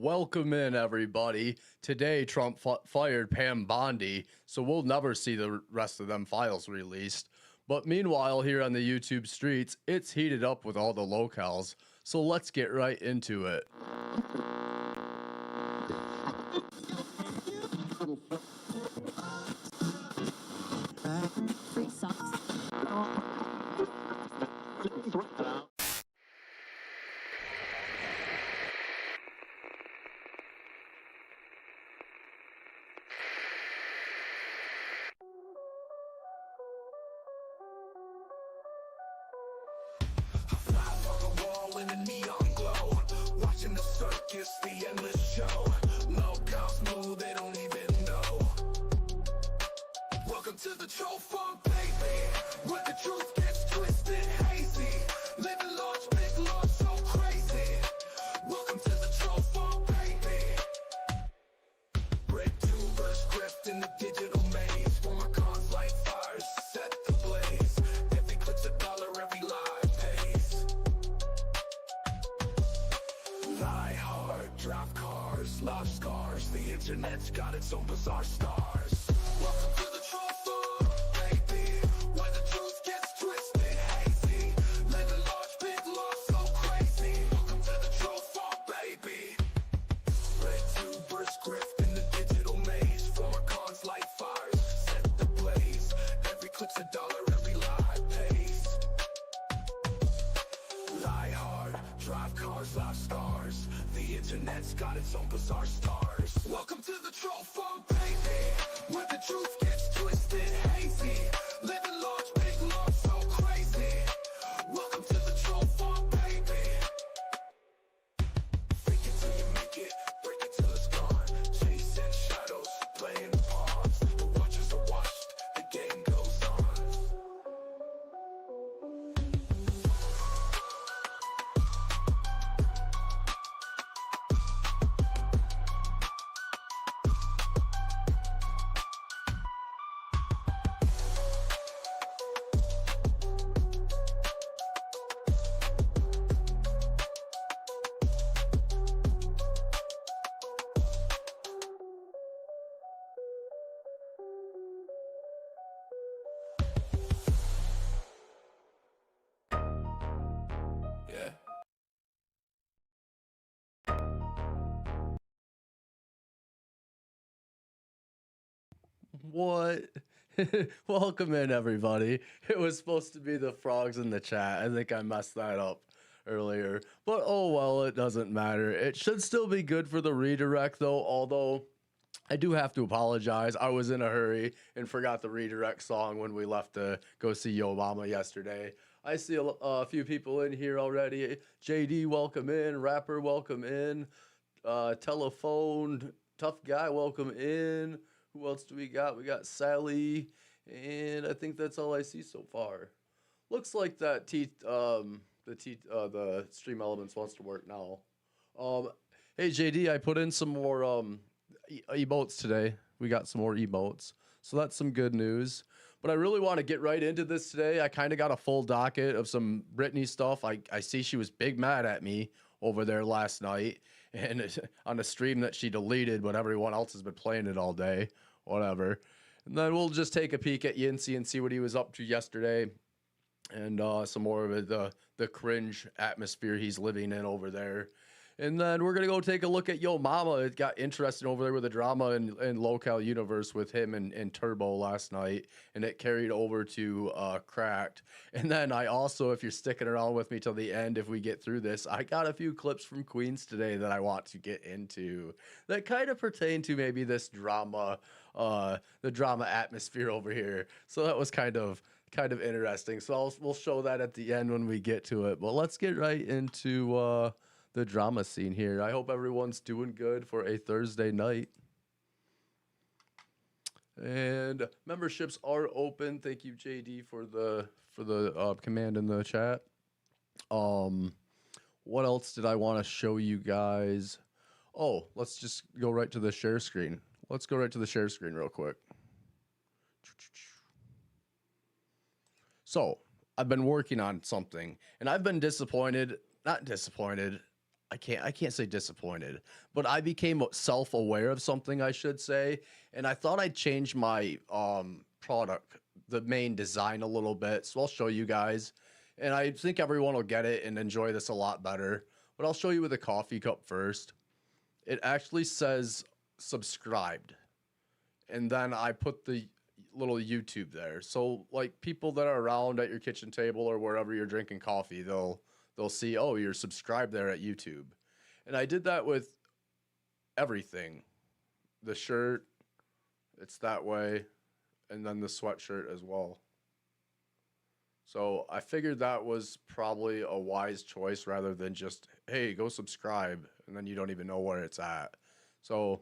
Welcome in, everybody. Today, Trump fired Pam Bondi, so we'll never see the rest of them files released. But meanwhile, here on the YouTube streets, it's heated up with all the locals, so let's get right into it. Free socks. In a neon glow, watching the circus, the endless show. Lolcow smooth, they don't even know. Welcome to the troll farm, baby, where the truth gets twisted, hazy. Living large, big large, so crazy. Welcome to the troll farm, baby. Red tubers gripped in the digital maze. For my cons like fires, set the blaze. Every clip's $1, every live pays. Lie hard, drive cars, love scars. The internet's got its own bizarre stars. Welcome to the troll farm, baby, where the truth gets twisted, hazy. Living large, big lost, so crazy. Welcome to the troll farm, baby. Red tubers grift in the digital maze. Former cons light fires, set the blaze. Every clip's $1, every live pays. Lie hard, drive cars, live scars. The internet's got its own bizarre stars. Welcome to the troll farm, baby, where the truth gets twisted, hazy. Living large, big large, so crazy. Welcome to the troll farm, baby. Fake it till you make it, break it till it's gone. Chasing shadows, playing the pawns. The watchers are watched, the game goes on. Yeah. What? Welcome in, everybody. It was supposed to be the frogs in the chat. I think I messed that up earlier. But oh well, it doesn't matter. It should still be good for the redirect, though, although I do have to apologize. I was in a hurry and forgot the redirect song when we left to go see YoMama yesterday. I see a few people in here already. JD, welcome in. Rapper, welcome in. Telephone, tough guy, welcome in. Who else do we got? We got Sally, and I think that's all I see so far. Looks like that the Stream Elements wants to work now. Hey JD, I put in some more emotes today. We got some more emotes, so that's some good news. But I really want to get right into this today. I kind of got a full docket of some Britney stuff. I see she was big mad at me over there last night, and on a stream that she deleted, but everyone else has been playing it all day. Whatever. And then we'll just take a peek at Yinzy and see what he was up to yesterday, and some more of the cringe atmosphere he's living in over there. And then we're gonna go take a look at YoMama. It got interesting over there with the drama in Lolcow Universe with him and Turbo last night, and it carried over to Cracked. And then I also, if you're sticking around with me till the end, if we get through this, I got a few clips from Queens today that I want to get into that kind of pertain to maybe this drama, the drama atmosphere over here. So that was kind of interesting. So we'll show that at the end when we get to it. But let's get right into the drama scene here. I hope everyone's doing good for a Thursday night. And memberships are open. Thank you, JD, for the command in the chat. What else did I want to show you guys? Oh, let's just go right to the share screen. Let's go right to the share screen real quick. So I've been working on something, and I've been disappointed. Not disappointed. I can't say disappointed, but I became self-aware of something, I should say, and I thought I'd change my product, the main design a little bit. So I'll show you guys, and I think everyone will get it and enjoy this a lot better. But I'll show you with a coffee cup first. It actually says subscribed, and then I put the little YouTube there. So like people that are around at your kitchen table or wherever you're drinking coffee, they'll see, oh, you're subscribed there at YouTube. And I did that with everything. The shirt, it's that way, and then the sweatshirt as well. So I figured that was probably a wise choice rather than just, hey, go subscribe, and then you don't even know where it's at. So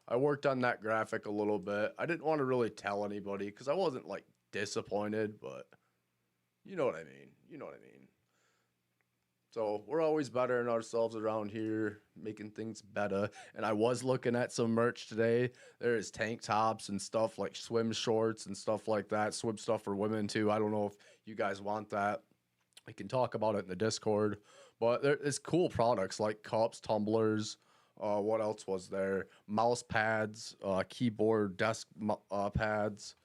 I worked on that graphic a little bit. I didn't want to really tell anybody because I wasn't like disappointed, but you know what I mean. You know what I mean. So we're always bettering ourselves around here, making things better. And I was looking at some merch today. There is tank tops and stuff like swim shorts and stuff like that. Swim stuff for women too. I don't know if you guys want that. I can talk about it in the Discord. But there is cool products like cups, tumblers. What else was there? Mouse pads, keyboard, desk pads.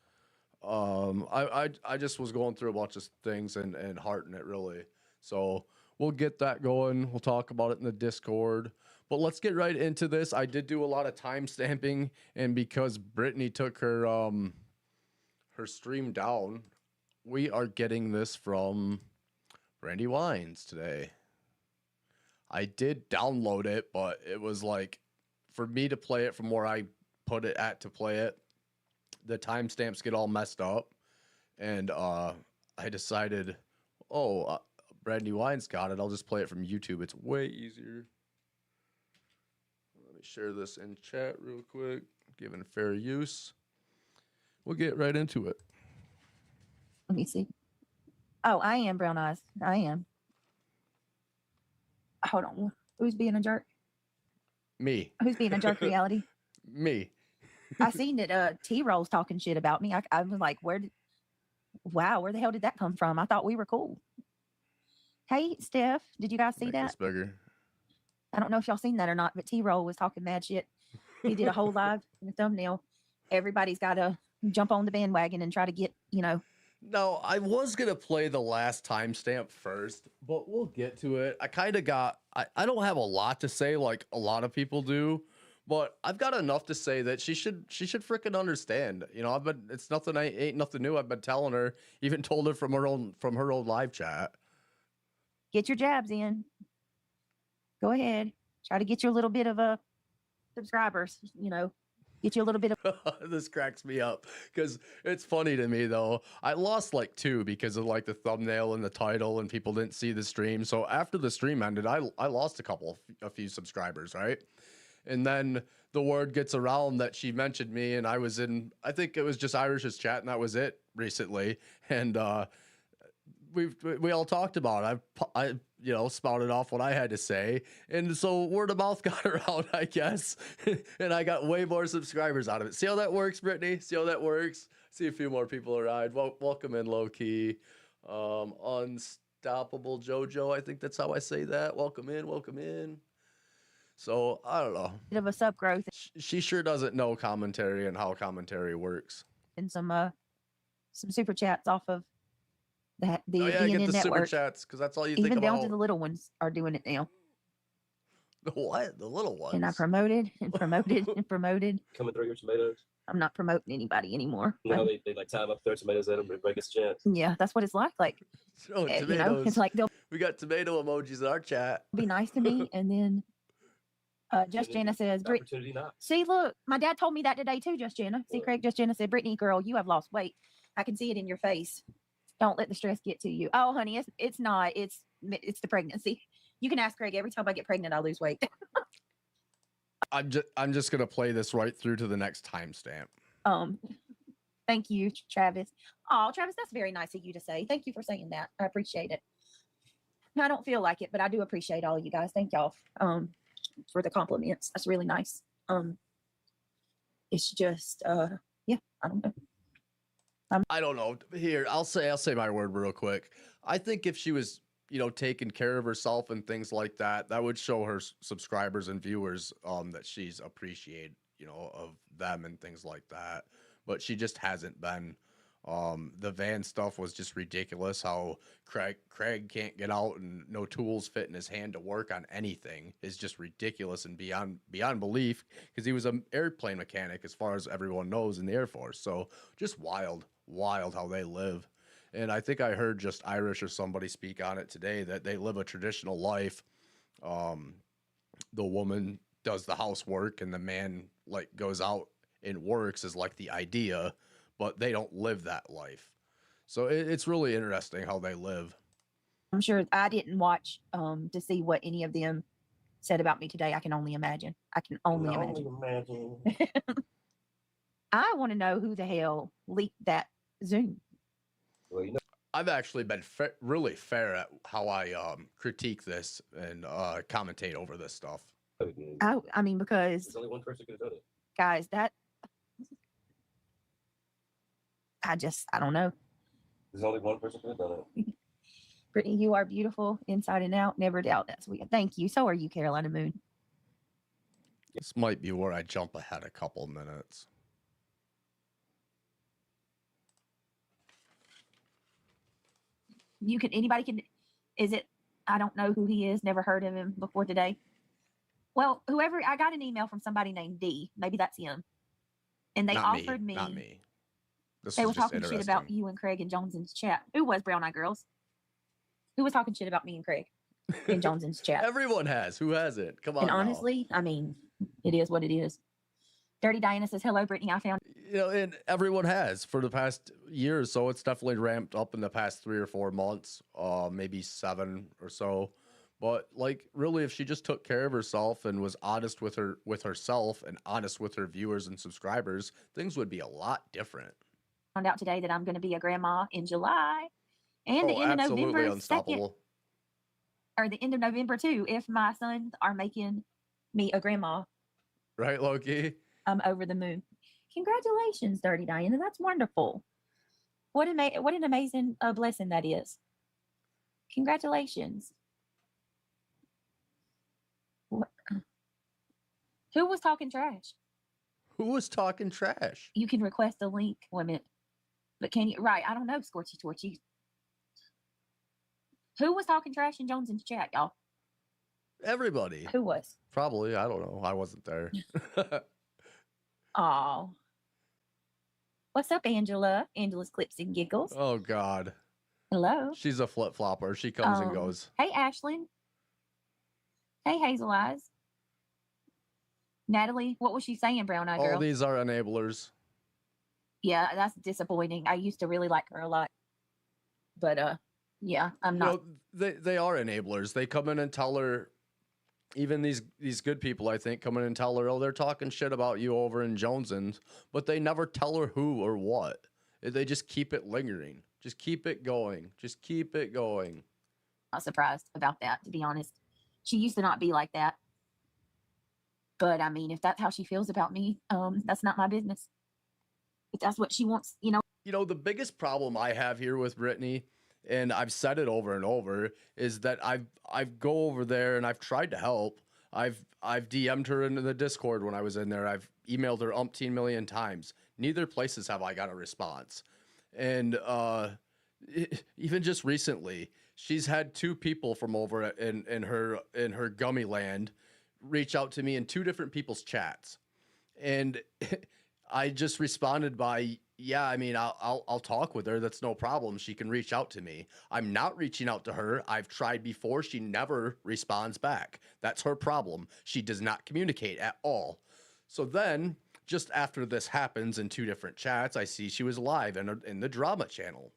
I just was going through a bunch of things and hearting it really. So we'll get that going. We'll talk about it in the Discord. But let's get right into this. I did do a lot of time stamping, and because Brittney took her her stream down, we are getting this from Brandy Wines today. I did download it, but it was like for me to play it from where I put it at to play it, the timestamps get all messed up, and I decided, oh, Brandy Wines got it. I'll just play it from YouTube. It's way easier. Let me share this in chat real quick. Given fair use, we'll get right into it. Let me see. Oh, I am Brown Eyes. I am. Hold on. Who's being a jerk? Me. Who's being a jerk? Reality. Me. I seen that T-Roll's talking shit about me. I was like, wow, where the hell did that come from? I thought we were cool. Hey, Steph, did you guys see Make that? this bigger. I don't know if y'all seen that or not, but T-Roll was talking mad shit. He did a whole live in the thumbnail. Everybody's got to jump on the bandwagon and try to get, No, I was going to play the last timestamp first, but we'll get to it. I kind of got, I don't have a lot to say like a lot of people do, but I've got enough to say that she should freaking understand. It's nothing, ain't nothing new. I've been telling her, even told her from her own live chat. Get your jabs in. Go ahead. Try to get you a little bit of subscribers, get you a little bit of. This cracks me up because it's funny to me though. I lost like 2 because of like the thumbnail and the title, and people didn't see the stream. So after the stream ended, I lost a few subscribers, right? And then the word gets around that she mentioned me, and I was in, I think it was just Irish's chat, and that was it recently. And we all talked about it. I spouted off what I had to say, and so word of mouth got around, I guess, and I got way more subscribers out of it. See how that works, Brittney? See how that works? See a few more people arrived. Welcome in, low key. Unstoppable JoJo, I think that's how I say that. Welcome in, welcome in. So I don't know. Bit of a sub growth. She sure doesn't know commentary and how commentary works. And some super chats off of the oh, yeah, BNN get the network. super chats because that's all you think Even about. down to the little ones are doing it now. The what? The little ones? And I promoted and promoted and promoted. Coming through your tomatoes. I'm not promoting anybody anymore. You know, they like tie them up, throw tomatoes at them, and break us a chance. Yeah, that's what it's like. Like, tomatoes. it's like they'll We got tomato emojis in our chat. be nice to me, and then Just Jana says, Opportunity not. see, look, my dad told me that today too, Just Jana. See, What? Craig, Just Jana said, Brittney, girl, you have lost weight. I can see it in your face. Don't let the stress get to you. Oh, honey, it's not. It's the pregnancy. You can ask Craig. Every time I get pregnant, I lose weight. I'm just gonna play this right through to the next timestamp. Thank you, Travis. Oh, Travis, that's very nice of you to say. Thank you for saying that. I appreciate it. I don't feel like it, but I do appreciate all you guys. Thank y'all for the compliments. That's really nice. It's just yeah, I don't know. I don't know. Here, I'll say my word real quick. I think if she was you know, taking care of herself and things like that, that would show her subscribers and viewers that she's appreciated, you know, of them and things like that. But she just hasn't been. The van stuff was just ridiculous. How Craig can't get out and no tools fit in his hand to work on anything is just ridiculous and beyond belief, because he was an airplane mechanic, as far as everyone knows, in the Air Force. So just wild how they live. And I think I heard just Irish or somebody speak on it today that they live a traditional life. The woman does the housework and the man like goes out and works is like the idea, but they don't live that life. So it's really interesting how they live. I'm sure I didn't watch to see what any of them said about me today. I can only imagine. I can only imagine. I want to know who the hell leaked that Zoom. Well, you know, I've actually been really fair at how I critique this and commentate over this stuff. I mean, because there's only one person who could have done it. guys, that I don't know. There's only one person who could have done it. Brittney, you are beautiful inside and out. Never doubt that, sweet. Thank you. So are you, Carolina Moon. This might be where I jump ahead a couple minutes. Anybody can, is it, I don't know who he is, never heard of him before today. Well, whoever, I got an email from somebody named D, maybe that's him. And they offered me. Not me. They were talking shit about you and Craig and Jones's chat. Who was Brown Eye Girls? Who was talking shit about me and Craig in Jones's chat? Everyone has. Who hasn't? Come on. And honestly, I mean, it is what it is. Dirty Diana says, hello, Brittney. I found. You know, and everyone has for the past year or so. It's definitely ramped up in the past 3 or 4 months, maybe 7 or so. But like, really, if she just took care of herself and was honest with herself and honest with her viewers and subscribers, things would be a lot different. Found out today that I'm going to be a grandma in July and the end of November, unstoppable. Or the end of November too. If my sons are making me a grandma, right, Loki? I'm over the moon. Congratulations, Dirty Diana. That's wonderful. What an amazing blessing that is. Congratulations. What? Who was talking trash? Who was talking trash? You can request a link. Wait a minute. But can you? Right. I don't know, Scorchy Torchy. Who was talking trash in Jones's chat, y'all? Everybody. Who was? Probably. I don't know. I wasn't there. Oh. What's up, Angela? Angela's Clips and Giggles. Oh, God. Hello. She's a flip-flopper. She comes and goes. Hey, Ashlyn. Hey, Hazel Eyes. Natalie, what was she saying, Brown Eye Girl? All these are enablers. Yeah, that's disappointing. I used to really like her a lot. But, yeah, I'm not. No, they are enablers. They come in and tell her, even these good people, I think, come in and tell her, oh, they're talking shit about you over in Jones's, but they never tell her who or what. They just keep it lingering. Just keep it going. Just keep it going. Not surprised about that, to be honest. She used to not be like that. But, I mean, if that's how she feels about me, that's not my business. If that's what she wants, you know. You know, the biggest problem I have here with Brittney, and I've said it over and over, is that I've go over there and I've tried to help. I've DM'd her into the Discord when I was in there. I've emailed her umpteen million times. Neither places have I got a response. And even just recently, she's had 2 people from over in her gummy land reach out to me in 2 different people's chats. And I just responded by, yeah, I mean, I'll talk with her. That's no problem. She can reach out to me. I'm not reaching out to her. I've tried before. She never responds back. That's her problem. She does not communicate at all. So then, just after this happens in 2 different chats, I see she was live in the drama channel.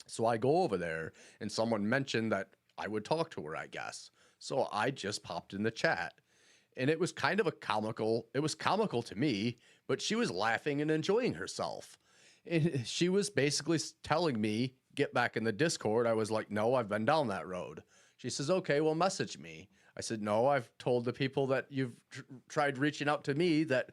So I go over there, and someone mentioned that I would talk to her, I guess. So I just popped in the chat. And it was kind of it was comical to me, but she was laughing and enjoying herself. And she was basically telling me, get back in the Discord. I was like, no, I've been down that road. She says, okay, well, message me. I said, no, I've told the people that you've tried reaching out to me that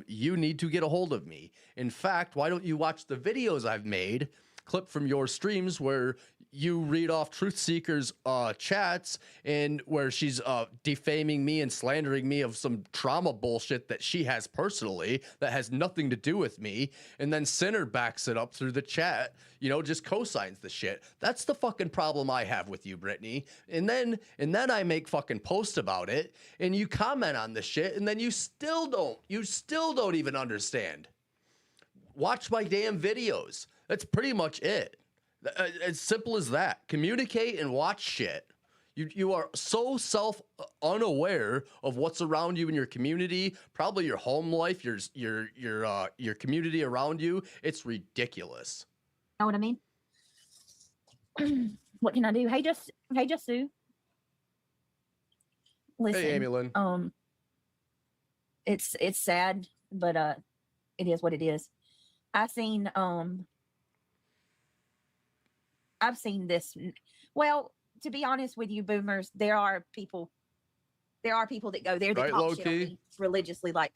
you need to get a hold of me. In fact, why don't you watch the videos I've made, clip from your streams where you read off truth seekers chats and where she's defaming me and slandering me of some trauma bullshit that she has personally that has nothing to do with me, and then Sinner backs it up through the chat, you know, just co-signs the shit. That's the fucking problem I have with you, Brittney. And then I make fucking posts about it and you comment on the shit, and then you still don't even understand. Watch my damn videos. That's pretty much it. As simple as that. Communicate and watch shit. You are so unaware of what's around you in your community, probably your home life, your community around you. It's ridiculous. Know what I mean? What can I do? Hey, just Sue. Listen, Hey, Amy Lynn. It's sad, but it is what it is. I've seen this. Well, to be honest with you, boomers, there are people that go there that Right, talk shit on Lowkey? me religiously, like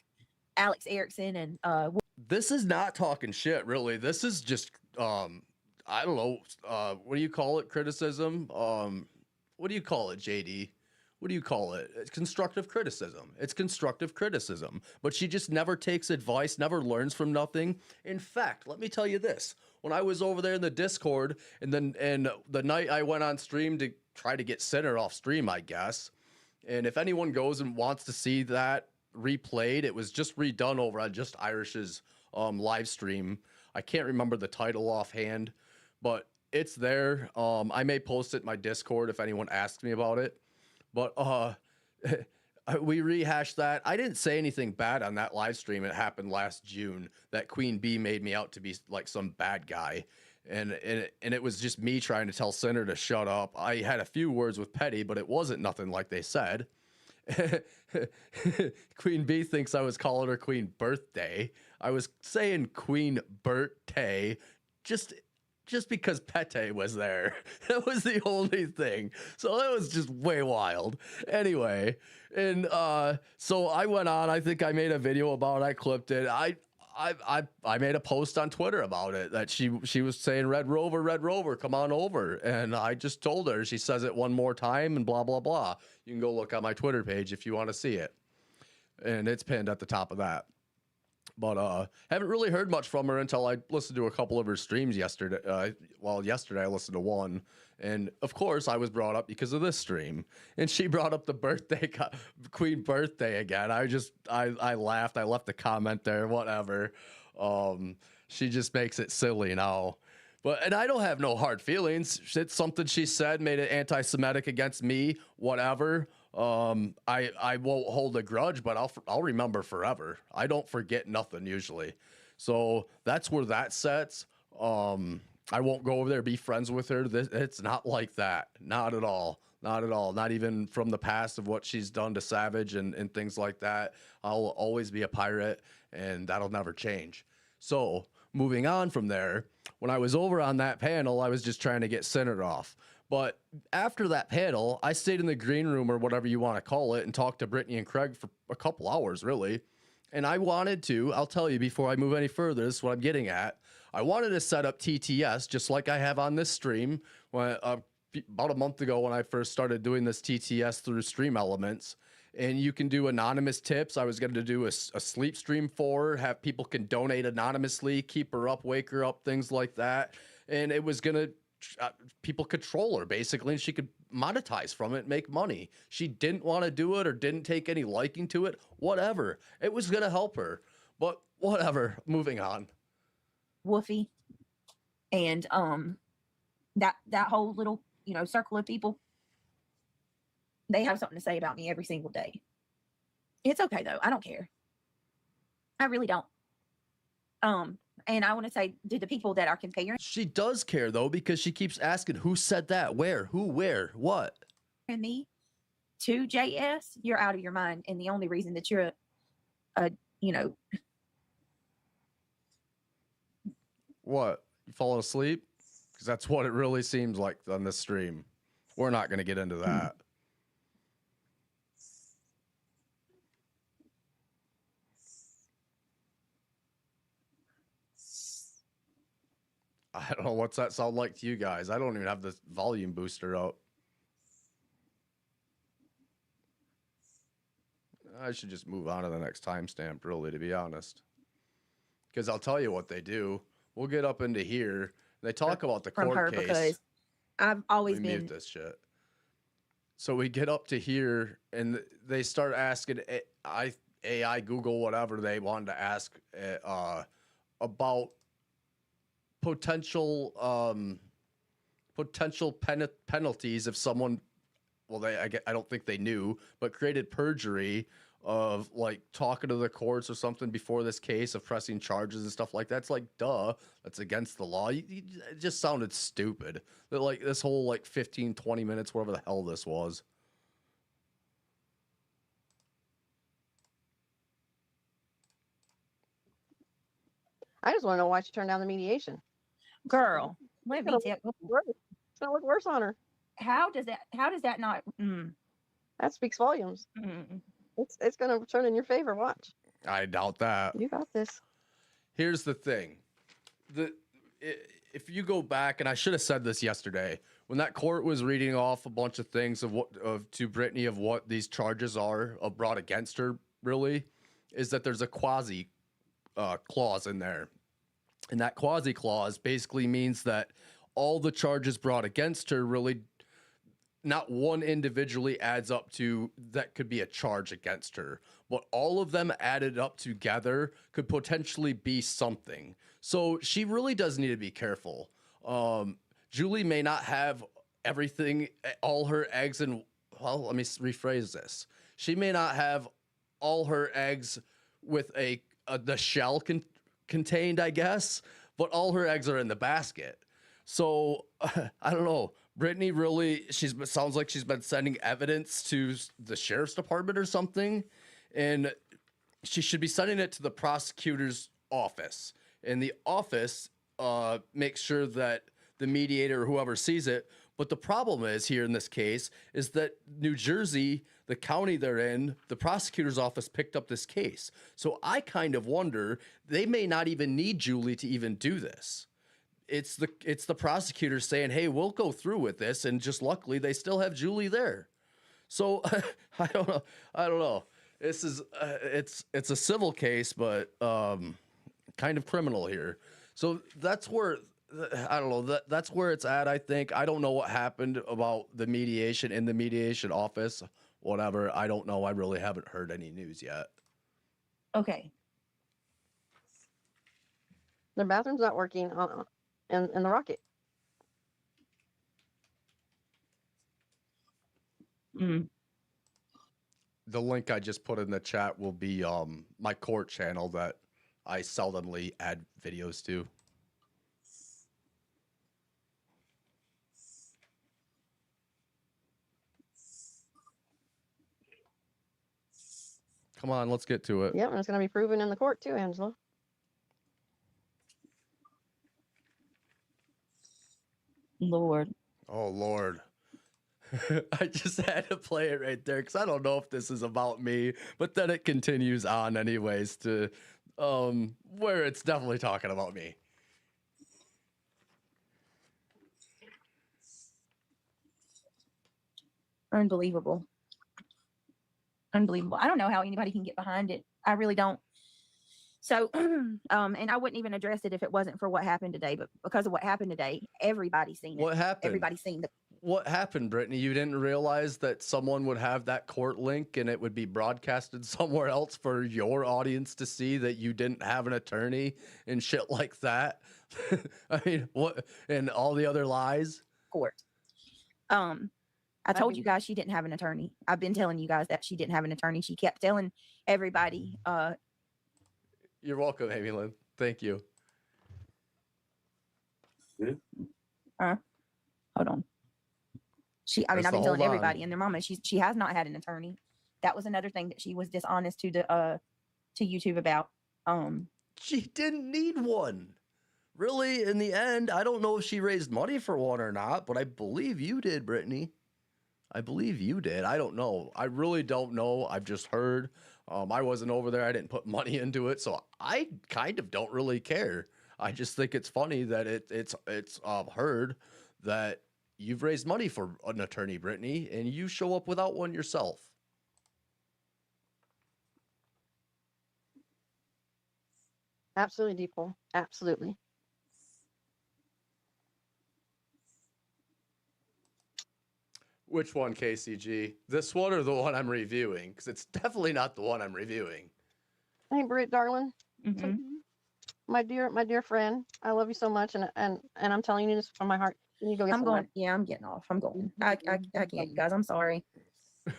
Alex Erickson and This is not talking shit, really. This is just I don't know, what do you call it? Criticism? What do you call it, JD? What do you call it? It's constructive criticism. It's constructive criticism. But she just never takes advice, never learns from nothing. In fact, let me tell you this. When I was over there in the Discord, and the night I went on stream to try to get Sinner off stream, I guess. And if anyone goes and wants to see that replayed, it was just redone over on Just Irish's live stream. I can't remember the title offhand, but it's there. I may post it in my Discord if anyone asks me about it. But we rehashed that. I didn't say anything bad on that live stream. It happened last June that Queen Bee made me out to be like some bad guy. And it was just me trying to tell Sinner to shut up. I had a few words with Petty, but it wasn't nothing like they said. Queen Bee thinks I was calling her Queen Birthday. I was saying Queen Birthday just because Pete was there. That was the only thing. So that was just way wild. Anyway, and so I went on. I think I made a video about it. I clipped it. I made a post on Twitter about it that she was saying Red Rover, come on over. And I just told her, she says it one more time and blah, blah, blah. You can go look on my Twitter page if you want to see it. And it's pinned at the top of that. But haven't really heard much from her until I listened to a couple of her streams yesterday. Yesterday I listened to one. And of course I was brought up because of this stream. And she brought up the birthday, Queen Birthday again. I laughed. I left a comment there, whatever. She just makes it silly now. And I don't have no hard feelings. It's something she said, made it anti-Semitic against me, whatever. I won't hold a grudge, but I'll remember forever. I don't forget nothing usually. So that's where that sets. I won't go over there, be friends with her. It's not like that. Not at all. Not at all. Not even from the past of what she's done to Savage and things like that. I'll always be a pirate, and that'll never change. So moving on from there, when I was over on that panel, I was just trying to get Sinner off. But after that panel, I stayed in the green room or whatever you want to call it and talked to Brittney and Craig for a couple hours, really. And I wanted to, I'll tell you before I move any further, this is what I'm getting at. I wanted to set up TTS just like I have on this stream when, about a month ago when I first started doing this TTS through Stream Elements. And you can do anonymous tips. I was going to do a sleep stream for her, have people can donate anonymously, keep her up, wake her up, things like that. And it was going to people control her basically, and she could monetize from it, make money. She didn't want to do it or didn't take any liking to it, whatever. It was going to help her, but whatever. Moving on. Woofy and that whole little circle of people, they have something to say about me every single day. It's okay though. I don't care. I really don't. And I want to say to the people that are comparing She does care though, because she keeps asking who said that, where, who, where, what. me to JS, you're out of your mind. And the only reason that you're a What? You falling asleep? Because that's what it really seems like on this stream. We're not going to get into that. I don't know. What's that sound like to you guys? I don't even have this volume booster up. I should just move on to the next timestamp, really, to be honest. Because I'll tell you what they do. We'll get up into here. They talk about the From court her case. because I've always Let me been mute this shit. So we get up to here, and they start asking AI, Google, whatever they wanted to ask about potential penalties if someone, well, I don't think they knew, but created perjury of like talking to the courts or something before this case of pressing charges and stuff like that. It's like, duh, that's against the law. It just sounded stupid. That like this whole like 15, 20 minutes, whatever the hell this was. I just want to know why she turned down the mediation. girl. Let me It's tell you, gonna look worse on her. how does that not? That speaks volumes. It's gonna turn in your favor. Watch. I doubt that. You got this. Here's the thing. If you go back, and I should have said this yesterday, when that court was reading off a bunch of things to Britney of what these charges are brought against her, really, is that there's a quasi clause in there. And that quasi clause basically means that all the charges brought against her really, not one individually adds up to that could be a charge against her, but all of them added up together could potentially be something. So she really does need to be careful. Julie may not have everything, all her eggs in, well, let me rephrase this. She may not have all her eggs with the shell contained, I guess, but all her eggs are in the basket. So I don't know. Britney really, sounds like she's been sending evidence to the sheriff's department or something, and she should be sending it to the prosecutor's office. And the office makes sure that the mediator or whoever sees it. But the problem is here in this case is that New Jersey, the county they're in, the prosecutor's office picked up this case. So I kind of wonder, they may not even need Julie to even do this. It's the prosecutor saying, hey, we'll go through with this. And just luckily they still have Julie there. So I don't know. This is, it's a civil case, but kind of criminal here. So that's where, I don't know, that's where it's at, I think. I don't know what happened about the mediation in the mediation office, whatever. I don't know. I really haven't heard any news yet. Okay. Their bathroom's not working in the rocket. The link I just put in the chat will be my court channel that I seldomly add videos to. Come on, let's get to it. Yep, and it's going to be proven in the court too, Angela. Lord. Oh, Lord. I just had to play it right there because I don't know if this is about me, but then it continues on anyways to where it's definitely talking about me. Unbelievable. Unbelievable. I don't know how anybody can get behind it. I really don't. So, and I wouldn't even address it if it wasn't for what happened today, but because of what happened today, everybody's seen it. What happened? Everybody's seen it. What happened, Brittany? You didn't realize that someone would have that court link and it would be broadcasted somewhere else for your audience to see that you didn't have an attorney and shit like that? I mean, what, and all the other lies? Court. I told you guys she didn't have an attorney. I've been telling you guys that she didn't have an attorney. She kept telling everybody. You're welcome, Amy Lynn. Thank you. Hold on. I've been telling everybody and their mama. She has not had an attorney. That was another thing that she was dishonest to YouTube about. She didn't need one. Really, in the end, I don't know if she raised money for one or not, but I believe you did, Brittany. I believe you did. I don't know. I really don't know. I've just heard. I wasn't over there. I didn't put money into it, so I kind of don't really care. I just think it's funny that it's heard that you've raised money for an attorney, Brittney, and you show up without one yourself. Absolutely, Deeple. Absolutely. Which one, KCG? This one or the one I'm reviewing? Because it's definitely not the one I'm reviewing. Hey, Britt, darling. Mm-hmm. My dear friend, I love you so much, and I'm telling you this from my heart. You need to go get I'm some going. rest. Yeah, I'm getting off. I'm going. I can't, you guys. I'm sorry.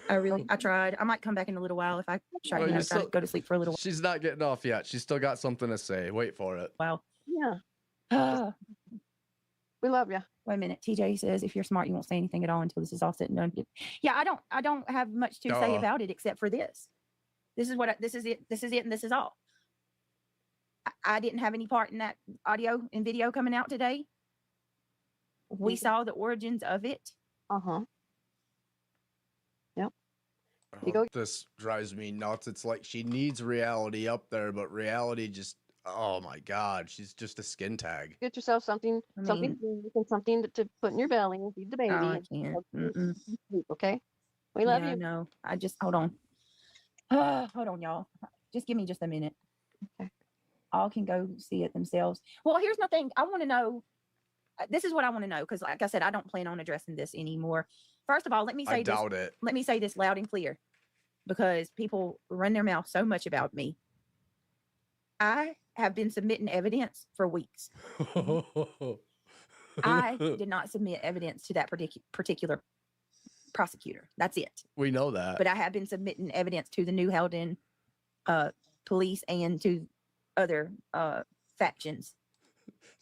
I tried. I might come back in a little while if I try, Oh, try you're to go to sleep for a little She's not getting off yet. She's still got something to say. Wait for it. while. Yeah, we love you. Wait a minute. TJ says if you're smart, you won't say anything at all until this is all said and done. Yeah, I don't have much to say Duh. about it except for this. This is what this is it. This is it, and this is all. I didn't have any part in that audio and video coming out today. We saw the origins of it. Uh-huh. You Oh, go- this drives me nuts. It's like she needs reality up there, but reality just, oh my God, she's just a skin tag. Get yourself something, I something, something to put in your belly and feed the baby. I and can't. go to Mm-mm. sleep, okay? We love Yeah, you. no, I just hold on. Hold on, y'all. Just give me just a minute. Okay. All can go see it themselves. Well, here's my thing. I want to know. This is what I want to know because, like I said, I don't plan on addressing this anymore. First of all, let me I say this. doubt it. Let me say this loud and clear, because people run their mouth so much about me. I have been submitting evidence for weeks. I did not submit evidence to that particular prosecutor. That's it. We know that. But I have been submitting evidence to the New Helden police and to other factions.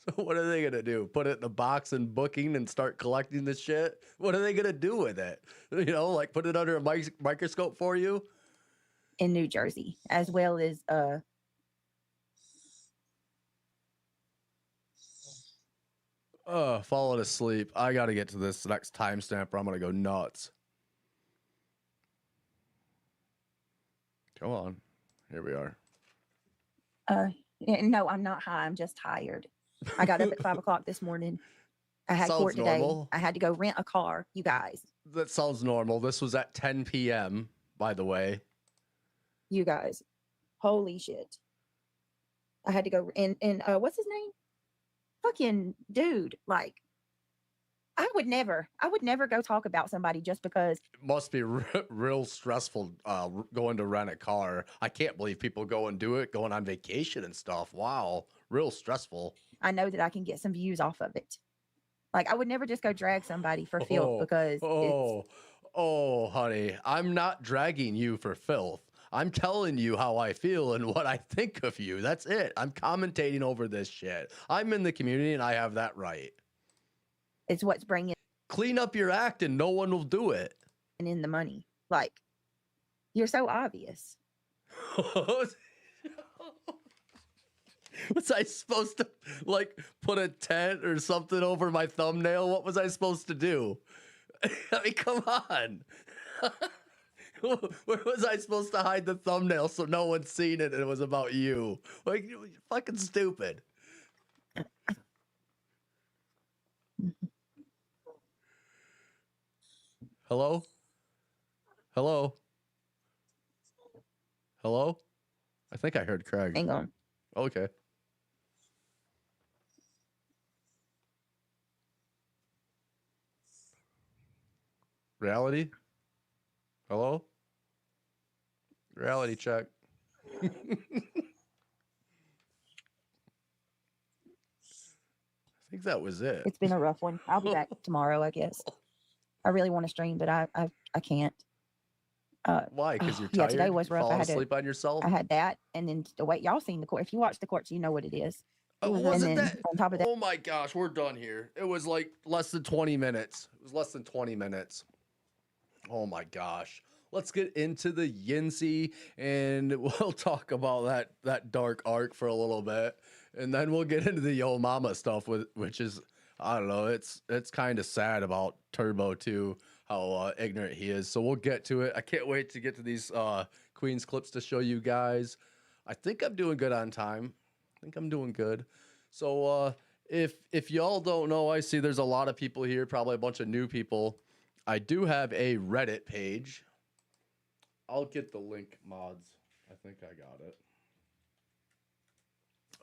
So what are they gonna do? Put it in a box and booking and start collecting this shit? What are they gonna do with it? You know, like put it under a microscope for you? In New Jersey, as well as falling asleep. I gotta get to this next timestamp or I'm gonna go nuts. Come on. Here we are. no, I'm not high. I'm just tired. I got up at 5 o'clock this morning. I had Sounds court today. normal. I had to go rent a car, you guys. That sounds normal. This was at 10 p.m., by the way. You guys. Holy shit. I had to go and what's his name? Fucking dude. Like, I would never go talk about somebody just because. It must be real stressful going to rent a car. I can't believe people go and do it, going on vacation and stuff. Wow. Real stressful. I know that I can get some views off of it. Like, I would never just go drag somebody for filth because Oh, honey, I'm not dragging you for filth. I'm telling you how I feel and what I think of you. That's it. I'm commentating over this shit. I'm in the community and I have that right. it's what's bringing Clean up your act and no one will do it. in the money. Like, you're so obvious. Was I supposed to like put a tent or something over my thumbnail? What was I supposed to do? I mean, come on. Where was I supposed to hide the thumbnail so no one's seen it and it was about you? Like, you're fucking stupid. Hello? Hello? Hello? I think I heard Craig. Hang on. Okay. Reality? Hello? Reality check. I think that was it. It's been a rough one. I'll be back tomorrow, I guess. I really want to stream, but I can't. Why? Because you're yeah, tired? today was rough. Falling I had to- asleep on yourself? I had that, and then the wait, y'all seen the court. If you watch the courts, you know what it is. Oh, And wasn't then that? on top of that, Oh my gosh, we're done here. It was like less than 20 minutes. It was less than 20 minutes. Oh my gosh. Let's get into the Yinzy and we'll talk about that dark arc for a little bit. And then we'll get into the YoMama stuff which is, I don't know, it's kind of sad about Turbo too, how ignorant he is. So we'll get to it. I can't wait to get to these Queens clips to show you guys. I think I'm doing good on time. I think I'm doing good. So if y'all don't know, I see there's a lot of people here, probably a bunch of new people. I do have a Reddit page. I'll get the link, mods. I think I got it.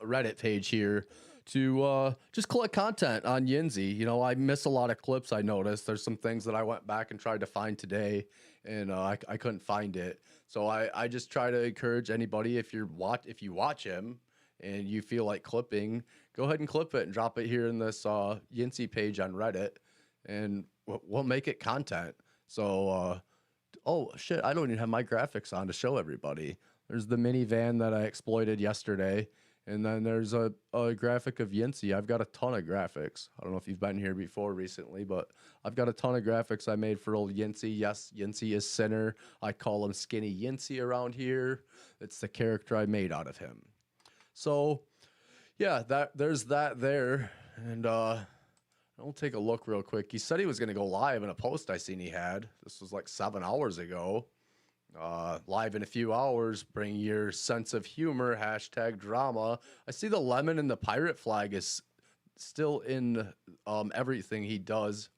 A Reddit page here to just collect content on Yinzy. You know, I miss a lot of clips. I noticed there's some things that I went back and tried to find today, and I couldn't find it. So I just try to encourage anybody, if you watch him and you feel like clipping, go ahead and clip it and drop it here in this Yinzy page on Reddit, and we'll make it content. So oh shit, I don't even have my graphics on to show everybody. There's the minivan that I exploited yesterday. And then there's a graphic of Yinzy. I've got a ton of graphics. I don't know if you've been here before recently, but I've got a ton of graphics I made for old Yinzy. Yes, Yinzy is Sinner. I call him Skinny Yinzzy around here. It's the character I made out of him. So, yeah, there's that there. And I'll take a look real quick. He said he was going to go live in a post I seen he had. This was like 7 hours ago. Live in a few hours, bring your sense of humor, #drama. I see the lemon and the pirate flag is still in everything he does.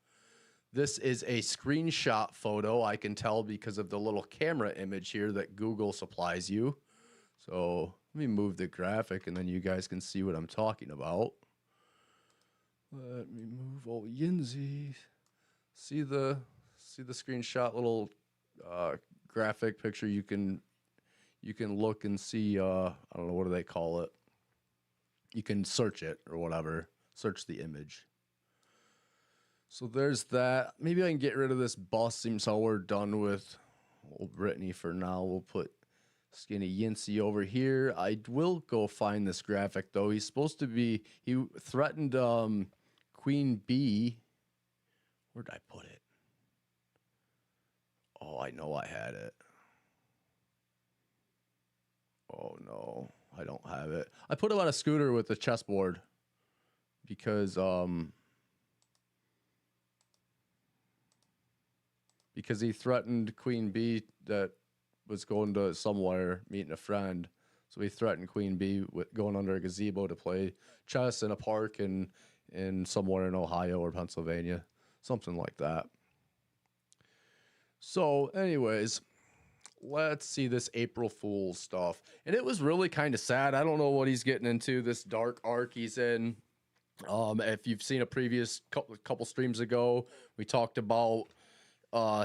This is a screenshot photo, I can tell because of the little camera image here that Google supplies you. So let me move the graphic and then you guys can see what I'm talking about. Let me move old Yinzy. See the screenshot little graphic picture. You can look and see I don't know, what do they call it, you can search it or whatever, search the image. So there's that. Maybe I can get rid of this busting so we're done with old Britney for now. We'll put Skinny Yinzzy over here. I will go find this graphic though. He's supposed to be, he threatened Queen Bee. Where did I put it? Oh, I know I had it. Oh, no. I don't have it. I put him on a scooter with a chessboard because he threatened Queen Bee that was going to somewhere, meeting a friend. So he threatened Queen Bee with going under a gazebo to play chess in a park in somewhere in Ohio or Pennsylvania. Something like that. So, anyways, let's see this April Fool's stuff. And it was really kind of sad. I don't know what he's getting into, this dark arc he's in. If you've seen a previous couple streams ago, we talked about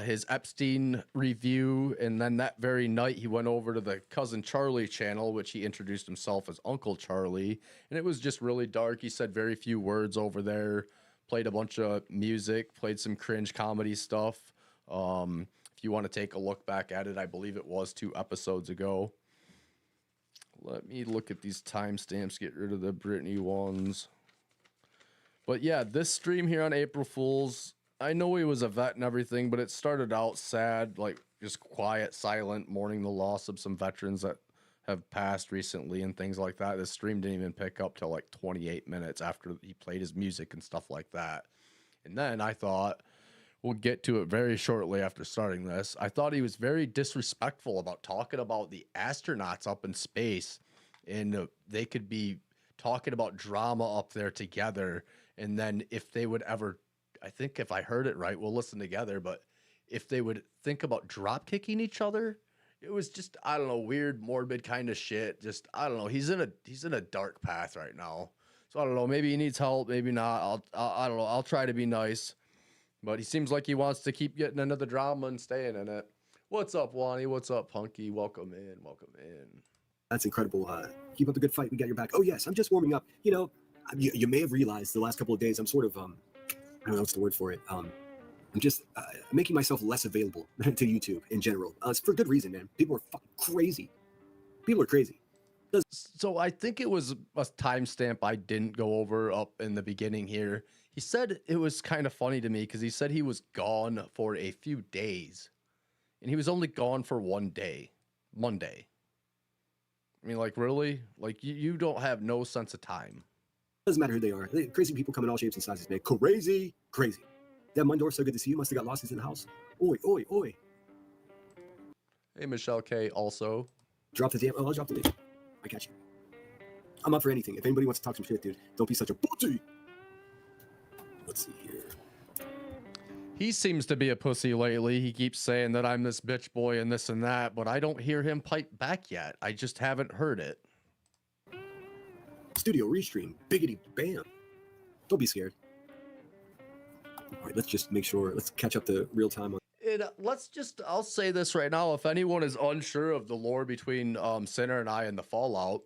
his Epstein review. And then that very night, he went over to the Cousin Charlie channel, which he introduced himself as Uncle Charlie. And it was just really dark. He said very few words over there, played a bunch of music, played some cringe comedy stuff. If you want to take a look back at it, I believe it was 2 episodes ago. Let me look at these timestamps, get rid of the Britney ones. But yeah, this stream here on April Fool's, I know he was a vet and everything, but it started out sad, like just quiet, silent, mourning the loss of some veterans that have passed recently and things like that. This stream didn't even pick up till like 28 minutes after he played his music and stuff like that. And then I thought, we'll get to it very shortly after starting this, I thought he was very disrespectful about talking about the astronauts up in space, and they could be talking about drama up there together. And then if they would ever, I think if I heard it right, we'll listen together, but if they would think about drop kicking each other, it was just, I don't know, weird, morbid kind of shit. Just, I don't know. He's in a dark path right now. So I don't know. Maybe he needs help. Maybe not. I don't know. I'll try to be nice. But he seems like he wants to keep getting into the drama and staying in it. What's up, Wani? What's up, Punky? Welcome in. Welcome in. That's incredible. Keep up the good fight. We got your back. Oh, yes. I'm just warming up. You know, you may have realized the last couple of days I'm sort of, I don't know what's the word for it. I'm just making myself less available to YouTube in general. It's for good reason, man. People are fucking crazy. People are crazy. So I think it was a timestamp I didn't go over up in the beginning here. He said it was kind of funny to me because he said he was gone for a few days. And he was only gone for 1 day. Monday. I mean, like, really? Like, you don't have no sense of time. Doesn't matter who they are. Crazy people come in all shapes and sizes, man. Crazy, crazy. Yeah, Mundor, so good to see you. Must have got lost. He's in the house. Oi, oi, oi. Hey, Michelle K. also. Drop the damn. Oh, I'll drop the damn. I got you. I'm up for anything. If anybody wants to talk some shit, dude, don't be such a pussy. Let's see here. He seems to be a pussy lately. He keeps saying that I'm this bitch boy and this and that, but I don't hear him pipe back yet. I just haven't heard it. Studio restream. Biggity bam. Don't be scared. All right, let's just make sure. Let's catch up to real time. I'll say this right now. If anyone is unsure of the lore between Sinner and I and the Fallout,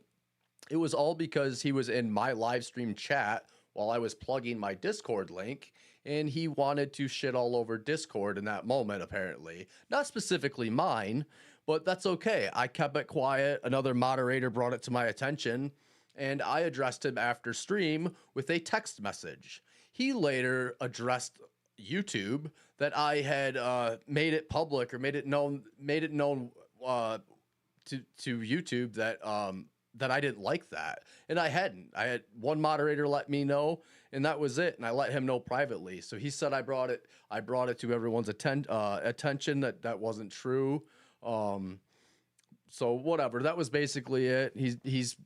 it was all because he was in my live stream chat while I was plugging my Discord link, and he wanted to shit all over Discord in that moment, apparently. Not specifically mine, but that's okay. I kept it quiet. Another moderator brought it to my attention, and I addressed him after stream with a text message. He later addressed YouTube that I had made it public or made it known to YouTube that that I didn't like that, and I hadn't. I had one moderator let me know, and that was it. And I let him know privately. So he said I brought it to everyone's attention that wasn't true. So whatever. That was basically it. He's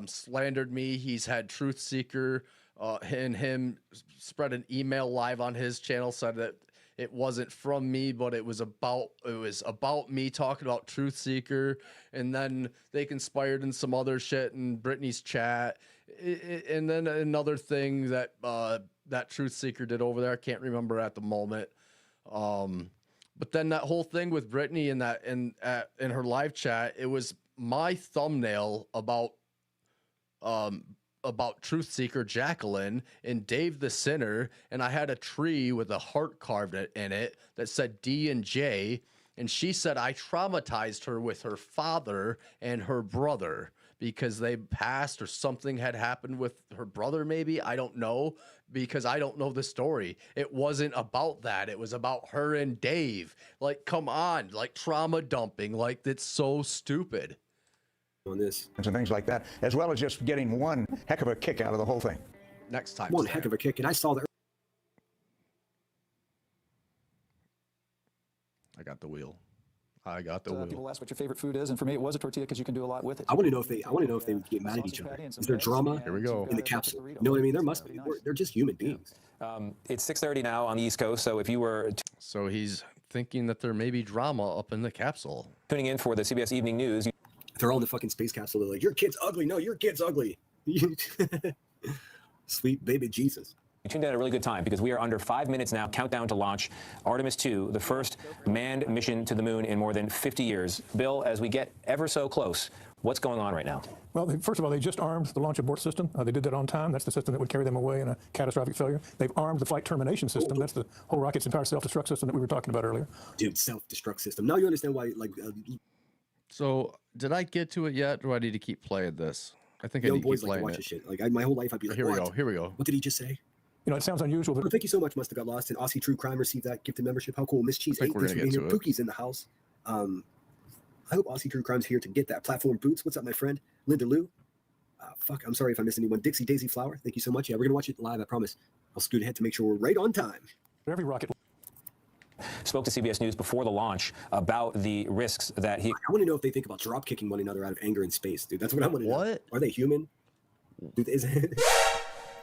slandered me. He's had Truth Seeker and him spread an email live on his channel, said that it wasn't from me, but it was about me talking about Truth Seeker, and then they conspired in some other shit in Brittney's chat, and then another thing that that Truth Seeker did over there, I can't remember at the moment. But then that whole thing with Brittney in her live chat, it was my thumbnail about Truth Seeker Jacqueline and Dave the Sinner, and I had a tree with a heart carved in it that said D and J, and she said I traumatized her with her father and her brother because they passed or something had happened with her brother, maybe. I don't know, because I don't know the story. It wasn't about that. It was about her and Dave. Like, come on, like trauma dumping. Like, that's so stupid. On this. And things like that, as well as just getting one heck of a kick out of the whole thing. Next time. One heck of a kick. And I saw that. I got the wheel. People ask what your favorite food is, and for me, it was a tortilla because you can do a lot with it. I want to know if they would get mad at each other. Is there drama? Here we go. In the capsule. You know what I mean? There must be. They're just human beings. It's 6:30 now on the East Coast, so if you were So he's thinking that there may be drama up in the capsule. tuning in for the CBS Evening News, They're all in the fucking space capsule. They're like, your kid's ugly. No, your kid's ugly. Sweet baby Jesus. you tuned in at a really good time because we are under 5 minutes now, countdown to launch Artemis 2, the first manned mission to the moon in more than 50 years. Bill, as we get ever so close, what's going on right now? Well, first of all, they just armed the launch abort system. They did that on time. That's the system that would carry them away in a catastrophic failure. They've armed the flight termination system. That's the whole rocket's entire self-destruct system that we were talking about earlier. Dude, self-destruct system. Now you understand why, like, So did I get to it yet, or do I need to keep playing this? I think I young need to boys keep like to playing watch it. this shit. Like, my whole life I'd be like, Here we what? go. Here we go. What did he just say? You know, it sounds unusual, but Well, thank you so much. Must have got lost. And Aussie True Crime received that gifted membership. How cool. Miss Cheese I think 8. we're Thanks for gonna being get here. to it. Pookie's in the house. I hope Aussie True Crime's here to get that platform boots. What's up, my friend? Linda Lou. Fuck, I'm sorry if I missed anyone. Dixie Daisy Flower. Thank you so much. Yeah, we're going to watch it live, I promise. I'll scoot ahead to make sure we're right on time. every rocket Spoke to CBS News before the launch about the risks that he... I want to know if they think about drop kicking one another out of anger in space, dude. That's what I want to know. What? Are they human? Dude, is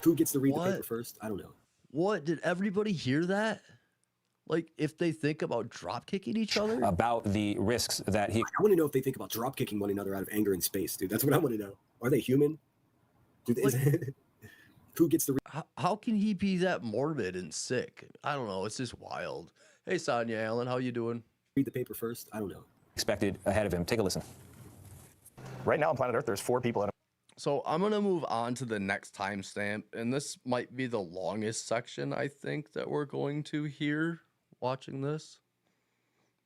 who gets to read the What? paper first? I don't know. What? Did everybody hear that? Like, if they think about drop kicking each other? about the risks that he... I want to know if they think about drop kicking one another out of anger in space, dude. That's what I want to know. Are they human? Dude, who gets to How can he be that morbid and sick? I don't know. It's just wild. Hey, Sonia Allen, how you doing? read the paper first? I don't know. expected ahead of him. Take a listen. Right now on planet Earth, there's 4 people in So I'm going to move on to the next timestamp, and this might be the longest section, I think, that we're going to hear watching this.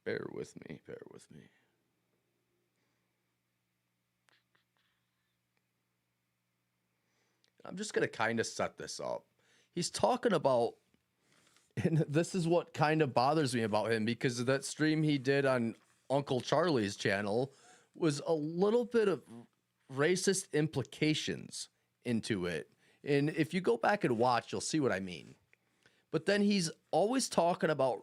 Bear with me, bear with me. I'm just going to kind of set this up. He's talking about, and this is what kind of bothers me about him, because that stream he did on Uncle Charlie's channel was a little bit of racist implications into it. And if you go back and watch, you'll see what I mean. But then he's always talking about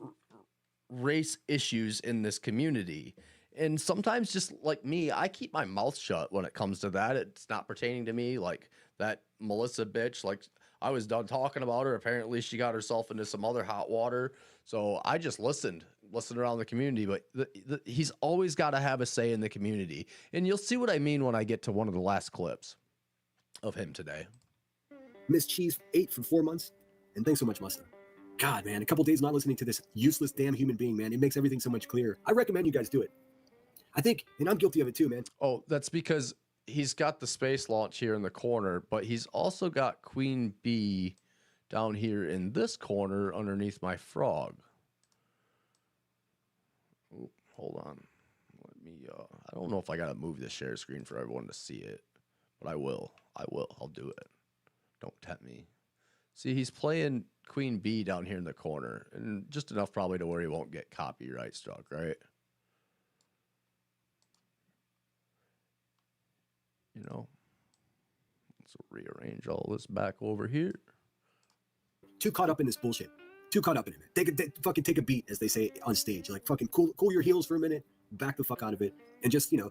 race issues in this community. And sometimes, just like me, I keep my mouth shut when it comes to that. It's not pertaining to me. Like that Melissa bitch, like I was done talking about her. Apparently she got herself into some other hot water. So I just listened around the community, but he's always got to have a say in the community. And you'll see what I mean when I get to one of the last clips of him today. Miss Cheese ate for 4 months, and thanks so much, Musta. God, man, a couple days not listening to this useless damn human being, man. It makes everything so much clearer. I recommend you guys do it. I think, and I'm guilty of it too, man. Oh, that's because he's got the space launch here in the corner, but he's also got Queen Bee down here in this corner underneath my frog. Ooh, hold on. Let me, I don't know if I got to move the share screen for everyone to see it, but I will. I'll do it. Don't tempt me. See, he's playing Queen Bee down here in the corner, and just enough probably to where he won't get copyright struck, right? You know, let's rearrange all this back over here. Too caught up in this bullshit. Too caught up in it. Fucking take a beat, as they say on stage. Like fucking cool your heels for a minute, back the fuck out of it, and just, you know,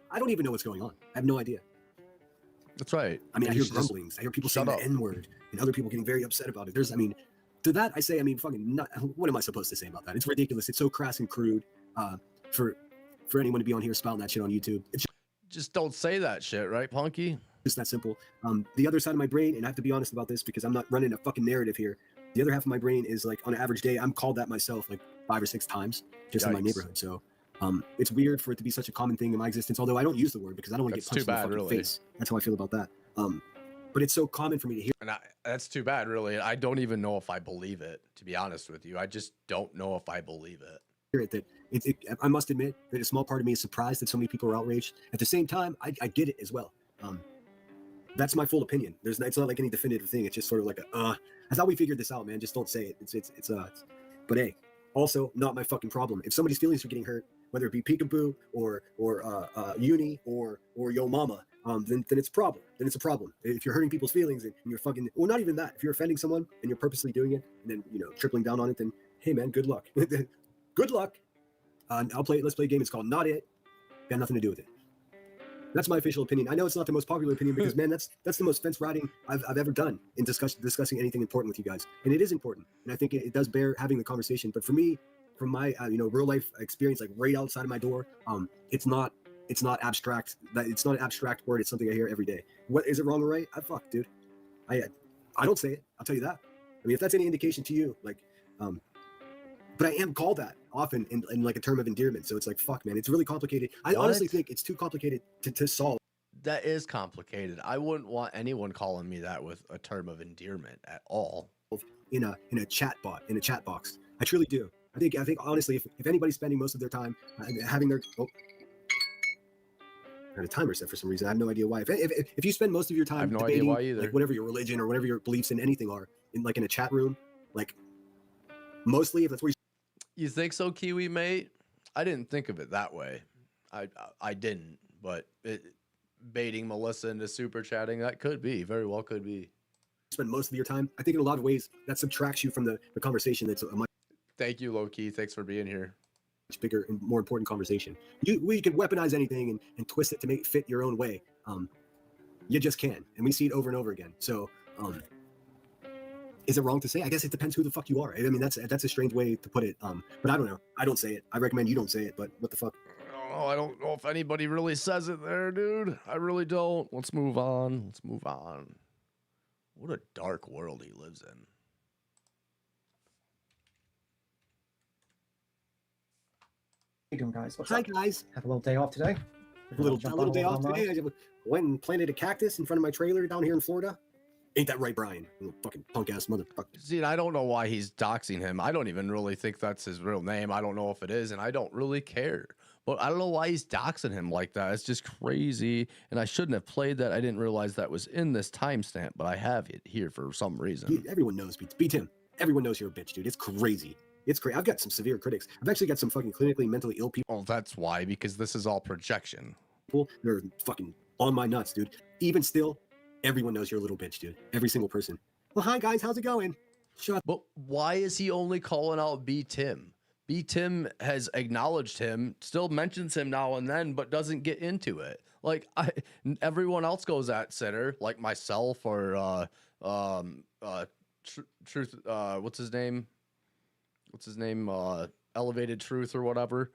I don't even know what's going on. I have no idea. That's right. I mean, I hear grumblings. I hear people saying the N-word, and other people getting very upset about it. To that I say, I mean, fucking, what am I supposed to say about that? It's ridiculous. It's so crass and crude. For anyone to be on here spouting that shit on YouTube, it's just don't say that shit, right, Punky? just that simple. The other side of my brain, and I have to be honest about this because I'm not running a fucking narrative here. The other half of my brain is like, on an average day, I'm called that myself like 5 or 6 times just in my neighborhood. So it's weird for it to be such a common thing in my existence, although I don't use the word because I don't want to get punched in the fucking face. That's how I feel about that. But it's so common for me to hear. And that's too bad, really. I don't even know if I believe it, to be honest with you. I just don't know if I believe it. I must admit that a small part of me is surprised that so many people are outraged. At the same time, I get it as well. That's my full opinion. It's not like any definitive thing. It's just sort of like I thought we figured this out, man. Just don't say it. But hey, also not my fucking problem. If somebody's feelings are getting hurt, whether it be Peekaboo or Uni or YoMama, then it's a problem. Then it's a problem. If you're hurting people's feelings and you're fucking, well, not even that. If you're offending someone and you're purposely doing it and then, you know, tripling down on it, then hey, man, good luck. Good luck. Let's play a game. It's called Not It. Got nothing to do with it. That's my official opinion. I know it's not the most popular opinion because, man, that's the most fence riding I've ever done in discussing anything important with you guys. And it is important. And I think it does bear having the conversation. But for me, from my real life experience, like right outside of my door, it's not abstract. It's not an abstract word. It's something I hear every day. What is it wrong or right? Fuck, dude. I don't say it. I'll tell you that. I mean, if that's any indication to you, like, but I am called that often in like a term of endearment. So it's like, fuck, man, it's really complicated. I honestly think it's too complicated to solve. That is complicated. I wouldn't want anyone calling me that with a term of endearment at all. In a chat bot, in a chat box. I truly do. I think honestly, if anybody's spending most of their time having their I had a timer set for some reason. I have no idea why. If you spend most of your time I have no debating, idea why either. like whatever your religion or whatever your beliefs in anything are, in a chat room, like mostly if that's where you think so, Kiwi mate? I didn't think of it that way. I didn't, but baiting Melissa into super chatting, that could be, very well could be. Spend most of your time. I think in a lot of ways that subtracts you from the conversation. That's a much. Thank you, Low-Key. Thanks for being here. Much bigger and more important conversation. We can weaponize anything and twist it to make it fit your own way. You just can, and we see it over and over again. So, is it wrong to say? I guess it depends who the fuck you are. I mean, that's a strange way to put it. But I don't know. I don't say it. I recommend you don't say it. But what the fuck? Oh, I don't know if anybody really says it there, dude. I really don't. Let's move on. What a dark world he lives in. How you doing, guys? Hi, guys. Have a little day off today? A little day off today. I went and planted a cactus in front of my trailer down here in Florida. Ain't that right, Brian? You fucking punk ass motherfucker. See, I don't know why he's doxing him. I don't even really think that's his real name. I don't know if it is, and I don't really care. But I don't know why he's doxing him like that. It's just crazy. And I shouldn't have played that. I didn't realize that was in this timestamp, but I have it here for some reason. Everyone knows beat him. Everyone knows you're a bitch, dude. It's crazy. It's crazy. I've got some severe critics. I've actually got some fucking clinically mentally ill people. Oh, that's why, because this is all projection. They're fucking on my nuts, dude. Even still, everyone knows you're a little bitch, dude. Every single person. Well, hi guys, how's it going? But why is he only calling out B Tim? B Tim has acknowledged him, still mentions him now and then, but doesn't get into it. Like everyone else goes at center, like myself or Truth. What's his name? Elevated Truth or whatever.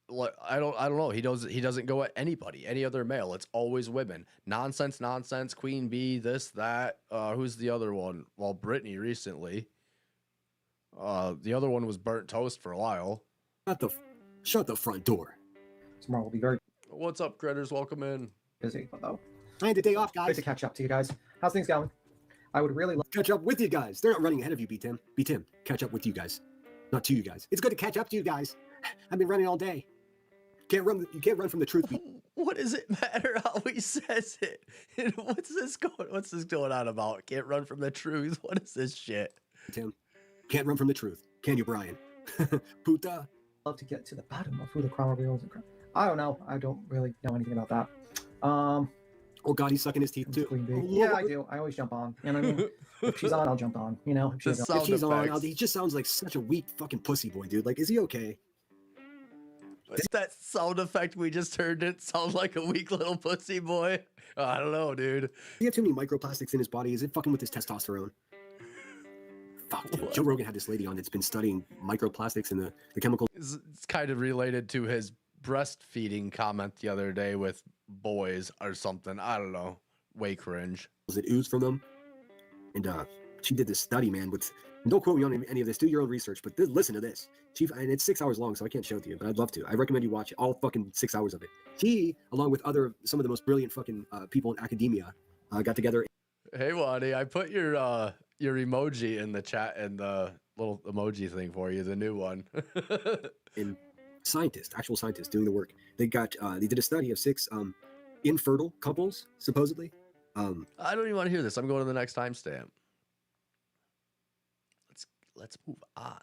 Like I don't know. He doesn't go at anybody, any other male. It's always women. Nonsense, Queen Bee, this, that. Who's the other one? Well, Britney recently. The other one was Burnt Toast for a while. Shut the front door. Tomorrow will be very What's up, critters? Welcome in. busy, though. I had a day off, Great guys. to catch up to you guys. How's things going? I would really love Catch up with you guys. They're not running ahead of you, B Tim. B Tim, catch up with you guys, not to you guys. It's good to catch up to you guys. I've been running all day. You can't run from the truth. What does it matter how he says it? What's this going on about? Can't run from the truth. What is this shit? Tim, can't run from the truth. Can you, Brian? Puta. to get to the bottom of who the crime reveals. I don't know. I don't really know anything about that. Oh God, he's sucking his teeth too. Queen Bee. Yeah, I do. I always jump on. You know what I mean? If she's on, I'll jump on. You know, if she's on, he just sounds like such a weak fucking pussy boy, dude. Like, is he okay? That sound effect we just heard didn't sound like a weak little pussy boy. I don't know, dude. He had too many microplastics in his body. Is it fucking with his testosterone? Fuck, dude. Joe Rogan had this lady on that's been studying microplastics and the chemical. It's kind of related to his breastfeeding comment the other day with boys or something. I don't know. Way cringe. It oozed from them. And she did this study, man, with, don't quote me on any of this, do your own research, but listen to this. And it's 6 hours long, so I can't show it to you, but I'd love to. I recommend you watch it, all fucking 6 hours of it. She, along with some of the most brilliant fucking people in academia, got together. Hey, Waddy, I put your emoji in the chat and the little emoji thing for you, the new one. And actual scientists doing the work. They did a study of 6 infertile couples, supposedly. I don't even want to hear this. I'm going to the next timestamp. Let's move on.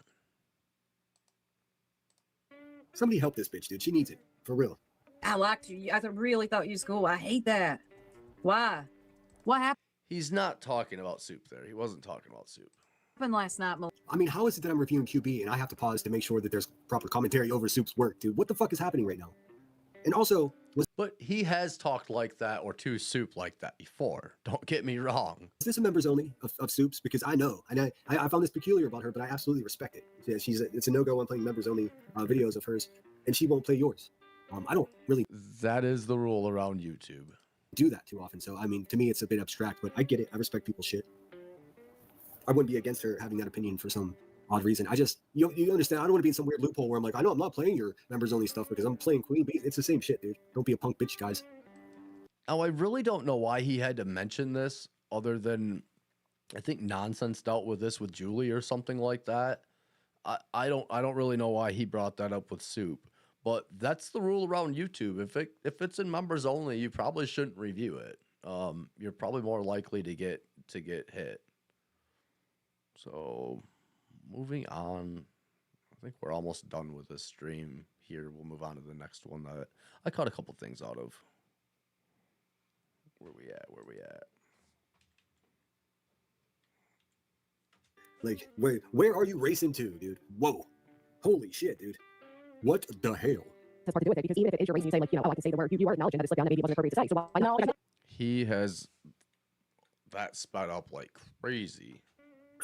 Somebody help this bitch, dude. She needs it. For real. I liked you. I really thought you was cool. I hate that. Why? What happened He's not talking about soup there. He wasn't talking about soup. last night? I mean, how is it that I'm reviewing QB and I have to pause to make sure that there's proper commentary over Soup's work, dude? What the fuck is happening right now? And also, but he has talked like that or to Soup like that before. Don't get me wrong. Is this a members only of Soup's? Because I know, and I found this peculiar about her, but I absolutely respect it. Yeah, it's a no-go on playing members only videos of hers, and she won't play yours. I don't really. That is the rule around YouTube. Do that too often. So I mean, to me, it's a bit abstract, but I get it. I respect people's shit. I wouldn't be against her having that opinion for some odd reason. You understand, I don't want to be in some weird loophole where I'm like, I know I'm not playing your members only stuff because I'm playing Queen Bee. It's the same shit, dude. Don't be a punk bitch, guys. Oh, I really don't know why he had to mention this other than I think Nonsense dealt with this with Julie or something like that. I don't really know why he brought that up with Soup, but that's the rule around YouTube. If it's in members only, you probably shouldn't review it. You're probably more likely to get hit. So moving on, I think we're almost done with this stream here. We'll move on to the next one that I caught a couple things out of. Where we at? Like, where are you racing to, dude? Whoa. Holy shit, dude. What the hell? That's hard to do with it because even if it is your reason, saying like, I like to say the word, you are acknowledging that it slipped down and maybe it wasn't appropriate to say. So why not? He has that sped up like crazy.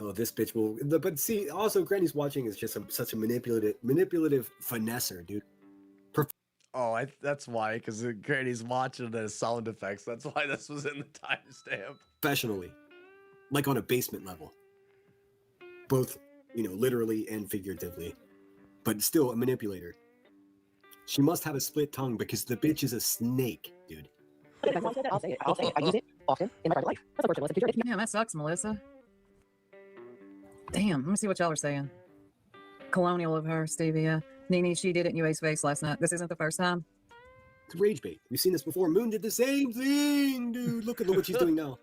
Oh, this bitch will. But see, also, Granny's watching is just such a manipulative finesser, dude. Oh, that's why, because Granny's watching the sound effects. That's why this was in the timestamp. Professionally, like on a basement level, both literally and figuratively, but still a manipulator. She must have a split tongue because the bitch is a snake, dude. I'll say it. I use it often in my private life. That's unfortunate. Damn, that sucks, Melissa. Damn, let me see what y'all are saying. Colonial of her, Stevia. Nene, she did it in UA's face last night. This isn't the first time. It's rage bait. We've seen this before. Moon did the same thing, dude. Look what she's doing now.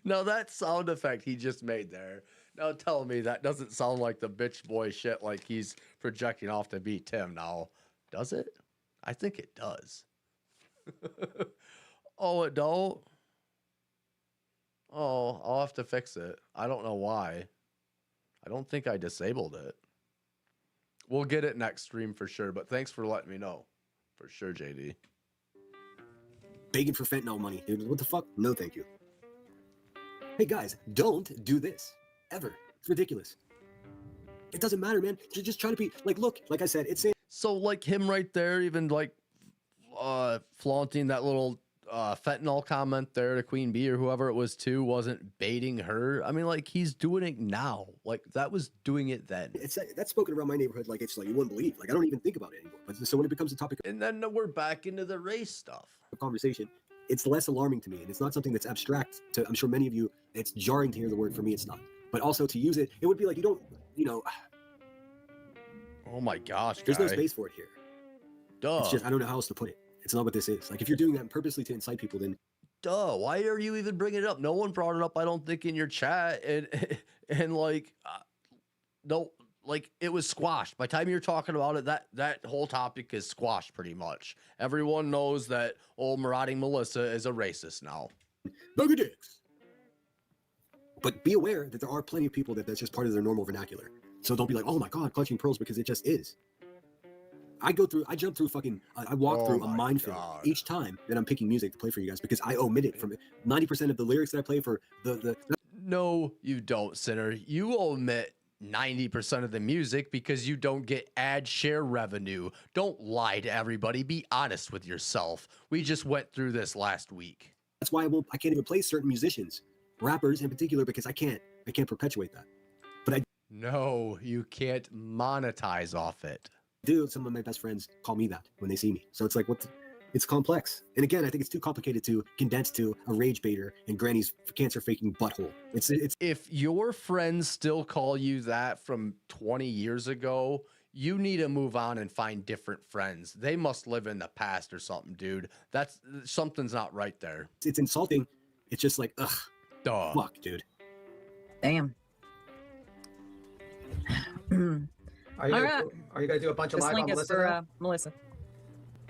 No, that sound effect he just made there. Now tell me that doesn't sound like the bitch boy shit like he's projecting off to beat Tim now. Does it? I think it does. Oh, it don't? Oh, I'll have to fix it. I don't know why. I don't think I disabled it. We'll get it next stream for sure, but thanks for letting me know. For sure, JD. Begging for fentanyl money, dude. What the fuck? No, thank you. Hey guys, don't do this ever. It's ridiculous. It doesn't matter, man. You're just trying to be like, look, like I said, it's so like him right there, even like flaunting that little fentanyl comment there to Queen Bee or whoever it was too, wasn't baiting her. I mean, like, he's doing it now. Like, that was doing it then. It's that's spoken around my neighborhood like it's like you wouldn't believe. Like, I don't even think about it anymore. But so when it becomes a topic, and then we're back into the race stuff. Conversation, it's less alarming to me, and it's not something that's abstract to, I'm sure, many of you. It's jarring to hear the word. For me, it's not. But also to use it, it would be like you don't, you know. Oh my gosh, there's no space for it here. Duh. It's just, I don't know how else to put it. It's not what this is. Like, if you're doing that purposely to incite people, then duh. Why are you even bringing it up? No one brought it up, I don't think, in your chat, and like, no, like, it was squashed. By the time you're talking about it, that whole topic is squashed pretty much. Everyone knows that old marauding Melissa is a racist now. Bugger dicks. But be aware that there are plenty of people that's just part of their normal vernacular. So don't be like, oh my God, clutching pearls, because it just is. I jump through fucking, I walk through a minefield each time that I'm picking music to play for you guys, because I omit it from 90% of the lyrics that I play for the. No, you don't, Sinner. You omit 90% of the music because you don't get ad share revenue. Don't lie to everybody. Be honest with yourself. We just went through this last week. That's why I can't even play certain musicians, rappers in particular, because I can't perpetuate that. But no, you can't monetize off it. Some of my best friends call me that when they see me. So it's like, it's complex. And again, I think it's too complicated to condense to a rage baiter and Granny's cancer faking butthole. It's if your friends still call you that from 20 years ago, you need to move on and find different friends. They must live in the past or something, dude. Something's not right there. It's insulting. It's just like, ugh. Duh. Fuck, dude. Damn. Are you gonna do a bunch of This lives on link is Melissa? for Melissa.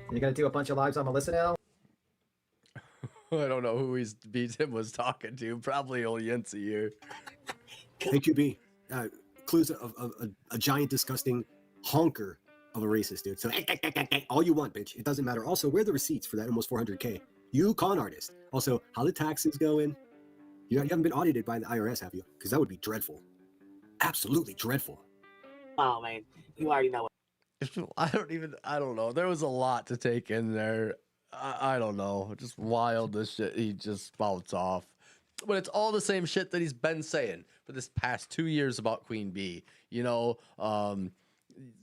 Are you gonna do a bunch of lives on Melissa now? I don't know who Tim was talking to. Probably old Yinzy here. Hey, QB. Clues of a giant, disgusting honker of a racist, dude. So all you want, bitch. It doesn't matter. Also, where are the receipts for that almost 400K? You con artist. Also, how the taxes going? You haven't been audited by the IRS, have you? Because that would be dreadful. Absolutely dreadful. Oh man, you already know it. I don't know. There was a lot to take in there. I don't know. Just wild, this shit he just spouts off. But it's all the same shit that he's been saying for this past 2 years about Queen Bee. You know,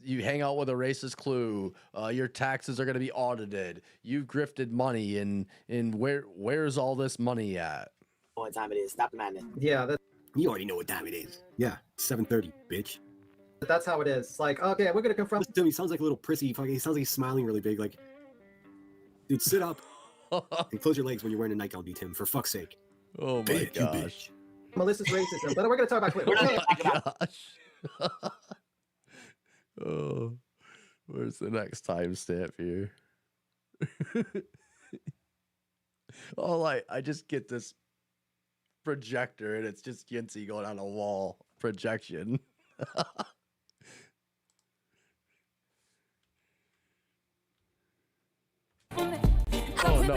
you hang out with a racist clue. Your taxes are going to be audited. You've grifted money, and where's all this money at? What time it is? Stop the madness. Yeah, you already know what time it is. Yeah, 7:30, bitch. That's how it is. It's like, okay, we're gonna confront. Listen to him, he sounds like a little prissy. He sounds like he's smiling really big. Like, dude, sit up and close your legs when you're wearing a nightgown, be Tim. For fuck's sake. Oh my gosh. Melissa's racism, but we're gonna talk about. Gosh. Oh, where's the next timestamp here? Oh, I just get this projector and it's just Yinzy going on a wall projection. Oh no.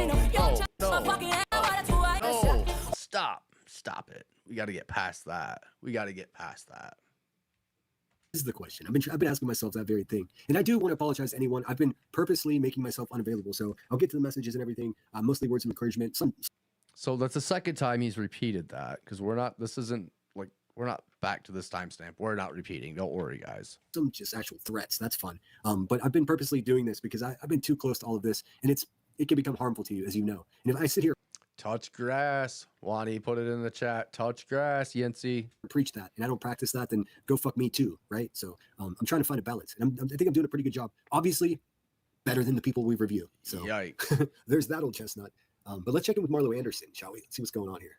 Stop it. We got to get past that. This is the question. I've been asking myself that very thing. And I do want to apologize to anyone. I've been purposely making myself unavailable. So I'll get to the messages and everything. Mostly words of encouragement. So that's the second time he's repeated that, because we're not back to this timestamp. We're not repeating. Don't worry, guys. Some just actual threats. That's fun. But I've been purposely doing this because I've been too close to all of this, and it can become harmful to you, as you know. And if I sit here, touch grass, Wani, put it in the chat. Touch grass, Yinzy. Preach that, and I don't practice that, then go fuck me too, right? So I'm trying to find a balance, and I think I'm doing a pretty good job. Obviously, better than the people we review. So yikes. There's that old chestnut. But let's check in with Marlo Anderson, shall we? Let's see what's going on here.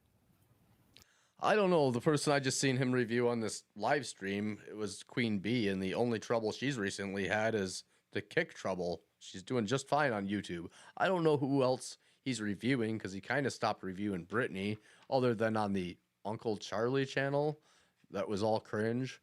I don't know. The person I just seen him review on this live stream, it was Queen Bee, and the only trouble she's recently had is the kick trouble. She's doing just fine on YouTube. I don't know who else he's reviewing, because he kind of stopped reviewing Britney, other than on the Uncle Charlie channel. that was all cringe.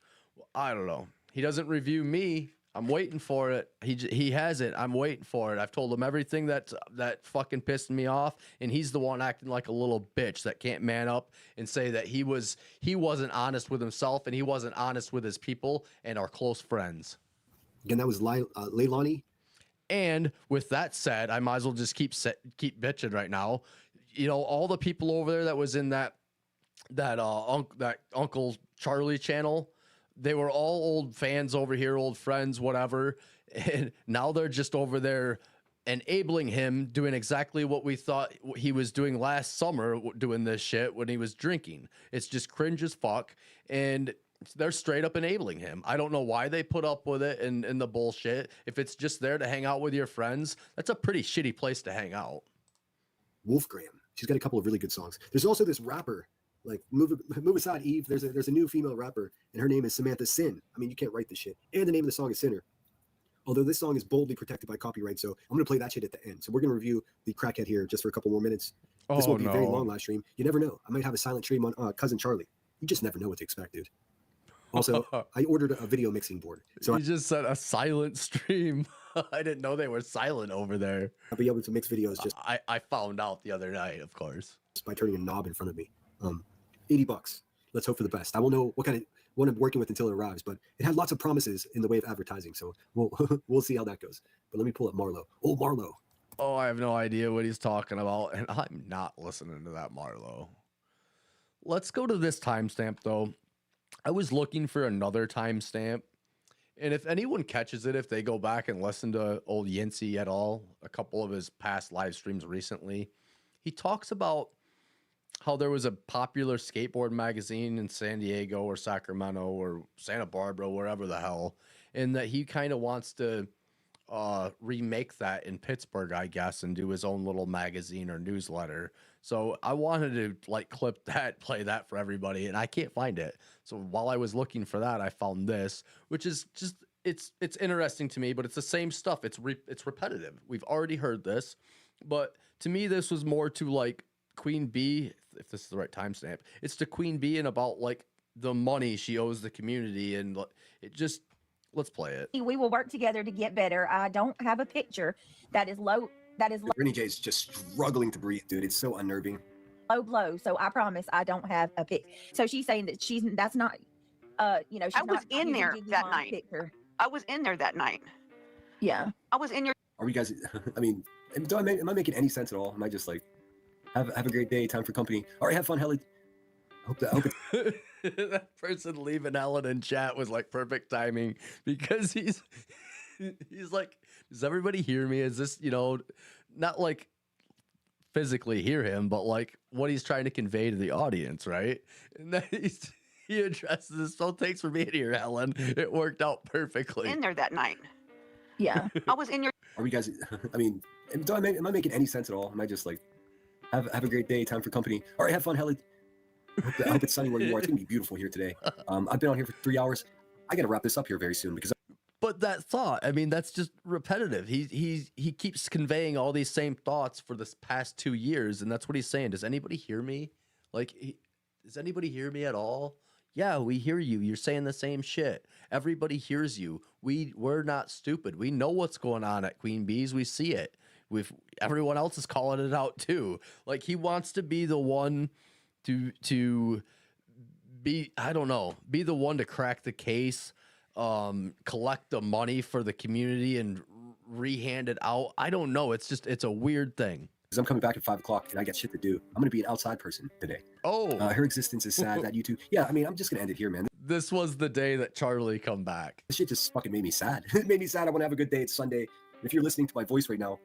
I don't know. He doesn't review me. I'm waiting for it. He has it. I'm waiting for it. I've told him everything that fucking pissed me off, and he's the one acting like a little bitch that can't man up and say that he wasn't honest with himself and he wasn't honest with his people and our close friends. Again, that was Leilani. And with that said, I might as well just keep bitching right now. You know, all the people over there that was in that Uncle Charlie channel, they were all old fans over here, old friends, whatever. And now they're just over there enabling him, doing exactly what we thought he was doing last summer, doing this shit when he was drinking. It's just cringe as fuck. And they're straight up enabling him. I don't know why they put up with it and the bullshit. If it's just there to hang out with your friends, that's a pretty shitty place to hang out. Wolfgram. She's got a couple of really good songs. There's also this rapper, like move aside, Eve. There's a new female rapper, and her name is Samantha Sin. I mean, you can't write this shit. And the name of the song is Sinner. Although this song is boldly protected by copyright, so I'm gonna play that shit at the end. So we're gonna review the Crackhead here just for a couple more minutes. This won't be a very long live stream. You never know. I might have a silent stream on Cousin Charlie. You just never know what to expect, dude. Also, I ordered a video mixing board. So you just said a silent stream. I didn't know they were silent over there. I'll be able to mix videos just. I found out the other night, of course. Just by turning a knob in front of me. $80. Let's hope for the best. I won't know what I'm working with until it arrives, but it had lots of promises in the way of advertising. So we'll see how that goes. But let me pull up Marlo. Oh, Marlo. Oh, I have no idea what he's talking about, and I'm not listening to that Marlo. Let's go to this timestamp, though. I was looking for another timestamp, and if anyone catches it, if they go back and listen to old Yinzy at all, a couple of his past live streams recently, he talks about how there was a popular skateboard magazine in San Diego or Sacramento or Santa Barbara, wherever the hell, and that he kind of wants to remake that in Pittsburgh, I guess, and do his own little magazine or newsletter. So I wanted to like clip that, play that for everybody, and I can't find it. So while I was looking for that, I found this, which is just it's interesting to me, but it's the same stuff. It's repetitive. We've already heard this, but to me, this was more to like Queen Bee, if this is the right timestamp. It's to Queen Bee and about like the money she owes the community, and it just. Let's play it. We will work together to get better. I don't have a picture that is low. Brittney J is just struggling to breathe, dude. It's so unnerving. Low blow. So I promise I don't have a pic. So she's saying that that's not, you know, she's I was in there that night. Picture. I was in there that night. Yeah. I was in your. Are we guys? I mean, am I making any sense at all? Am I just like, have a great day, time for company? All right, have fun, Helly. I hope it's. That person leaving Ellen in chat was like perfect timing, because he's like, does everybody hear me? Is this, you know, not like physically hear him, but like what he's trying to convey to the audience, right? And then he addresses this. So thanks for being here, Ellen. It worked out perfectly. In there that night. Yeah. I was in your. Are we guys? I mean, am I making any sense at all? Am I just like, have a great day, time for company? All right, have fun, Helly. I hope it's sunny where you are. It's gonna be beautiful here today. I've been on here for 3 hours. I gotta wrap this up here very soon because. But that thought, I mean, that's just repetitive. He keeps conveying all these same thoughts for this past 2 years, and that's what he's saying. Does anybody hear me? Like, does anybody hear me at all? Yeah, we hear you. You're saying the same shit. Everybody hears you. We're not stupid. We know what's going on at Queen Bee's. We see it. Everyone else is calling it out too. Like, he wants to be the one to be, I don't know, be the one to crack the case, collect the money for the community and rehand it out. I don't know. It's a weird thing. Because I'm coming back at 5 o'clock and I got shit to do. I'm going to be an outside person today. Oh. Her existence is sad. That YouTube. Yeah, I mean, I'm just going to end it here, man. This was the day that Charlie come back. This shit just fucking made me sad. It made me sad. I want to have a good day. It's Sunday. If you're listening to my voice right now,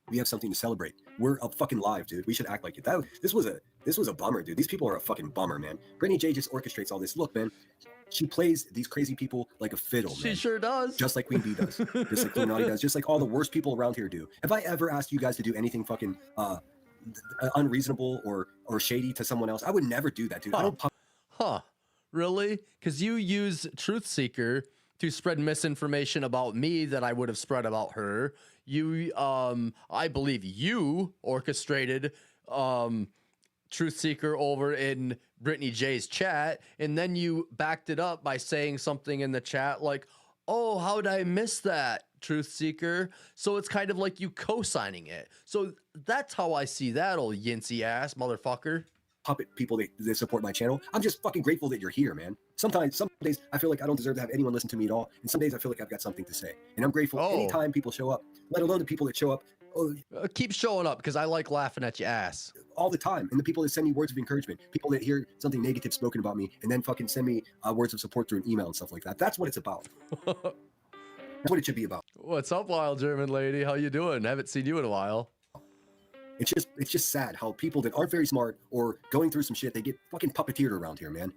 we have something to celebrate. We're up fucking live, dude. We should act like it. This was a bummer, dude. These people are a fucking bummer, man. Brittney J just orchestrates all this. Look, man, she plays these crazy people like a fiddle, man. She sure does. Just like Queen Bee does. Just like Queen Naughty does. Just like all the worst people around here do. Have I ever asked you guys to do anything fucking unreasonable or shady to someone else? I would never do that, dude. I don't Really? Because you use Truth Seeker to spread misinformation about me that I would have spread about her. You, I believe you orchestrated truth seeker over in Brittney J's chat, and then you backed it up by saying something in the chat like, oh, how did I miss that, truth seeker? So it's kind of like you co-signing it. So that's how I see that, old Yinzy ass motherfucker. Puppet people that support my channel. I'm just fucking grateful that you're here, man. Some days I feel like I don't deserve to have anyone listen to me at all, and some days I feel like I've got something to say, and I'm grateful anytime people show up, let alone the people that show up. Keep showing up, because I like laughing at your ass all the time, and the people that send me words of encouragement, people that hear something negative spoken about me and then fucking send me words of support through an email and stuff like that. That's what it's about. That's what it should be about. What's up, wild German lady? How you doing? Haven't seen you in a while. It's just sad how people that aren't very smart or going through some shit, they get fucking puppeteered around here, man.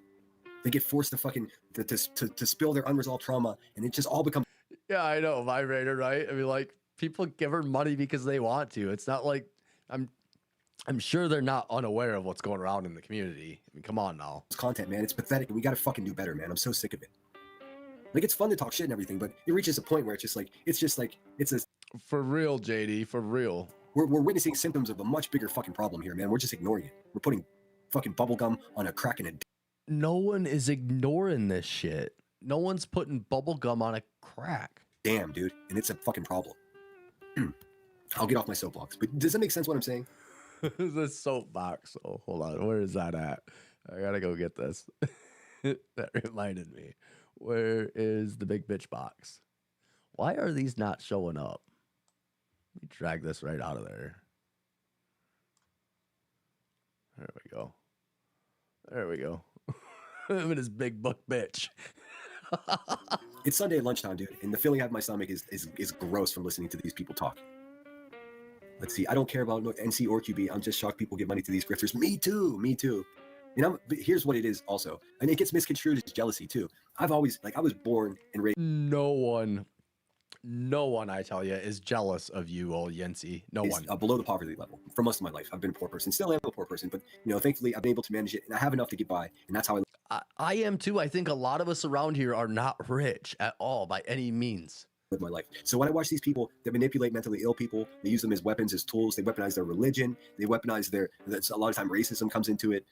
They get forced to fucking to spill their unresolved trauma, and it just all becomes. Yeah, I know, vibrator, right? I mean, like, people give her money because they want to. It's not like I'm sure they're not unaware of what's going around in the community. I mean, come on now. It's content, man. It's pathetic, and we got to fucking do better, man. I'm so sick of it. Like, it's fun to talk shit and everything, but it reaches a point where it's just like it's a. For real, JD, for real. We're witnessing symptoms of a much bigger fucking problem here, man. We're just ignoring it. We're putting fucking bubblegum on a crack in a. No one is ignoring this shit. No one's putting bubblegum on a crack. Damn, dude. And it's a fucking problem. I'll get off my soapbox. But does that make sense what I'm saying? The soapbox. Oh, hold on. Where is that at? I gotta go get this. That reminded me. Where is the big bitch box? Why are these not showing up? Let me drag this right out of there. There we go. There we go. Him and his big book bitch. It's Sunday at lunchtime, dude, and the feeling I have in my stomach is gross from listening to these people talk. Let's see. I don't care about NC or QB. I'm just shocked people give money to these grifters. Me too. Me too. And but here's what it is also. And it gets misconstrued as jealousy too. I've always, I was born and raised. No one, I tell you, is jealous of you, old Yinzy. No one. Below the poverty level for most of my life. I've been a poor person. Still am a poor person. But, thankfully, I've been able to manage it. And I have enough to get by. And that's how I am too. I think a lot of us around here are not rich at all by any means. Live my life. So when I watch these people that manipulate mentally ill people, they use them as weapons, as tools. They weaponize their religion. They weaponize that's a lot of time racism comes into it.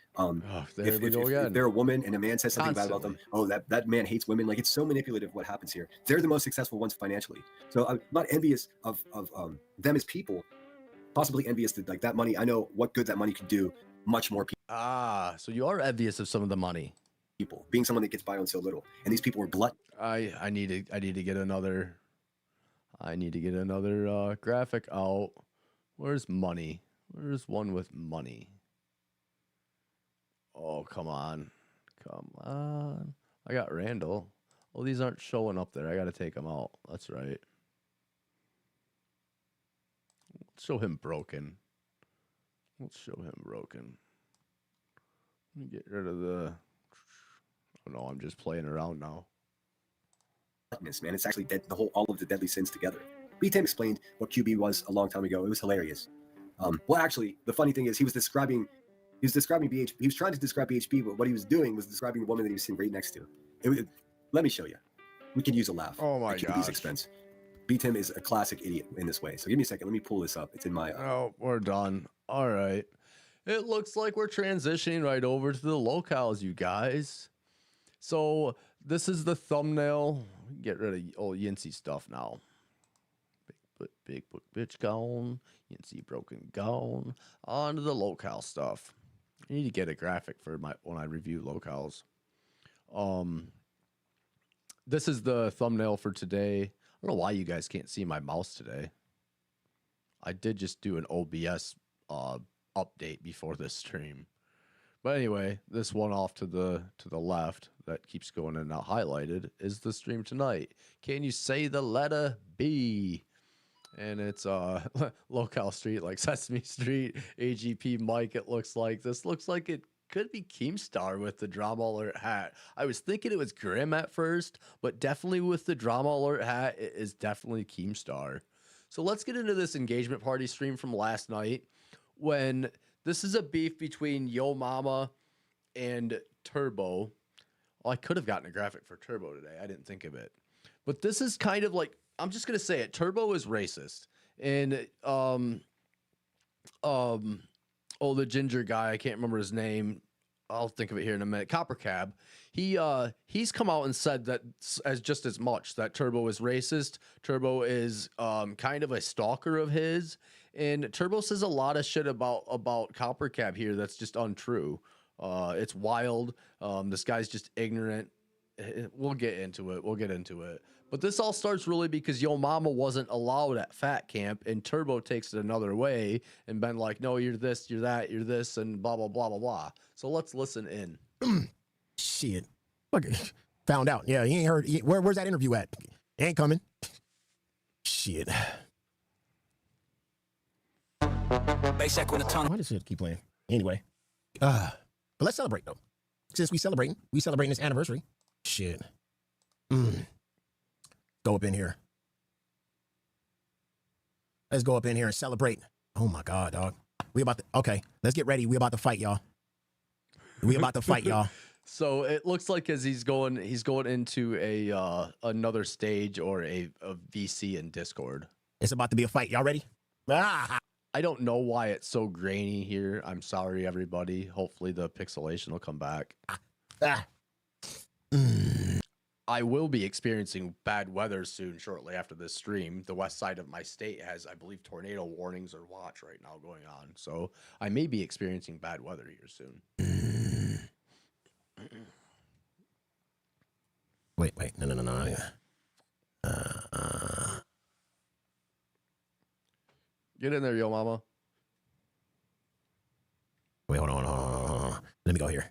If they're a woman and a man says something bad about them, oh, that man hates women. Like, it's so manipulative what happens here. They're the most successful ones financially. So I'm not envious of them as people, possibly envious that like that money. I know what good that money could do. Much more people. So you are envious of some of the money. People being someone that gets by on so little, and these people are glut. I need to get another. I need to get another graphic out. Where's money? Where's one with money? Oh, come on. Come on. I got Randall. Well, these aren't showing up there. I got to take them out. That's right. Let's show him broken. Let's show him broken. Let me get rid of the... Oh, no, I'm just playing around now. Man, it's actually all of the deadly sins together. B-Tim explained what QB was a long time ago. It was hilarious. Well, actually, the funny thing is he was describing BHP. He was trying to describe BHP, but what he was doing was describing the woman that he was sitting right next to. Let me show you. We can use a laugh. Oh my at QB's expense. B-Tim is a classic idiot in this way. So give me a second. Let me pull this up. It's in my. Oh, we're done. All right. It looks like we're transitioning right over to the Lolcows, you guys. So this is the thumbnail. Get rid of old Yinzy stuff now. Big book bitch gone. Yinzy broken gone. On to the Lolcow stuff. I need to get a graphic for when I review Lolcows. This is the thumbnail for today. I don't know why you guys can't see my mouse today. I did just do an OBS update before this stream. But anyway, this one off to the left that keeps going and not highlighted is the stream tonight. Can you say the letter B? And it's Lolcow Street, like Sesame Street, AGP Mike. It looks like this looks like it could be Keemstar with the drama alert hat. I was thinking it was Grim at first, but definitely with the drama alert hat, it is definitely Keemstar. So let's get into this engagement party stream from last night when. This is a beef between YoMama and Turbo. Well, I could have gotten a graphic for Turbo today. I didn't think of it. But this is kind of like, I'm just going to say it. Turbo is racist. And oh, the ginger guy, I can't remember his name. I'll think of it here in a minute. Copper Cab. He's come out and said that as just as much that Turbo is racist. Turbo is kind of a stalker of his, and Turbo says a lot of shit about Copper Cab here that's just untrue. It's wild. This guy's just ignorant. We'll get into it. But this all starts really because YoMama wasn't allowed at FatCamp, and Turbo takes it another way and been like, no, you're this, you're that, you're this, and blah, blah, blah, blah, blah. So let's listen in. Shit. Look, found out. Yeah, he ain't heard. Where's that interview at? Ain't coming. Shit. Why does it keep playing? Anyway. But let's celebrate, though. Since we celebrating this anniversary. Shit. Go up in here. Let's go up in here and celebrate. Oh my God, dog. Okay, let's get ready. We about to fight, y'all. So it looks like as he's going into a another stage or a VC in Discord. It's about to be a fight. Y'all ready? Ah! I don't know why it's so grainy here. I'm sorry, everybody. Hopefully the pixelation will come back. I will be experiencing bad weather soon, shortly after this stream. The west side of my state has, I believe, tornado warnings or watch right now going on. So I may be experiencing bad weather here soon. Wait. No. Get in there, YoMama. Wait, hold on. Let me go here.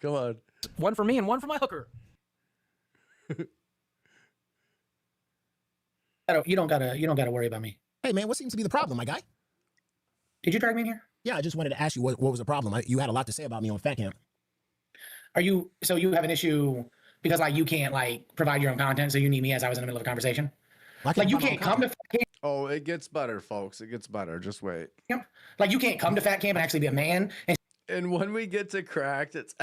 Come on. One for me and one for my hooker. You don't gotta worry about me. Hey man, what seems to be the problem, my guy? Did you drag me in here? Yeah, I just wanted to ask you what was the problem. You had a lot to say about me on FatCamp. So you have an issue because like you can't like provide your own content, so you need me as I was in the middle of a conversation? Like you can't come to FatCamp. Oh, it gets better, folks. It gets better. Just wait. Like you can't come to FatCamp and actually be a man. And when we get to Cracked, it's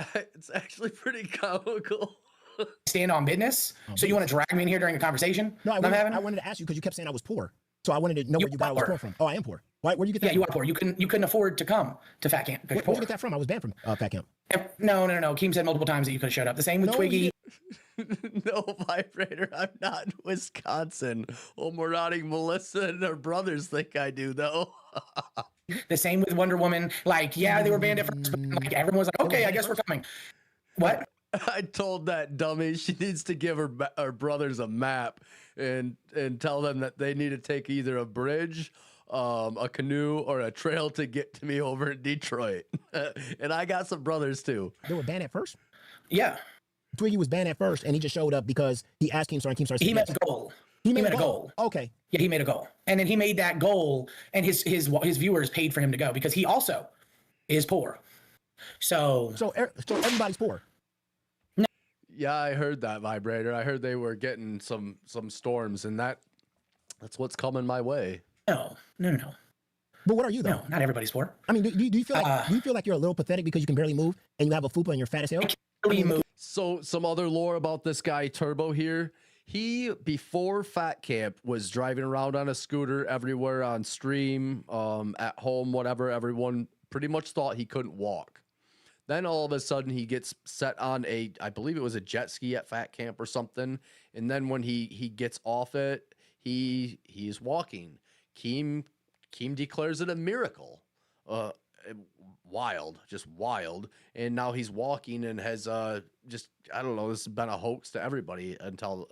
actually pretty comical. Stand on business. So you want to drag me in here during a conversation? No, I wanted to ask you because you kept saying I was poor. So I wanted to know where you got I was poor from. Oh, I am poor. Where'd you get that? Yeah, you are poor. You couldn't afford to come to FatCamp. Where'd you get that from? I was banned from FatCamp. No. Keem said multiple times that you could have showed up. The same with Twiggy. No, Vibrator. I'm not in Wisconsin. Well, Murati, Melissa, and their brothers think I do, though. The same with Wonder Woman. Like, yeah, they were banned at first, but like everyone was like, okay, I guess we're coming. What? I told that dummy she needs to give her brothers a map and tell them that they need to take either a bridge, a canoe, or a trail to get to me over in Detroit. And I got some brothers too. They were banned at first? Yeah. Twiggy was banned at first, and he just showed up because he asked Keemstar, and Keemstar said he made a goal. He made a goal. Okay. Yeah, he made a goal. And then he made that goal, and his viewers paid for him to go because he also is poor. So everybody's poor. No. Yeah, I heard that, Vibrator. I heard they were getting some storms, and that's what's coming my way. No. But what are you though? No, not everybody's poor. I mean, do you feel like you're a little pathetic because you can barely move and you have a fupa and you're fat as hell? So some other lore about this guy Turbo here. He, before FatCamp, was driving around on a scooter everywhere on stream, at home, whatever. Everyone pretty much thought he couldn't walk. Then all of a sudden he gets set on I believe it was a jet ski at FatCamp or something. And then when he gets off it, he's walking. Keem declares it a miracle. Just wild. And now he's walking and has this has been a hoax to everybody until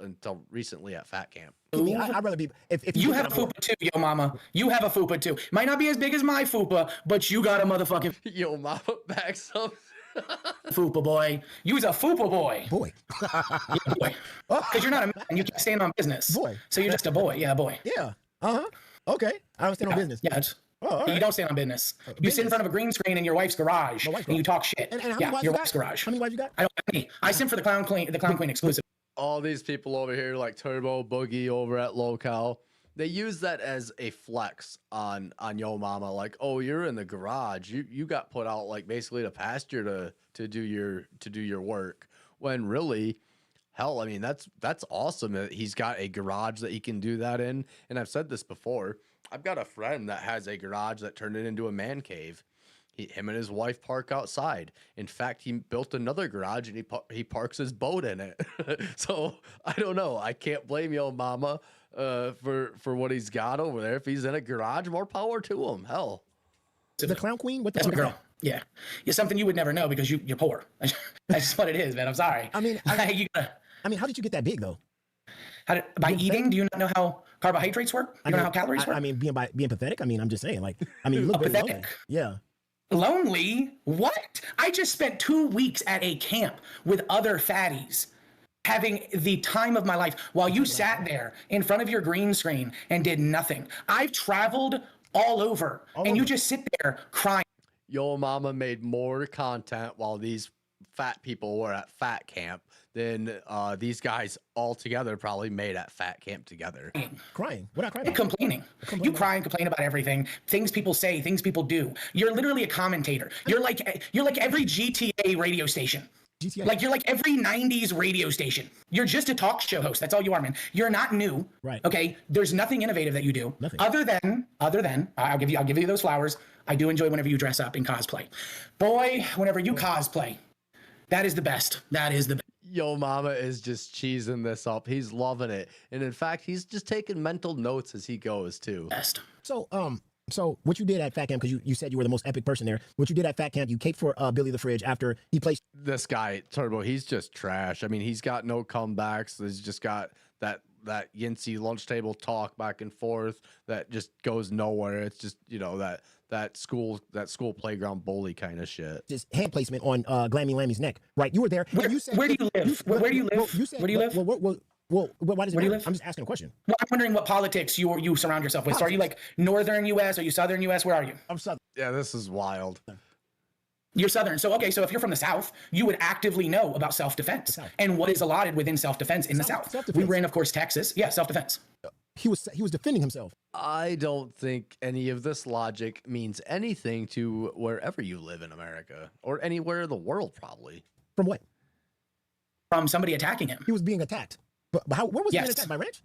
recently at FatCamp. I'd rather be if you have a fupa too, YoMama. You have a fupa too. Might not be as big as my fupa, but you got a motherfucking YoMama backs up. Fupa boy. You's a fupa boy. Boy. Yeah, boy. Because you're not a man. You can't stand on business. Boy. So you're just a boy. Yeah, boy. Yeah. Okay. I don't stand on business. Yeah. Right. You don't stand on business. You sit in front of a green screen in your wife's garage and you talk shit. And how many wives your you wife's got? garage. How many wives you got? I don't have any. I sent for the Clown Queen exclusive. All these people over here like Turbo, Boogie over at Lolcow, they use that as a flex on YoMama. Like, oh, you're in the garage. You got put out like basically to pasture to do your work. When really, hell, I mean, that's awesome that he's got a garage that he can do that in. And I've said this before. I've got a friend that has a garage that turned it into a man cave. Him and his wife park outside. In fact, he built another garage and he parks his boat in it. So I don't know. I can't blame YoMama for what he's got over there. If he's in a garage, more power to him. Hell, the clown queen. What the That's my girl. Yeah, it's something you would never know because you're poor. That's just what it is, man. I'm sorry. I mean, how did you get that big though? By eating? Do you not know how carbohydrates work? You don't know how calories work? I mean, being pathetic. I mean, I'm just saying. Like, I mean, you look very pathetic. lonely. Yeah. Lonely? What? I just spent 2 weeks at a camp with other fatties, having the time of my life while you sat there in front of your green screen and did nothing. I've traveled all over, and you just sit there crying. YoMama made more content while these fat people were at FatCamp than these guys all together probably made at FatCamp together. Crying? What I cry about? Complaining. You cry and complain about everything. Things people say, things people do. You're literally a commentator. You're like every GTA radio station. GTA. Like you're like every 90s radio station. You're just a talk show host. That's all you are, man. You're not new. Right. Okay. There's nothing innovative that you do. Nothing. Other than I'll give you those flowers. I do enjoy whenever you dress up in cosplay. Boy, whenever you cosplay, that is the best. That is the best. YoMama is just cheesing this up. He's loving it. And in fact, he's just taking mental notes as he goes too. Best. So what you did at FatCamp, because you said you were the most epic person there. What you did at FatCamp, you caped for Billy the Fridge after he placed. This guy, Turbo, he's just trash. I mean, he's got no comebacks. He's just got that Yinzy lunch table talk back and forth that just goes nowhere. It's just, that school playground bully kind of shit. This hand placement on Glammy Lammy's neck, right? You were there. Where do you live? Where do you live? You said, where do you live? Well, why does it Where do you matter? live? I'm just asking a question. Well, I'm wondering what politics you surround yourself with. So are you like northern U.S.? Are you southern U.S.? Where are you? I'm southern. Yeah, this is wild. You're southern. So, okay, so if you're from the South, you would actively know about self-defense and what is allotted within self-defense in the South. We were in, of course, Texas. Yeah, self-defense. He was defending himself. I don't think any of this logic means anything to wherever you live in America or anywhere in the world, probably. From what? From somebody attacking him. He was being attacked. But where was he being attacked? By ranch?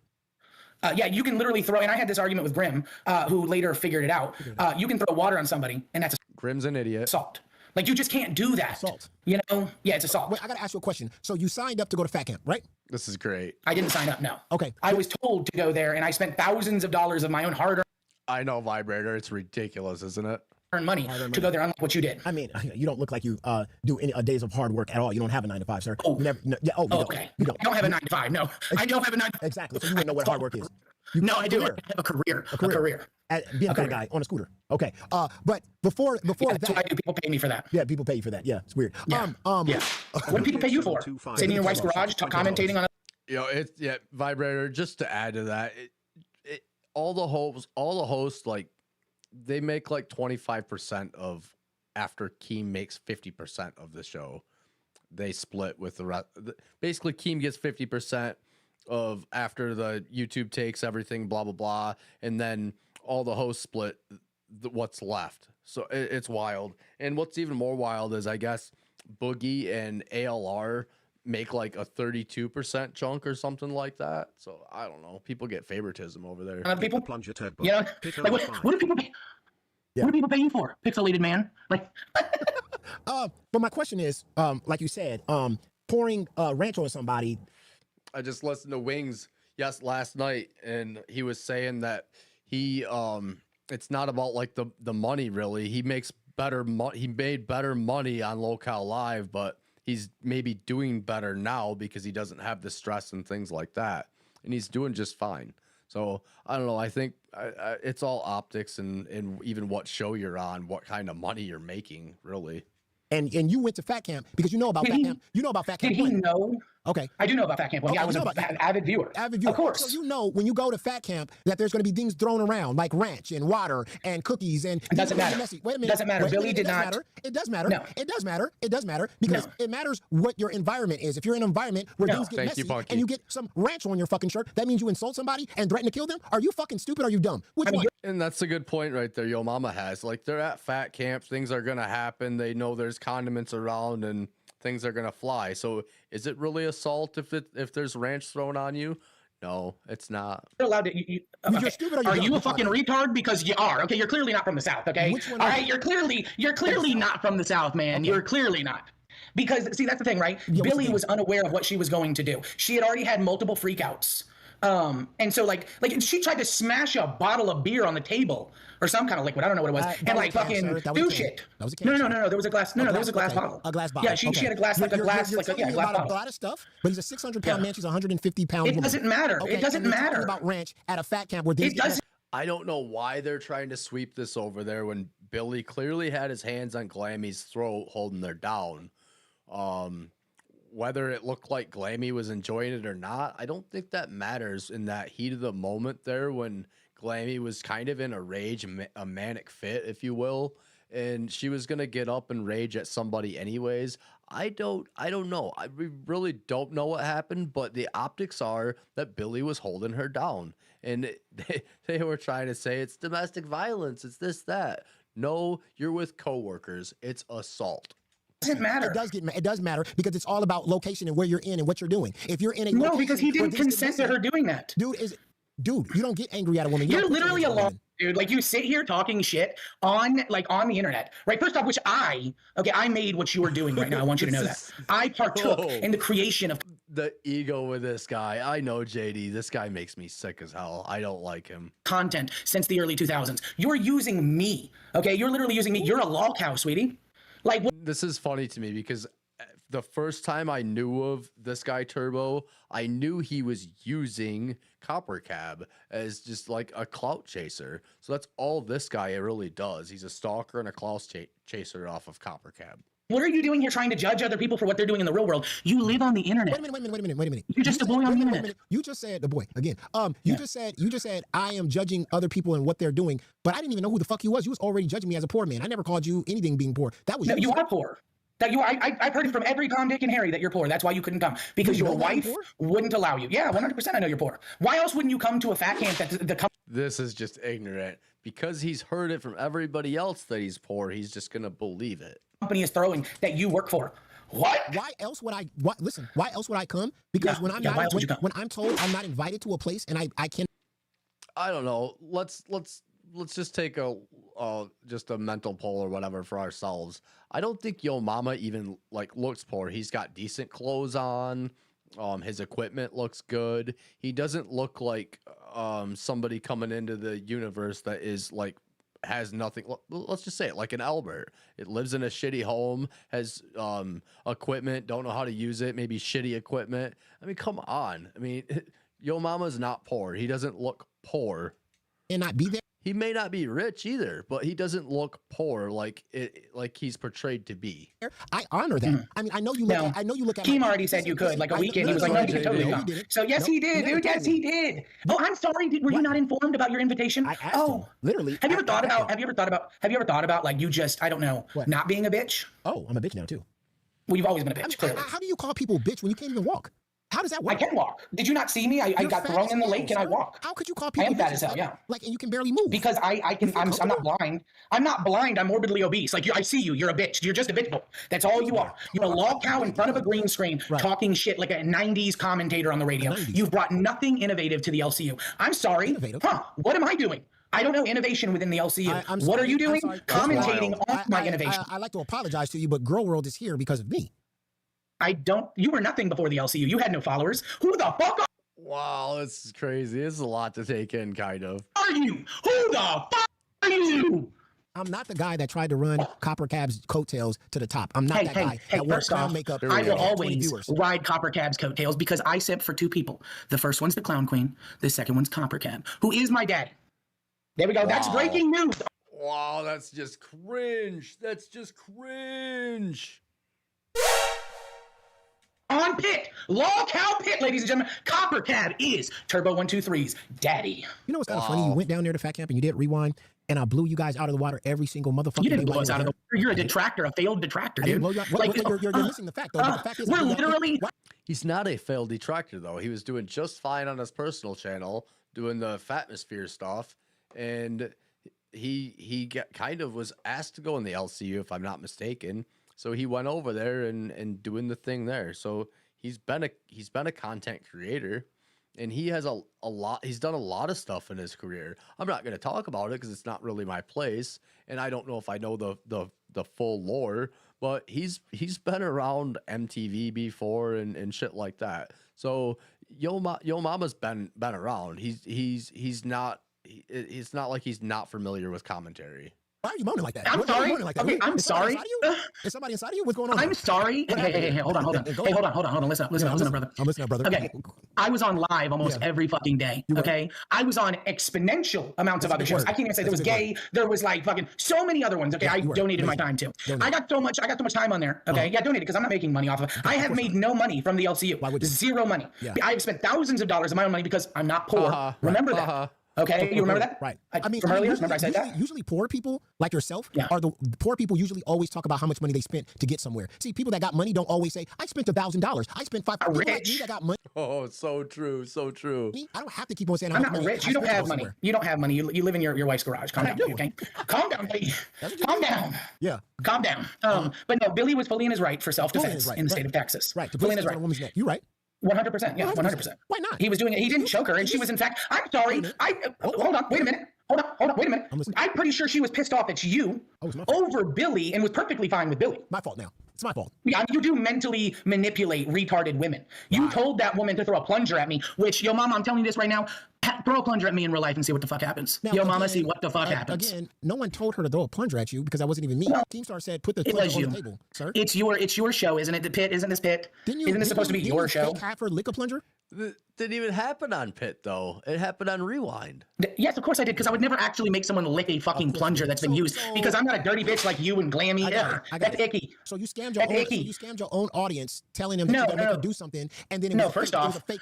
Yeah, you can literally throw, and I had this argument with Grim, who later figured it out. You can throw water on somebody, and that's Grim's an idiot. Assault. Like, you just can't do that. Assault. You know? Yeah, it's assault. Wait, I got to ask you a question. So you signed up to go to FatCamp, right? This is great. I didn't sign up, no. Okay. I was told to go there, and I spent thousands of dollars of my own hard-earned I know, Vibrator. It's ridiculous, isn't it? money to go there, unlike what you did. I mean, you don't look like you do any days of hard work at all. You don't have a 9 to 5, sir. Oh, you never, no, yeah, oh, you don't. okay. You don't. I don't have a 9 to 5. No, I don't have a 9 to 5. Exactly. So you wouldn't know what hard work is. No, I do. I have a career. A career. Being a guy on a scooter. Okay. But before yeah, that, so why do people pay me for that? Yeah, people pay you for that. Yeah, it's weird. Yeah. Yeah. What do people pay you for? Sitting in your wife's garage, commentating on it. Vibrator. Just to add to that, all the hosts, like, they make like 25% of after Keem makes 50% of the show. They split with the rest. Basically, Keem gets 50% of after the YouTube takes everything, blah, blah, blah. And then all the hosts split what's left. So it's wild. And what's even more wild is, I guess, Boogie and ALR make like a 32% chunk or something like that. So I don't know. People get favoritism over there. People plunge your turbo. Yeah. Like, what do people pay? Yeah. What do people pay you for? Pixelated man. Like. But my question is, like you said, pouring ranch on somebody. I just listened to Wings last night, and he was saying that he it's not about like the money really. He makes better he made better money on Lolcow Live, but he's maybe doing better now because he doesn't have the stress and things like that, and he's doing just fine. So I don't know. I think it's all optics and even what show you're on, what kind of money you're making, really. And you went to FatCamp because you know about FatCamp. You know about FatCamp. Did he know? Okay. I do know about FatCamp. Well, yeah, I was an avid viewer. Of course. So you know when you go to FatCamp that there's going to be things thrown around like ranch and water and cookies and. It doesn't matter. Wait a minute. Doesn't matter. Billy did not. It does matter. No. It does matter. It does matter because it matters what your environment is. If you're in an environment where things get messy and you get some ranch on your fucking shirt, that means you insult somebody and threaten to kill them. Are you fucking stupid? Or are you dumb? Which one? And that's a good point right there. YoMama has, like, they're at FatCamp. Things are gonna happen. They know there's condiments around and things are gonna fly. So is it really assault if there's ranch thrown on you? No, it's not. You're allowed to. You're stupid or you're Are dumb? you a Which one? fucking retard? Because you are. Okay, you're clearly not from the South. Okay. Which one All are right, you? you're clearly not from the South, man. Okay. You're clearly not. Because see, that's the thing, right? Yeah, what's the Billy thing? was unaware of what she was going to do. She had already had multiple freakouts. And so like she tried to smash a bottle of beer on the table or some kind of liquid. I don't know what it was, That and was like a can, fucking sir. That was a do can. shit. That was a can, No, sir. there was a glass. No, there was a glass okay. bottle. A glass bottle. Yeah, she okay. had a glass, like a glass, You're like a telling me glass about bottle. a lot of stuff, but he's a 600-pound man. She's a 150-pound It woman. doesn't matter. Okay, It doesn't and you're talking matter. about ranch at a fat camp where things It doesn't. I don't know why they're trying to sweep this over there when Billy clearly had his hands on Glammy's throat, holding her down. Whether it looked like Glammy was enjoying it or not, I don't think that matters in that heat of the moment there when Glammy was kind of in a rage, a manic fit, if you will, and she was gonna get up and rage at somebody anyways. I don't know. We really don't know what happened, but the optics are that Billy was holding her down, and they were trying to say it's domestic violence, it's this, that. No, you're with coworkers. It's assault. Doesn't matter. It does matter because it's all about location and where you're in and what you're doing. If you're in a No, location because he where didn't things get consent to messy- her doing that. Dude, you don't get angry at a woman. You You're don't put your literally hands on a alone, woman. dude. Like you sit here talking shit on the internet, right? First off, I made what you were doing right now. I want you to know that. I partook in the creation of The ego with this guy. I know JD. This guy makes me sick as hell. I don't like him. content since the early 2000s. You're using me, okay? You're literally using me. You're a lolcow, sweetie. Like This is funny to me because the first time I knew of this guy Turbo, I knew he was using Copper Cab as just like a clout chaser. So that's all this guy really does. He's a stalker and a clout chaser off of Copper Cab. What are you doing here trying to judge other people for what they're doing in the real world? You live on the internet. Wait a minute. You're just a boy on the internet. You just said the boy again. You just said I am judging other people and what they're doing, but I didn't even know who the fuck you was. You was already judging me as a poor man. I never called you anything being poor. That was No, you are poor. That you are. I've heard it from every Tom, Dick, and Harry that you're poor. That's why you couldn't come because You your know that I'm wife poor? wouldn't allow you. Yeah, 100%. I know you're poor. Why else wouldn't you come to a fat camp that the This is just ignorant. Because he's heard it from everybody else that he's poor, he's just going to believe it. company is throwing that you work for? What? Why else would I? Listen. Why else would I come? Because when I'm why not else would you come? when I'm told I'm not invited to a place and I can't. I don't know. Let's just take a mental poll or whatever for ourselves. I don't think YoMama even like looks poor. He's got decent clothes on. His equipment looks good. He doesn't look like somebody coming into the universe that is like has nothing. Let's just say it like an Albert. It lives in a shitty home, has equipment, don't know how to use it, maybe shitty equipment. I mean, come on. I mean, YoMama's not poor. He doesn't look poor. And not be there. He may not be rich either, but he doesn't look poor like he's portrayed to be. I honor that. I mean, I know you look. I know you look at. Keem already said you could, like a weekend. He was like, no, you can totally come. So yes, he did, dude. Yes, he did. Oh, I'm sorry. Were you not informed about your invitation? I asked him, literally. Have you ever thought about like you just, I don't know, not being a bitch? Oh, I'm a bitch now too. Well, you've always been a bitch. Clearly. How do you call people bitch when you can't even walk? How does that work? I can walk. Did you not see me? I got thrown in the lake and I walk. How could you call I people am fat bitches? as hell, yeah. Like, and you can barely move. Because I'm not blind. I'm not blind. I'm morbidly obese. Like, I see you. You're a bitch. You're just a bitch boy. That's all you are. You're a Lolcow in front of a green screen talking shit like a 90s commentator on the radio. You've brought nothing innovative to the LCU. I'm sorry. Huh? What am I doing? I don't know innovation within the LCU. What are you doing? Commentating off my innovation. I'd like to apologize to you, but Girl World is here because of me. You were nothing before the LCU. You had no followers. Who the fuck Wow, this is crazy. This is a lot to take in, kind of. are you? Who the fuck are you? I'm not the guy that tried to run Copper Cab's coattails to the top. I'm not that guy that wore first clown off, makeup. I will and 20 always viewers. ride Copper Cab's coattails because I simp for two people. The first one's the Clown Queen. The second one's Copper Cab, who is my daddy. There we go. That's breaking news. Wow, that's just cringe. That's just cringe. On Pit, Lolcow Pit, ladies and gentlemen. Copper Cab is Turbo 123's daddy. You know what's kind of funny? You went down there to Fat Camp and you did rewind, and I blew you guys out of the water every single motherfucker. You didn't blow us out of the water. You're a detractor, a failed detractor, dude. You're missing the fact, though. The fact is, we're literally. He's not a failed detractor, though. He was doing just fine on his personal channel, doing the Fatmosphere stuff, and he kind of was asked to go in the LCU, if I'm not mistaken. So he went over there and doing the thing there. So he's been a content creator, and he has a lot. He's done a lot of stuff in his career. I'm not going to talk about it because it's not really my place, and I don't know if I know the full lore. But he's been around MTV before and shit like that. So YoMama's been around. He's not. It's not like he's not familiar with commentary. Why are you moaning like that? I'm sorry. Okay, I'm sorry. Is somebody inside of you? What's going on? I'm sorry. Hey, hold on. Hey, hold on. Listen up, brother. I'm listening, brother. Okay. I was on live almost every fucking day. Okay. I was on exponential amounts of other shows. I can't even say there was gay. There was like fucking so many other ones. Okay. I donated my time to. I got so much time on there. Okay. Yeah, donated because I'm not making money off of it. I have made no money from the LCU. Zero money. I have spent thousands of dollars of my own money because I'm not poor. Remember that. Okay, you remember that? Right. I mean, remember I said that? Usually poor people like yourself are the poor people usually always talk about how much money they spent to get somewhere. See, people that got money don't always say, I spent $1,000. I spent $500. People like me that got money. Oh, so true. So true. I don't have to keep on saying I'm not rich. You don't have money. You don't have money. You live in your wife's garage. Calm down, okay? Calm down, buddy. Calm down. Yeah. Calm down. But no, Billy was fully in his right for self-defense in the state of Texas. Right. Fully in his right. You're right. 100%. Yeah, 100%. Why not? He was doing it. He didn't choke her, and she was, in fact, I'm sorry. Hold on. Wait a minute. Hold on. Wait a minute. I'm pretty sure she was pissed off at you over Billy and was perfectly fine with Billy. My fault now. It's my fault. Yeah, you do mentally manipulate retarded women. You told that woman to throw a plunger at me, which, yo, mama, I'm telling you this right now. Throw a plunger at me in real life and see what the fuck happens. Now, yo, mama, see what the fuck happens. Again, no one told her to throw a plunger at you because that wasn't even me. Well, Teamstar said, put the plunger on the table, sir. It's your show, isn't it? The Pit, isn't this Pit? Isn't this supposed to be your show? Have her lick a plunger? Didn't even happen on Pit, though. It happened on Rewind. Yes, of course I did, because I would never actually make someone lick a fucking plunger that's been used, because I'm not a dirty bitch like you and Glammy. That's icky. So you scammed your own. So you scammed your own audience, telling them that you're gonna make them do something, and then it was first off, the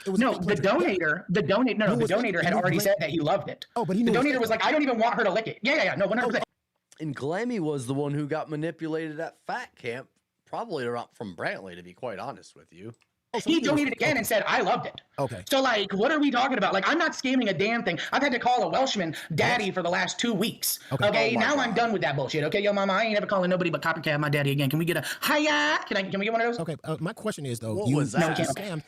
donator had already said that he loved it. Oh, but he the donator was like, I don't even want her to lick it. Yeah, no, 100%. And Glammy was the one who got manipulated at FatCamp, probably from Brantley, to be quite honest with you. He donated again and said, I loved it. Okay. So, like, what are we talking about? Like, I'm not scamming a damn thing. I've had to call a Welshman daddy for the last 2 weeks. Okay, now I'm done with that bullshit. Okay, yo, mama, I ain't ever calling nobody but Copycat my daddy again. Can we get a hiya? Can we get one of those? Okay, my question is, though, what was that?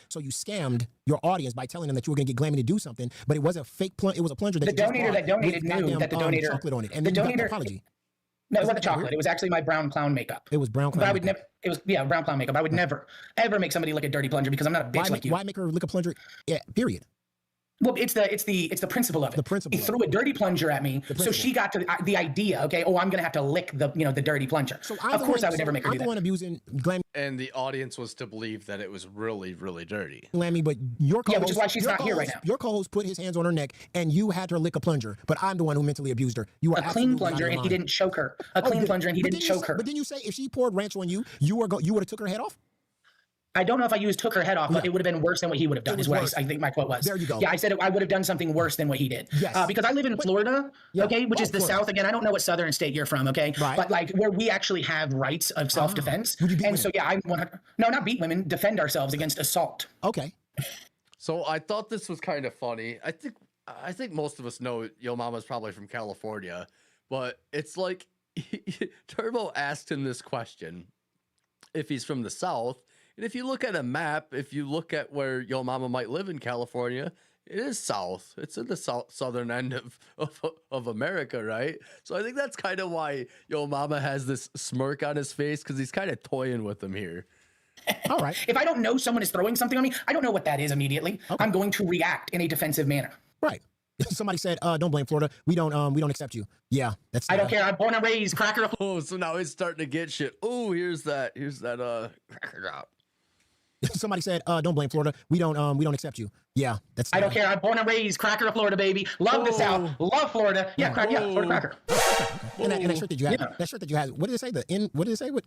So you scammed your audience by telling them that you were going to get Glammy to do something, but it was a fake plunger. It was a plunger that the donator that donated knew that the donator chocolate on it, and the donator got apology. No, it wasn't chocolate. It was actually my brown clown makeup. It was brown clown. But I would never. It was brown clown makeup. I would never ever make somebody lick a dirty plunger because I'm not a bitch like you. Why make her lick a plunger? Yeah, period. Well, it's the principle of it. The principle. He threw a dirty plunger at me, so she got to the idea. Okay, I'm gonna have to lick the dirty plunger. So of course I would never make her do that. I'm the one abusing Glammy. And the audience was to believe that it was really, really dirty. Glammy, but your co-host, which is why she's not here right now. Your co-host put his hands on her neck, and you had her lick a plunger. But I'm the one who mentally abused her. You were a clean plunger, and he didn't choke her. A clean plunger, and he didn't choke her. But didn't you say if she poured ranch on you, you would have took her head off? I don't know if I took her head off, but it would have been worse than what he would have done, is what I think my quote was. There you go. Yeah, I said I would have done something worse than what he did. Yes. Because I live in Florida, okay, which is the South. Again, I don't know what southern state you're from, okay? Right. But like where we actually have rights of self-defense. And so, yeah, not beat women, defend ourselves against assault. Okay. So I thought this was kind of funny. I think most of us know Yo Mama's probably from California, but it's like Turbo asked him this question if he's from the South. And if you look at a map, if you look at where Yo Mama might live in California, it is south. It's in the southern end of America, right? So I think that's kind of why Yo Mama has this smirk on his face, because he's kind of toying with him here. All right. If I don't know someone is throwing something on me, I don't know what that is immediately. Okay. I'm going to react in a defensive manner. Right. Somebody said, don't blame Florida. We don't accept you. Yeah, that's. I don't care. I'm born and raised cracker. Oh, so now he's starting to get shit. Oh, here's that cracker drop. Somebody said, don't blame Florida. We don't accept you. Yeah, that's. I don't care. I'm born and raised cracker of Florida, baby. Love the South. Love Florida. Yeah, Florida cracker. And that shirt that you had. Yeah. That shirt that you had. What did it say? What did it say with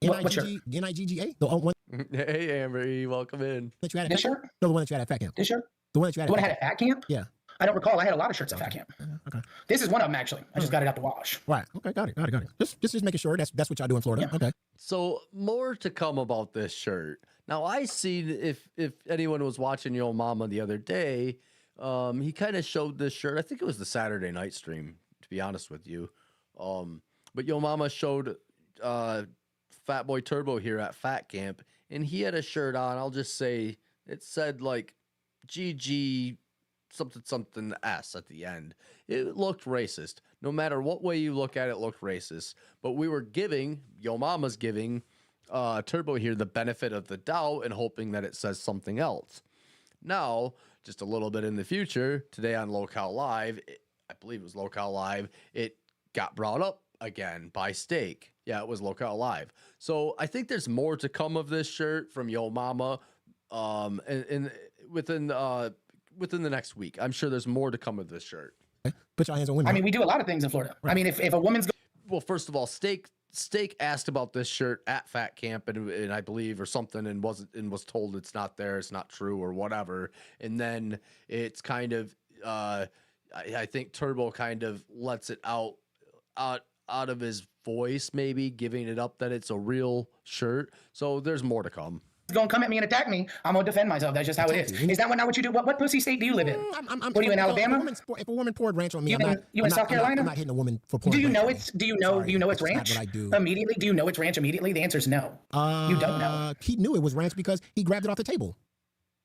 N-I-G-G-A? The one. Hey, Amber, welcome in. That you had at this shirt? No, the one that you had at FatCamp. This shirt? The one that you had. The one I had at FatCamp? Yeah. I don't recall. I had a lot of shirts at FatCamp. Okay. This is one of them, actually. I just got it out the wash. Right. Okay. Got it. Just making sure that's what y'all do in Florida. Yeah. Okay. So more to come about this shirt. Now I seen if anyone was watching Yo Mama the other day, he kind of showed this shirt. I think it was the Saturday night stream, to be honest with you. But Yo Mama showed Fat Boy Turbo here at FatCamp, and he had a shirt on. I'll just say it said like GG something S at the end. It looked racist. No matter what way you look at it, looked racist. But we were giving, YoMama's giving Turbo here the benefit of the doubt and hoping that it says something else. Now, just a little bit in the future, today on Lolcow Live, I believe it was Lolcow Live, it got brought up again by Steak. Yeah, it was Lolcow Live. So I think there's more to come of this shirt from YoMama and within the next week. I'm sure there's more to come of this shirt. Put your hands on women. I mean, we do a lot of things in Florida. Right. I mean, if a woman's... Well, first of all, Steak asked about this shirt at FatCamp and I believe or something and was told it's not there, it's not true or whatever. And then it's kind of I think Turbo kind of lets it out of his voice, maybe giving it up that it's a real shirt. So there's more to come. Gonna come at me and attack me, I'm gonna defend myself. That's just how it is. Is that not what you do? What pussy state do you live in? What are you in Alabama? If a woman poured ranch on me, you in South Carolina? I'm not hitting a woman for pouring. Do you know ranch it's? Do you know? Do you know it's ranch? Not what I do. Immediately? Do you know it's ranch immediately? The answer is no. You don't know. He knew it was ranch because he grabbed it off the table.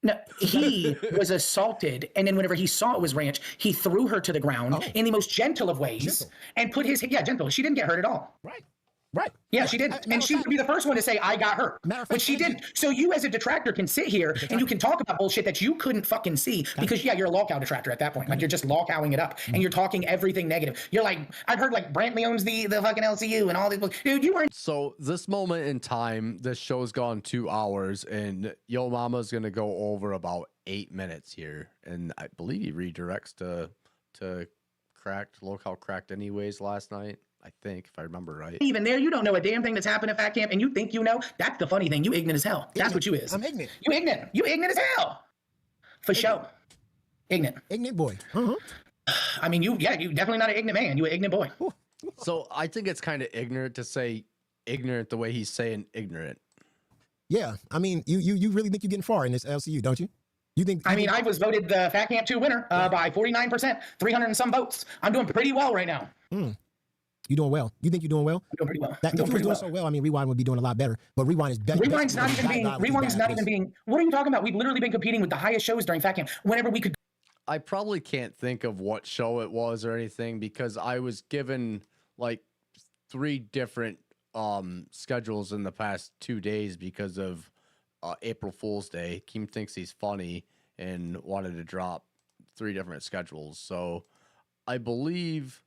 No, he was assaulted, and then whenever he saw it was ranch, he threw her to the ground in the most gentle of ways and put his gentle. She didn't get hurt at all. Right. Yeah, she did. And she would be the first one to say, I got hurt. But she didn't. So you as a detractor can sit here and you can talk about bullshit that you couldn't fucking see because, you're a Lolcow detractor at that point. Like, you're just Lolcowing it up and you're talking everything negative. You're like, I've heard like Brantley owns the fucking LCU and all these books. Dude, you weren't. So this moment in time, this show's gone 2 hours and YoMama's going to go over about 8 minutes here. And I believe he redirects to Cracked, Lolcow Cracked anyways last night. I think, if I remember right. Even there, you don't know a damn thing that's happened at FatCamp, and you think you know. That's the funny thing. You ignorant as hell. That's what you is. I'm ignorant. You ignorant. You ignorant as hell. For sure. Ignorant. Ignorant boy. I mean, you definitely not an ignorant man. You an ignorant boy. So I think it's kind of ignorant to say ignorant the way he's saying ignorant. Yeah, I mean, you really think you're getting far in this LCU, don't you? You think? I mean, I was voted the FatCamp 2 winner by 49%, 300 and some votes. I'm doing pretty well right now. You doing well? You think you're doing well? I'm doing pretty well. If you were doing so well, I mean, Rewind would be doing a lot better. But Rewind is better. Rewind's not even being. What are you talking about? We've literally been competing with the highest shows during FatCamp. Whenever we could. I probably can't think of what show it was or anything because I was given like 3 different schedules in the past 2 days because of April Fool's Day. Keem thinks he's funny and wanted to drop 3 different schedules. So I believe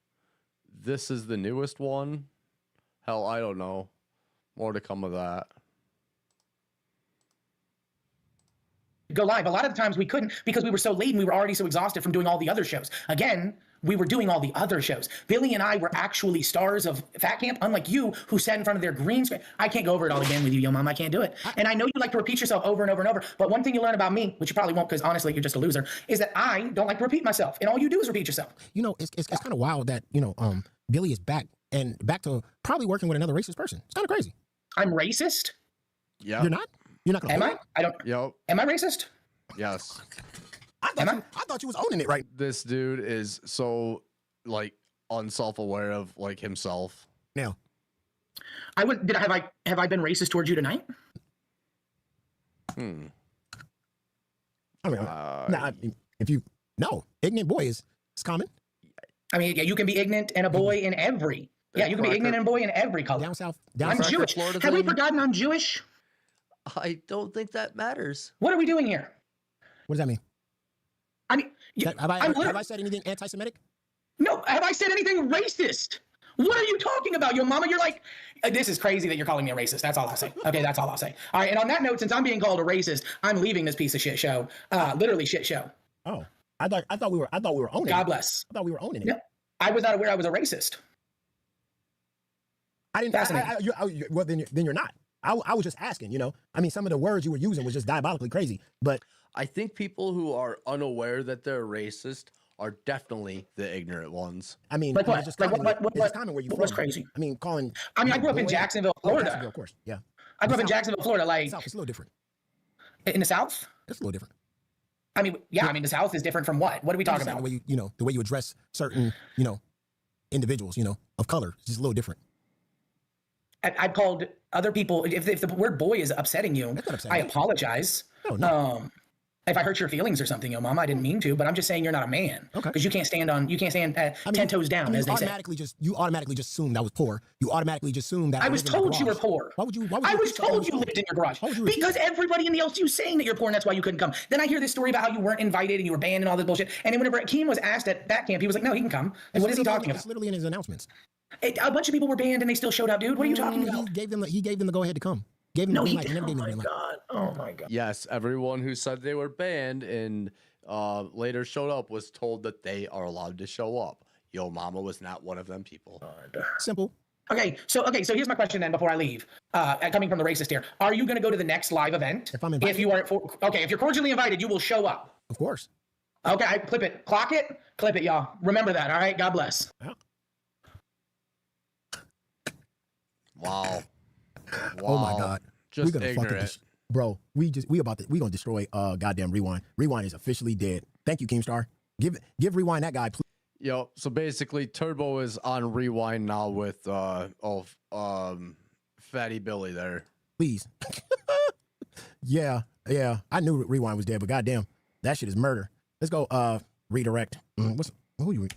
this is the newest one. Hell, I don't know. More to come of that. Go live. A lot of the times we couldn't because we were so late and we were already so exhausted from doing all the other shows. Again, we were doing all the other shows. Billy and I were actually stars of FatCamp, unlike you, who sat in front of their green screen. I can't go over it all again with you, YoMama. I can't do it. And I know you like to repeat yourself over and over and over. But one thing you learn about me, which you probably won't because honestly you're just a loser, is that I don't like to repeat myself. And all you do is repeat yourself. You know, it's kind of wild that, Billy is back to probably working with another racist person. It's kind of crazy. I'm racist? Yeah. You're not? You're not going to Am I? I don't. Yep. Am I racist? Yes. I thought you was owning it right. This dude is so like unself-aware of like himself. Now, have I been racist towards you tonight? I mean, ignorant boy is common. I mean, yeah, you can be ignorant and a boy in every. Yeah, you can be ignorant and a boy in every color. Down south. I'm Jewish. Have we forgotten I'm Jewish? I don't think that matters. What are we doing here? What does that mean? I mean, have I said anything anti-Semitic? No. Have I said anything racist? What are you talking about, YoMama? You're like, this is crazy that you're calling me a racist. That's all I'll say. Okay, that's all I'll say. All right, and on that note, since I'm being called a racist, I'm leaving this piece of shit show. Literally shit show. Oh, I thought we were owning it. God bless. I thought we were owning it. No, I was not aware I was a racist. I didn't. Well, then you're not. I was just asking, I mean, some of the words you were using was just diabolically crazy, but I think people who are unaware that they're racist are definitely the ignorant ones. I mean, like what? Just like what comment where you what from? was crazy? I mean, I grew up in Jacksonville, Florida. Jacksonville, of course, yeah. I grew up in Jacksonville, Florida. Like, South, it's a little different. In the South? It's a little different. I mean, yeah. I mean, the South is different from what? What are we talking about? The way the way you address certain, individuals, of color, is just a little different. I've called other people. If the word boy is upsetting you, I apologize. No. If I hurt your feelings or something, yo, mama, I didn't mean to, but I'm just saying you're not a man. Okay. Because you can't stand 10 toes down, as they say. You automatically just assumed I was poor. You automatically just assumed that I was told you were poor. Why would you? I was told you lived in your garage. Because everybody in the LCU is saying that you're poor and that's why you couldn't come. Then I hear this story about how you weren't invited and you were banned and all this bullshit. And then whenever Akeem was asked at FatCamp, he was like, no, he can come. And what is he talking about? It's literally in his announcements. A bunch of people were banned and they still showed up, dude. What are you talking about? He gave them the go ahead to come. Gave him the green light. He never gave him the green light. Oh my god. Yes, everyone who said they were banned and later showed up was told that they are allowed to show up. YoMama was not one of them people. Simple. Okay, so here's my question then before I leave. Coming from the racist here, are you going to go to the next live event? If I'm invited. If you are, if you're cordially invited, you will show up. Of course. Okay, clip it, clock it, clip it, y'all. Remember that. All right, God bless. Yeah. Wow. Oh my God. Just we're gonna ignorant. Bro, we gonna destroy goddamn Rewind. Rewind is officially dead. Thank you, Keemstar. Give Rewind that guy, please. Yo, so basically Turbo is on Rewind now with Fatty Billy there. Please. yeah. I knew Rewind was dead, but goddamn, that shit is murder. Let's go redirect. Who you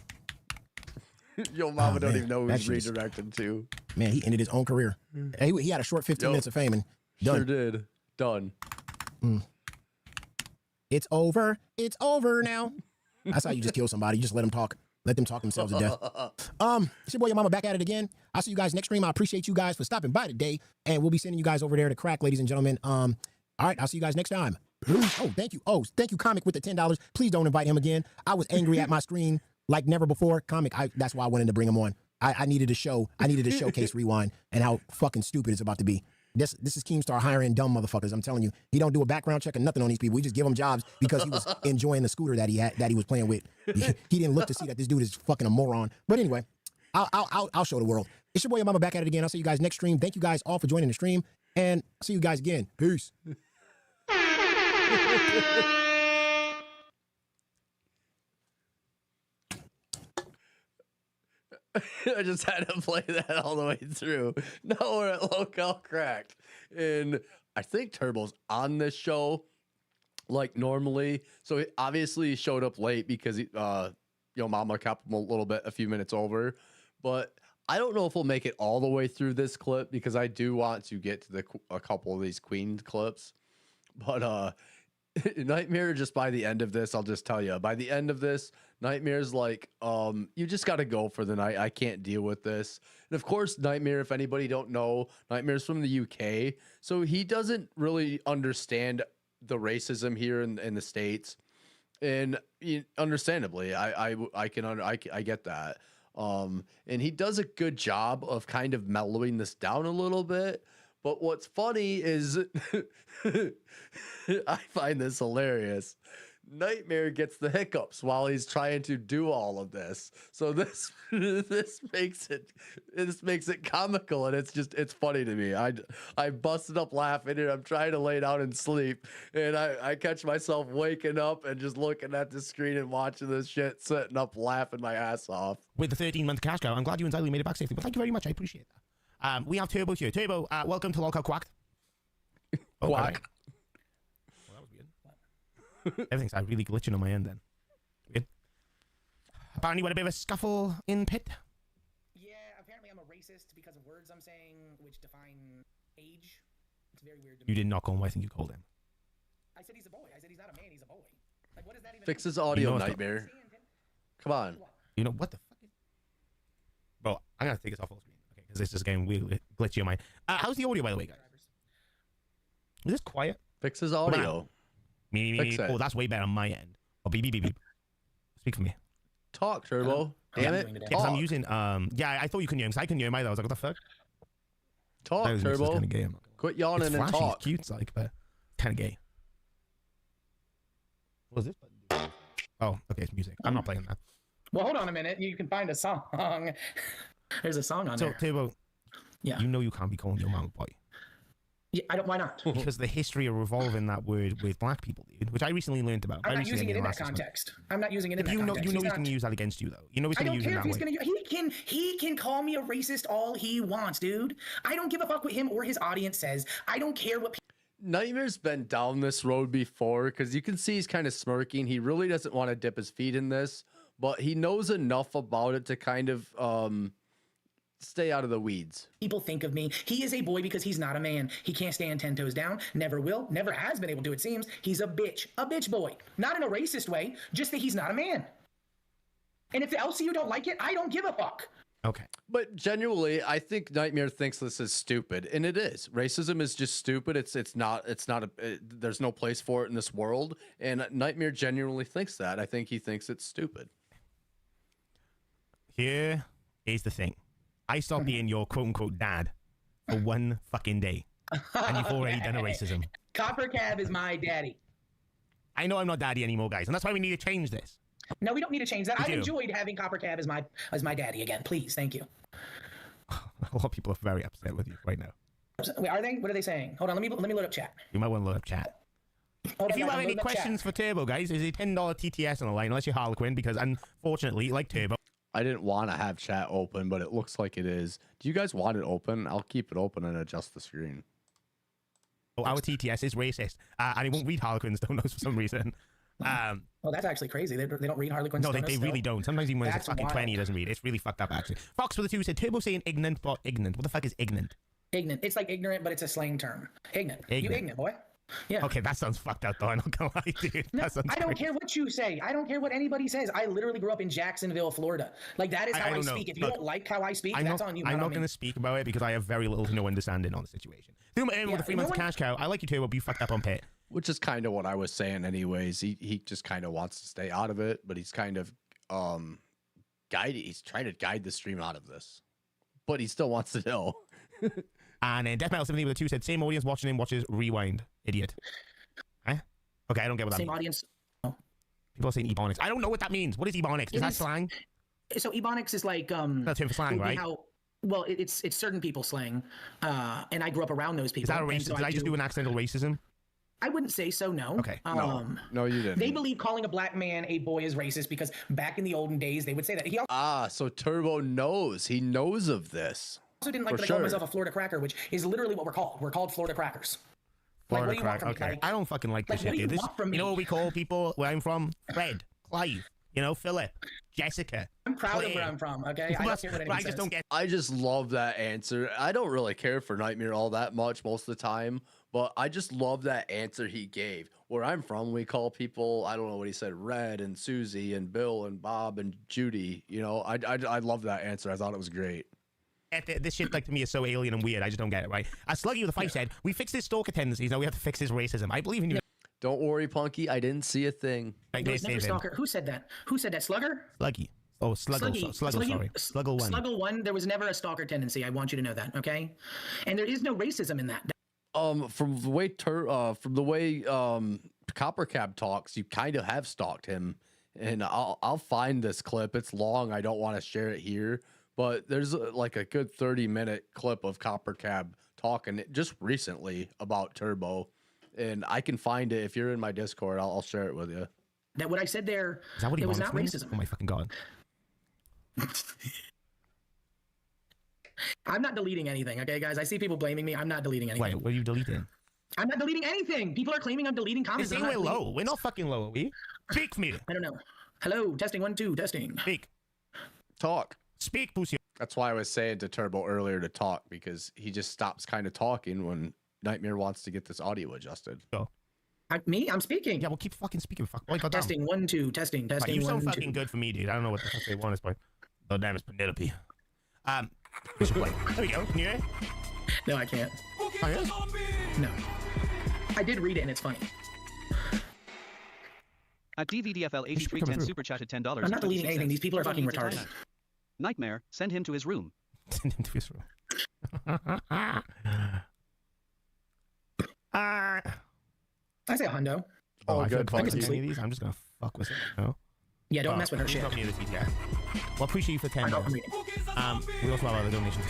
YoMama don't even know who he's redirected to. Man, he ended his own career. He had a short 15 minutes of fame and done. Sure did. Done. It's over. It's over now. That's how you just kill somebody. You just let them talk. Let them talk themselves to death. It's your boy YoMama back at it again. I'll see you guys next stream. I appreciate you guys for stopping by today. And we'll be sending you guys over there to crack, ladies and gentlemen. All right, I'll see you guys next time. Oh, thank you. Oh, thank you, Comic, with the $10. Please don't invite him again. I was angry at my screen like never before. Comic, that's why I wanted to bring him on. I needed to showcase Rewind and how fucking stupid it's about to be. This is Keemstar hiring dumb motherfuckers. I'm telling you, he don't do a background check or nothing on these people. We just give him jobs because he was enjoying the scooter that he was playing with. He didn't look to see that this dude is fucking a moron. But anyway, I'll show the world. It's your boy YoMama back at it again. I'll see you guys next stream. Thank you guys all for joining the stream, and see you guys again. Peace. I just had to play that all the way through. Now we're at Lolcow Cracked. And I think Turbo's on this show like normally. So he obviously showed up late because YoMama kept him a few minutes over. But I don't know if we'll make it all the way through this clip because I do want to get to a couple of these Queen clips. But Nightmare, just by the end of this, I'll just tell you, by the end of this, Nightmare's like, you just got to go for the night. I can't deal with this. And of course, Nightmare, if anybody don't know, Nightmare's from the UK. So he doesn't really understand the racism here in the States. And understandably, I get that. And he does a good job of kind of mellowing this down a little bit. But what's funny is I find this hilarious. Nightmare gets the hiccups while he's trying to do all of this. So this makes it comical, and it's funny to me. I busted up laughing and I'm trying to lay down and sleep, and I catch myself waking up and just looking at the screen and watching this shit, sitting up laughing my ass off. With the 13-month cash cow, I'm glad you and Xylee made it back safely. But thank you very much. I appreciate that. We have Turbo here. Turbo, welcome to Lolcow Quacked. Oh, Quack. Well, that was weird. Everything's really glitching on my end then. Weird. Apparently you had a bit of a scuffle in Pit. Yeah, apparently I'm a racist because of words I'm saying which define age. It's very weird to me. You did not call him. I think you called him. I said he's a boy. I said he's not a man, he's a boy. Like, what does that even Fix mean? his audio, Nightmare. Come on. You know, what the fuck is... Bro, I'm going to take this off full screen. Because this is getting weird, glitchy on mine. How's the audio, by the way, guys? Is this quiet? Fix his audio. Me. Oh, that's way better on my end. Oh, beep, beep, beep, beep. Speak for me. Talk, Turbo. Damn it. Because I'm using, yeah, I thought you couldn't hear him, because I couldn't hear him either. I was like, what the fuck? Talk, Turbo. Kind of gay. Quit yawning it's and flashy, talk. It's cute, it's like, but kind of gay. What is this button doing? Oh, okay, it's music. I'm not playing that. Well, hold on a minute. You can find a song. There's a song on there. So, Turbo, yeah. You know you can't be calling your mom a boy. Yeah, I don't. Why not? Because the history of revolving that word with black people, dude, which I recently learned about. I'm not using it in that context. I'm not using it in that context. You know he's going to use that against you, though. You know he's going to use it that way. He can call me a racist all he wants, dude. I don't give a fuck what him or his audience says. I don't care what. Nightmare's been down this road before because you can see he's kind of smirking. He really doesn't want to dip his feet in this, but he knows enough about it to kind of stay out of the weeds. People think of me. He is a boy because he's not a man. He can't stand 10 toes down. Never will. Never has been able to, it seems. He's a bitch boy. Not in a racist way, just that he's not a man. And if the LCU don't like it, I don't give a fuck. Okay. But genuinely, I think Nightmare thinks this is stupid, and it is. Racism is just stupid. There's no place for it in this world, and Nightmare genuinely thinks that. I think he thinks it's stupid. Here is the thing. I stopped being your quote-unquote dad for one fucking day, and you've already done a racism. Copper Cab is my daddy. I know I'm not daddy anymore, guys, and that's why we need to change this. No, we don't need to change that. I've enjoyed having Copper Cab as my daddy again. Please, thank you. A lot of people are very upset with you right now. Wait, are they? What are they saying? Hold on, let me load up chat. You might want to load up chat. If you have any questions for Turbo, guys, there's a $10 TTS on the line, unless you're Harlequin, because unfortunately, like Turbo, I didn't want to have chat open, but it looks like it is. Do you guys want it open? I'll keep it open and adjust the screen. Oh, our TTS is racist, and it won't read Harlequins donuts for some reason. Well, that's actually crazy. They don't read Harlequins. No, they really don't. Sometimes even when it's a fucking 20, he doesn't read. It's really fucked up, actually. Fox for the 2 said, Turbo saying ignorant, but ignorant. What the fuck is ignorant? Ignorant. It's like ignorant, but it's a slang term. Ignorant. You ignorant, boy. Yeah. Okay, that sounds fucked up, though. I'm not gonna lie, dude. No, I don't care what you say. I don't care what anybody says. I literally grew up in Jacksonville, Florida. Like, that is how I speak. If you don't like how I speak, that's on you. I'm not going to speak about it because I have very little to no understanding on the situation. With the 3 months cash cow, I like you, Turbo, but you fucked up on Pit. Which is kind of what I was saying anyways. He just kind of wants to stay out of it, but he's kind of he's trying to guide the stream out of this. But he still wants to know. And then Deathmetal70 with a 2 said, same audience watching him watches Rewind. Idiot. Huh? Okay, I don't get what that means. Same audience. Oh. People are saying Ebonics. I don't know what that means. What is Ebonics? Is that slang? So Ebonics is like that's him for slang, right? Well, it's certain people's slang, and I grew up around those people. Is that a racist? Did I just do an accidental racism? I wouldn't say so, no. Okay. No, you didn't. They believe calling a black man a boy is racist because back in the olden days, they would say that. So Turbo knows. He knows of this. Also didn't like that I called myself a Florida cracker, which is literally what we're called. We're called Florida crackers. Florida cracker. Okay. Like, I don't fucking like this shit, dude. You know what we call people where I'm from? Fred, Clive, Philip, Jessica. I'm proud of where I'm from, okay? I don't care what anyone says. I just love that answer. I don't really care for Nightmare all that much most of the time, but I just love that answer he gave. Where I'm from, we call people, I don't know what he said, Red and Susie and Bill and Bob and Judy. I love that answer. I thought it was great. This shit, like, to me, is so alien and weird. I just don't get it, right? Sluggy with the 5 said, we fixed his stalker tendencies, now we have to fix his racism. I believe in you. Don't worry, Punky. I didn't see a thing. There was never a stalker. Who said that? Who said that? Slugger? Sluggy. Oh, Sluggle, sorry. Sluggle 1. Sluggle 1, there was never a stalker tendency. I want you to know that, okay? And there is no racism in that. From the way Copper Cab talks, you kind of have stalked him. And I'll find this clip. It's long. I don't want to share it here. But there's like a good 30-minute clip of Copper Cab talking just recently about Turbo. And I can find it. If you're in my Discord, I'll share it with you. That what I said there, is that what he was not racism. Oh my fucking God. I'm not deleting anything, okay, guys? I see people blaming me. I'm not deleting anything. Wait, what are you deleting? I'm not deleting anything. People are claiming I'm deleting comments. This ain't we're low. We're not fucking low, are we? Speak for me. I don't know. Hello, testing 1 2, testing. Speak. Talk. Speak, pussy. That's why I was saying to Turbo earlier to talk, because he just stops kind of talking when Nightmare wants to get this audio adjusted. Oh. I'm speaking. Yeah, well, keep fucking speaking. Fuck. Testing 1 2, testing. Right, you sound fucking good for me, dude. I don't know what the fuck they want us by. Oh, damn, it's Penelope. We should play. There we go. Can you hear it? No, I can't. Oh, yes? No. I did read it and it's funny. At DVDFL8310 super chatted $10. I'm not deleting anything. These people are fucking retarded. Nightmare, send him to his room. Send him to his room. I say a hundo. Oh, good. I'm just gonna fuck with it. No. Yeah, don't mess with her shit. Well, appreciate you for 10. We also have other donations.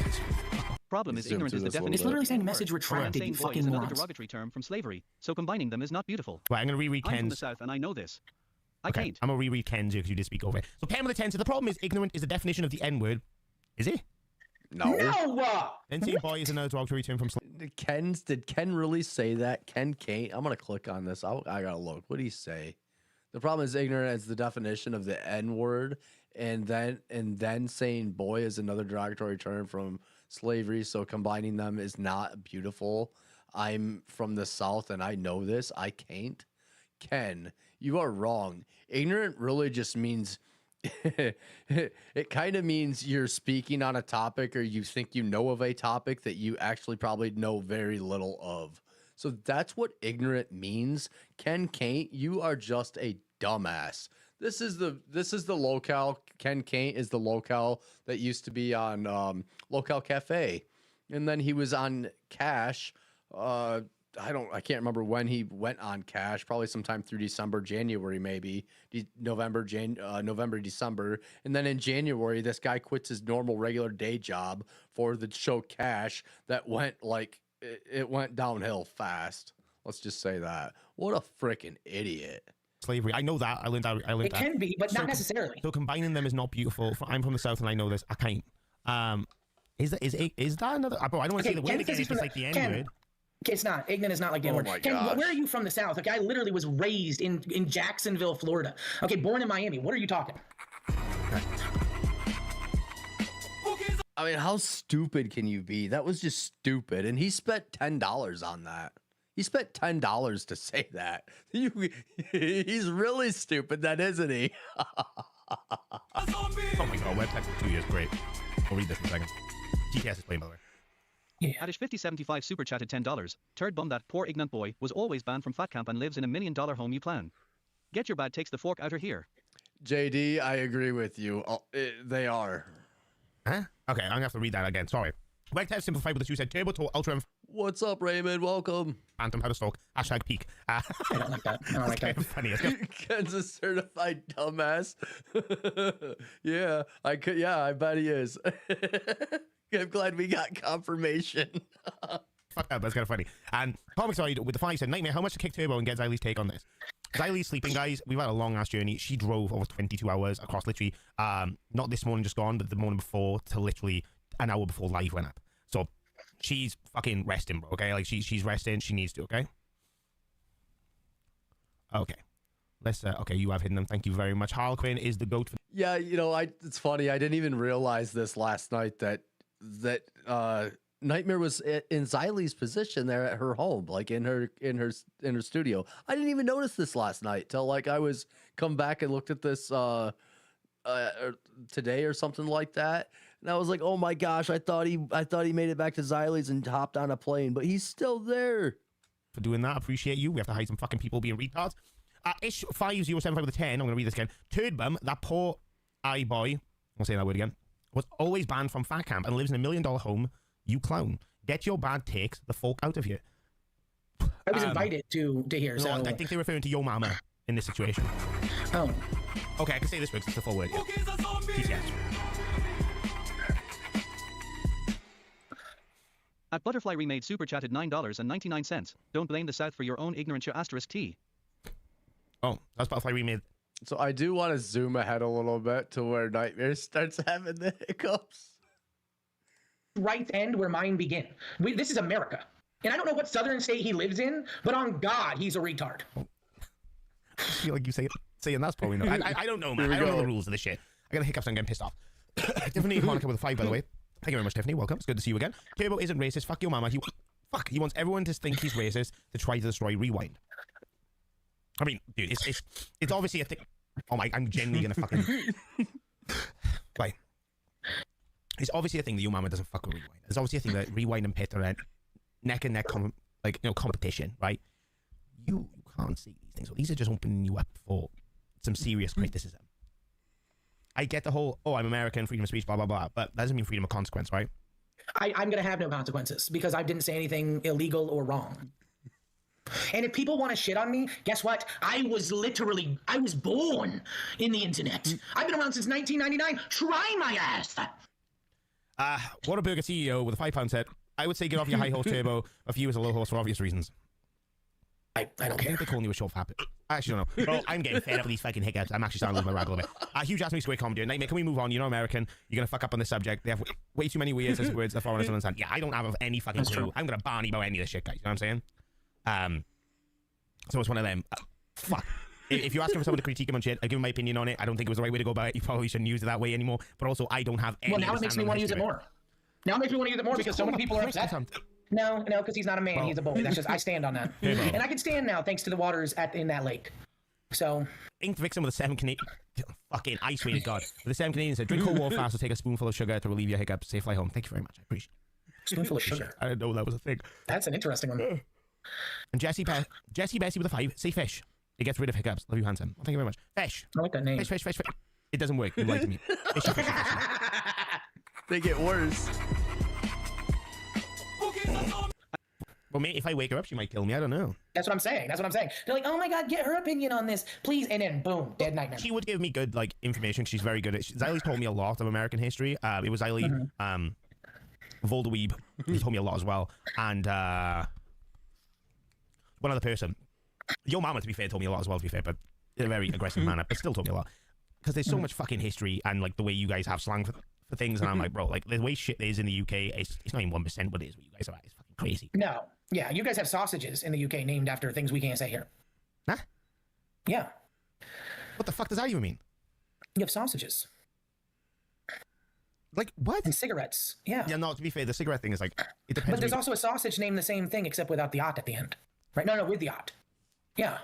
Problem is, ignorant is the definition. It's literally saying message And retracted, saying you boy fucking is another morons. derogatory term from slavery, so combining them is not beautiful. Right, I'm going to reread I'm from the Ken's. South and I know this. I Okay, can't. I'm going to reread Ken's because you did speak over it. So Ken with the 10 says, the problem is ignorant is the definition of the N-word. Is it? No. Then saying boy is another derogatory term from slavery. Did Ken really say that? Ken can't. I'm gonna click on this. I gotta look. What did he say? The problem is ignorant is the definition of the N word, and then saying boy is another derogatory term from slavery. So combining them is not beautiful. I'm from the South and I know this. I can't. Ken, you are wrong. Ignorant really just means. It kind of means you're speaking on a topic, or you think you know of a topic that you actually probably know very little of. So that's what ignorant means. Ken Caint, you are just a dumbass. This is the Lolcow. Ken Caint is the Lolcow that used to be on Lolcow Cafe, and then he was on Cash. I can't remember when he went on Cash, probably sometime through December, January, maybe November, December. And then in January, this guy quits his normal regular day job for the show Cash that went it went downhill fast. Let's just say that. What a freaking idiot. Slavery. I know that. I learned that. It can be, but not necessarily. So combining them is not beautiful. I'm from the South and I know this. I can't. Is that another? Bro, I don't want to say the word again. It's like the N-word. It's not. Ignorant is not like the N-word. my Ken, gosh. where are you from the South? Okay, I literally was raised in Jacksonville, Florida. Okay, born in Miami. What are you talking? I mean, how stupid can you be? That was just stupid. And he spent $10 on that. He spent $10 to say that. He's really stupid, then, isn't he? Oh my god, website for 2 years. Great. I'll read this in a second. GTS is playing, by the way. Adish 5075 super chatted $10. Turd bum that poor ignorant boy was always banned from FatCamp and lives in $1 million home you plan. Get your bad takes the fork out of here. JD, I agree with you. They are. Huh? Okay, I'm gonna have to read that again. Sorry. Web test simplified with the said Turbo to Ultra. What's up, Raymond? Welcome. Phantom how to stalk. Hashtag peak. I don't like that. I don't like that. Funny. Ken's a certified dumbass. Yeah, I bet he is. I'm glad we got confirmation. Fuck that, that's kind of funny. And comic side with the 5 said, Nightmare, how much to kick Turbo and get Xylee's take on this? Xylee's sleeping, guys. We've had a long ass journey. She drove over 22 hours across literally, not this morning just gone, but the morning before to literally an hour before live went up. So she's fucking resting, bro. Okay, like she's resting. She needs to. Okay. Okay. Let's. Okay, you have hidden them. Thank you very much. Harlequin is the goat. Yeah, it's funny. I didn't even realize this last night that Nightmare was in Xylee's position there at her home, like in her studio. I didn't even notice this last night till I was come back and looked at this today or something like that, and I was like, oh my gosh, I thought he made it back to Xylee's and hopped on a plane, but he's still there. For doing that, appreciate you. We have to hide some fucking people being retards. Ish 5075 with a 10. I'm gonna read this again. Turd bum, that poor eye boy. I'll say that word again. Was always banned from FatCamp and lives in $1 million home. You clown. Get your bad takes the folk out of here. I was invited to hear. No, So I think they're referring to YoMama in this situation. Oh. Okay, I can say this word. It's the full word. Yeah. TCS. At Butterfly Remade super chatted $9.99. Don't blame the South for your own ignorance. *T. Oh, that's Butterfly Remade. So I do want to zoom ahead a little bit to where Nightmare starts having the hiccups. Right end where mine begin. This is America. And I don't know what southern state he lives in, but on God, he's a retard. I feel like you saying that's probably not. I don't know, man. I don't know the rules of this shit. I got the hiccups and I'm getting pissed off. Tiffany Monica with a 5, by the way. Thank you very much, Tiffany. Welcome. It's good to see you again. Turbo isn't racist. Fuck your mama. He wants everyone to think he's racist to try to destroy Rewind. I mean, dude, it's obviously a thing. Oh my, I'm genuinely gonna fucking. Right. It's obviously a thing that YoMama doesn't fuck with Rewind. It's obviously a thing that Rewind and Pit are in neck and neck, competition, right? You can't see these things. So these are just opening you up for some serious criticism. I get the whole, I'm American, freedom of speech, blah, blah, blah, but that doesn't mean freedom of consequence, right? I'm going to have no consequences because I didn't say anything illegal or wrong. And if people want to shit on me, guess what? I was born in the internet. I've been around since 1999. Try my ass. Whataburger CEO with a £5 set. I would say get off your high horse turbo. A few is a low horse for obvious reasons. I don't care. I think they're calling you a short fat. I actually don't know. Bro, I'm getting fed up with these fucking hiccups. I'm actually starting to lose my rag a little bit. Huge asked me to quit comedy. Nightmare, can we move on? You're not American. You're going to fuck up on this subject. They have way too many weirds as words that foreigners don't understand. Yeah, I don't have any fucking clue. I'm going to Barney about any of this shit, guys. You know what I'm saying? So it's one of them. Fuck. If you're asking for someone to critique him on shit, I give him my opinion on it. I don't think it was the right way to go about it. You probably shouldn't use it that way anymore. But also, I don't have any. Well, now it makes me want to use it more. Now it makes me want to use it more because so many people are upset. No, because he's not a man. He's a boy. That's just, I stand on that. And I can stand now thanks to the waters in that lake. So. Inked Vixen with a 7 Canadian. Fucking, I swear to God. With a 7 Canadian said, drink cold water fast or take a spoonful of sugar to relieve your hiccups. Safe flight home. Thank you very much. I appreciate it. Spoonful of sugar. I didn't know that was a thing. That's an interesting one. And Jesse Bessie with a 5. Say fish. It gets rid of hiccups. Love you, handsome. Thank you very much. Fish. I like that name. Fish. It doesn't work. You lied to me. Fish. They get worse. Well, mate, if I wake her up, she might kill me. I don't know. That's what I'm saying. They're like, oh my God, get her opinion on this, please. And then boom, dead nightmare. She would give me good information. She's very good at. Xylie's told me a lot of American history. It was Xylie, Volderweeb. He told me a lot as well. And one other person, YoMama, to be fair, told me a lot as well. To be fair, but in a very aggressive manner, but still told me a lot. Because there's so much fucking history and the way you guys have slang for things, and I'm like, bro, the way shit is in the UK, it's not even 1% what it is. What you guys are at. It's fucking crazy. No. Yeah, you guys have sausages in the UK named after things we can't say here. Huh? Yeah. What the fuck does that even mean? You have sausages. Like, what? And cigarettes. Yeah. Yeah, no, to be fair, the cigarette thing is it depends. But there's also a sausage named the same thing except without the ot at the end. Right? No, with the ot. Yeah.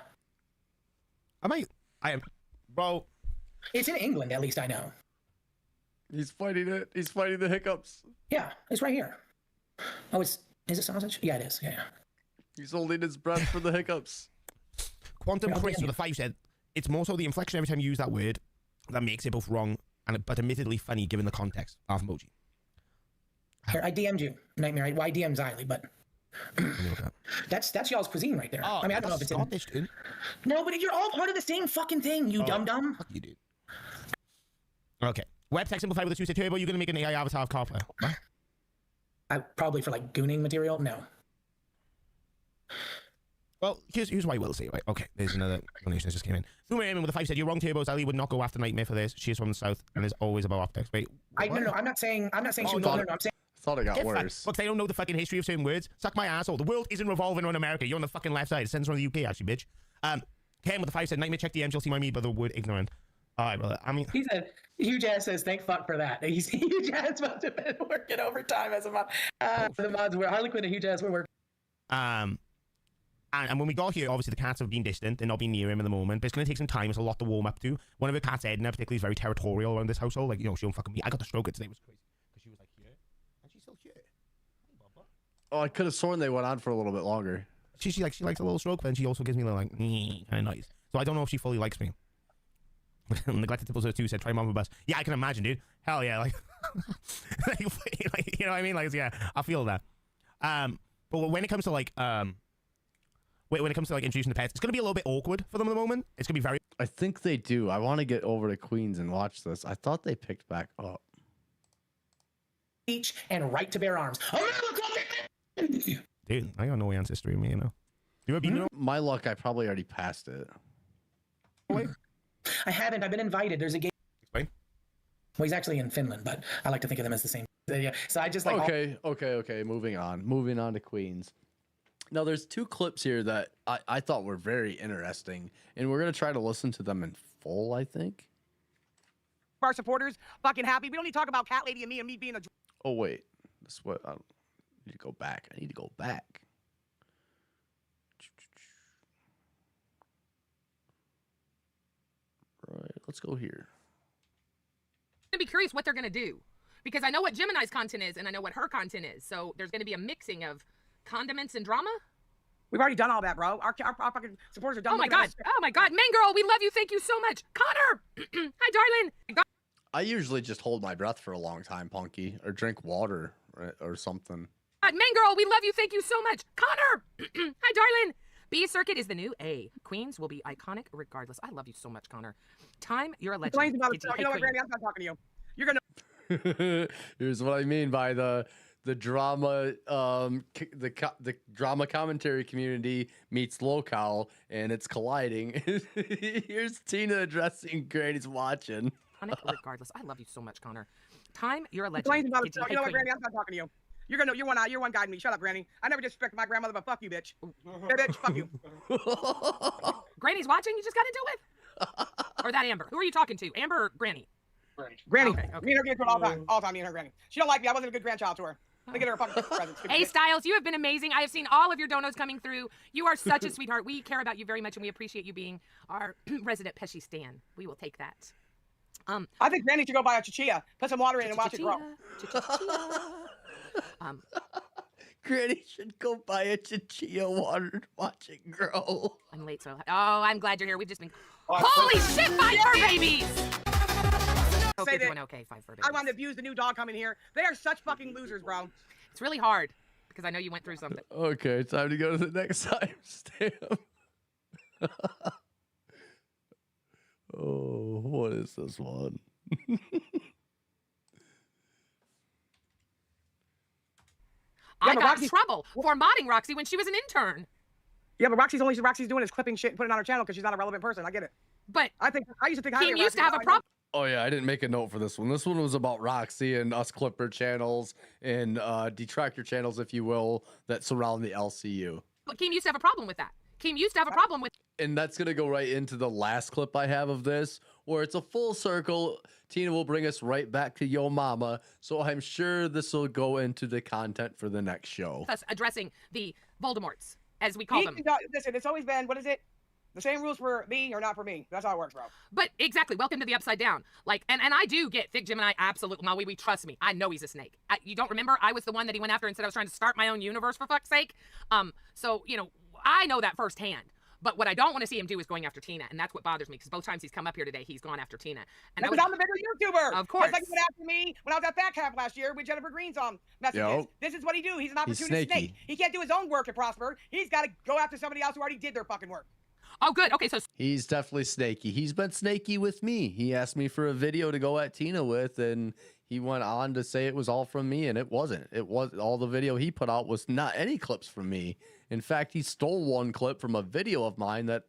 I am, bro. It's in England, at least I know. He's fighting it. He's fighting the hiccups. Yeah, it's right here. Oh, is it sausage? Yeah, it is. Yeah. He's holding his breath for the hiccups. Quantum Chris with a 5 said, it's more so the inflection every time you use that word that makes it both wrong but admittedly funny given the context. Laugh emoji. Here, I DM'd you, Nightmare. I DM'd Xylie, but that's y'all's cuisine right there. Oh, I mean, I don't know if it's Scottish, dude. No, but you're all part of the same fucking thing, you dum-dum. Fuck you, dude. Okay. Webtech Simplified with a 2 said, Turbo, you're going to make an AI avatar of Carper. What? Probably for gooning material? No. Well, here's what I will say, right? Okay, there's another donation that just came in. Boomer Airman with a 5 said, you're wrong, Turbo. Xylie would not go after Nightmare for this. She is from the south and is always about optics. Wait. No, I'm not saying she was no, I'm saying. I thought it got worse. Look, they don't know the fucking history of certain words. Suck my asshole. The world isn't revolving around America. You're on the fucking left side. It sends from the UK, actually, bitch. Ken with the 5 said, Nightmare, check DMs. You'll see my me by the word ignorant. All right, brother. I mean, he said, huge ass says, thank fuck for that. He's huge ass must have been working overtime as a mod. The mods were Harley Quinn and huge ass were working. And when we got here, obviously the cats have been distant. They're not being near him at the moment. But it's going to take some time. It's a lot to warm up to. One of the cats, Edna, particularly, is very territorial around this household. Like, she don't fucking me. I got the stroke today. It was crazy. Because she was like here. And she's still here. Oh, I could have sworn they went on for a little bit longer. She likes a little stroke, but then she also gives me a little, kind of noise. So I don't know if she fully likes me. Neglected Tipples 2 said, try Mama Bus. Yeah, I can imagine, dude. Hell yeah. Like, you know what I mean? Yeah, I feel that. But when it comes to introducing the pets, it's going to be a little bit awkward for them at the moment. It's going to be very... I think they do. I want to get over to Queens and watch this. I thought they picked back up. Beach and right to bear arms. Dude, I got no ancestry in me, you know? My luck, I probably already passed it. Wait. I haven't. I've been invited. There's a game. Explain. Well, he's actually in Finland, but I like to think of them as the same. Yeah. So I just Okay. Moving on to Queens. Now, there's 2 clips here that I thought were very interesting, and we're going to try to listen to them in full, I think. Our supporters fucking happy. We don't need to talk about Cat Lady and me being a... Oh, wait. This is what... I need to go back. Right, let's go here. I'm going to be curious what they're going to do, because I know what Gemini's content is, and I know what her content is, so there's going to be a mixing of condiments and drama. We've already done all that, bro. Our fucking supporters are done. Oh my god, main girl, we love you, thank you so much. Connor, hi darling. I usually just hold my breath for a long time, Punky, or drink water, right, or something. Main girl, we love you, thank you so much. Connor, hi darling. B Circuit is the new A. Queens will be iconic regardless. I love you so much, Connor. Time, you're a legend. You know what, Brandy? I'm not talking to you. You're gonna. Here's what I mean by the drama, the drama commentary community meets Lolcow, and it's colliding. Here's Tina addressing Granny's watching. Regardless, I love you so much, Connor. Time, you're a legend. You know Hey, what, Queen. Granny? I'm not talking to you. You're one guiding me. Shut up, Granny. I never disrespected my grandmother, but fuck you, bitch. Hey, bitch, fuck you. Granny's watching. You just got into it, or that Amber? Who are you talking to, Amber or Granny? Granny. Okay. Me and her get into it all the time. All the time, me and her, Granny. She don't like me. I wasn't a good grandchild to her. They get her a fucking present. Hey, Styles, you have been amazing. I have seen all of your donos coming through. You are such a sweetheart. We care about you very much, and we appreciate you being our resident Pesci stan. We will take that. I think Granny should go buy a chichilla, put some water in, and watch it grow. Granny should go buy a chichilla water and watch it grow. I'm late, so I'm glad you're here. We've just been holy shit, 5 fur babies. Hope you're doing okay, 5 fur babies. I want to abuse the new dog coming here. They are such fucking losers, bro. It's really hard because I know you went through something. Okay, time to go to the next timestamp. Oh, what is this one? I got in trouble for modding Roxy when she was an intern. Yeah, but Roxy's doing is clipping shit and putting it on her channel because she's not a relevant person. I get it. But I used to think Team used to have a problem. Oh yeah, I didn't make a note for this one. This one was about Roxy and us Clipper channels and detractor channels, if you will, that surround the LCU. But Keem used to have a problem with that. Keem used to have a problem with. And that's gonna go right into the last clip I have of this, where it's a full circle. Tina will bring us right back to YoMama, so I'm sure this will go into the content for the next show. Us addressing the Voldemorts, as we call them. Listen, it's always been, what is it? The same rules for me or not for me. That's how it works, bro. But exactly, welcome to the Upside Down. Like, and I do get Thick Gemini, absolutely. Maui, we trust me. I know he's a snake. You don't remember? I was the one that he went after and said I was trying to start my own universe, for fuck's sake. So, you know, I know that firsthand. But what I don't want to see him do is going after Tina, and that's what bothers me, because both times he's come up here today, he's gone after Tina. And because I'm the bigger YouTuber. Of course. Just like he went after me when I was at FatCamp last year with Jennifer Green's messages. Yep. This is what he do. He's an opportunist He's snaky. snake. He can't do his own work to prosper. He's got to go after somebody else who already did their fucking work. Oh, good. Okay, so He's definitely snaky. He's been snaky with me. He asked me for a video to go at Tina with, and he went on to say it was all from me, and it wasn't. It was all the video he put out was not any clips from me. In fact, he stole one clip from a video of mine that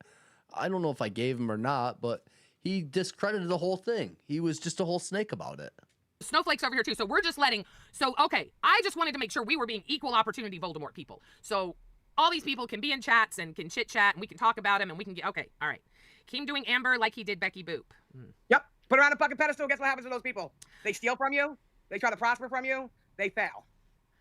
I don't know if I gave him or not, but he discredited the whole thing. He was just a whole snake about it. Snowflakes over here too. So we're just letting. So okay, I just wanted to make sure we were being equal opportunity Voldemort people. So all these people can be in chats and can chit chat, and we can talk about him, and we can get okay. All right, Keem doing Amber like he did Becky Boop. Yep. Put her on a fucking pedestal. Guess what happens to those people? They steal from you. They try to prosper from you. They fail.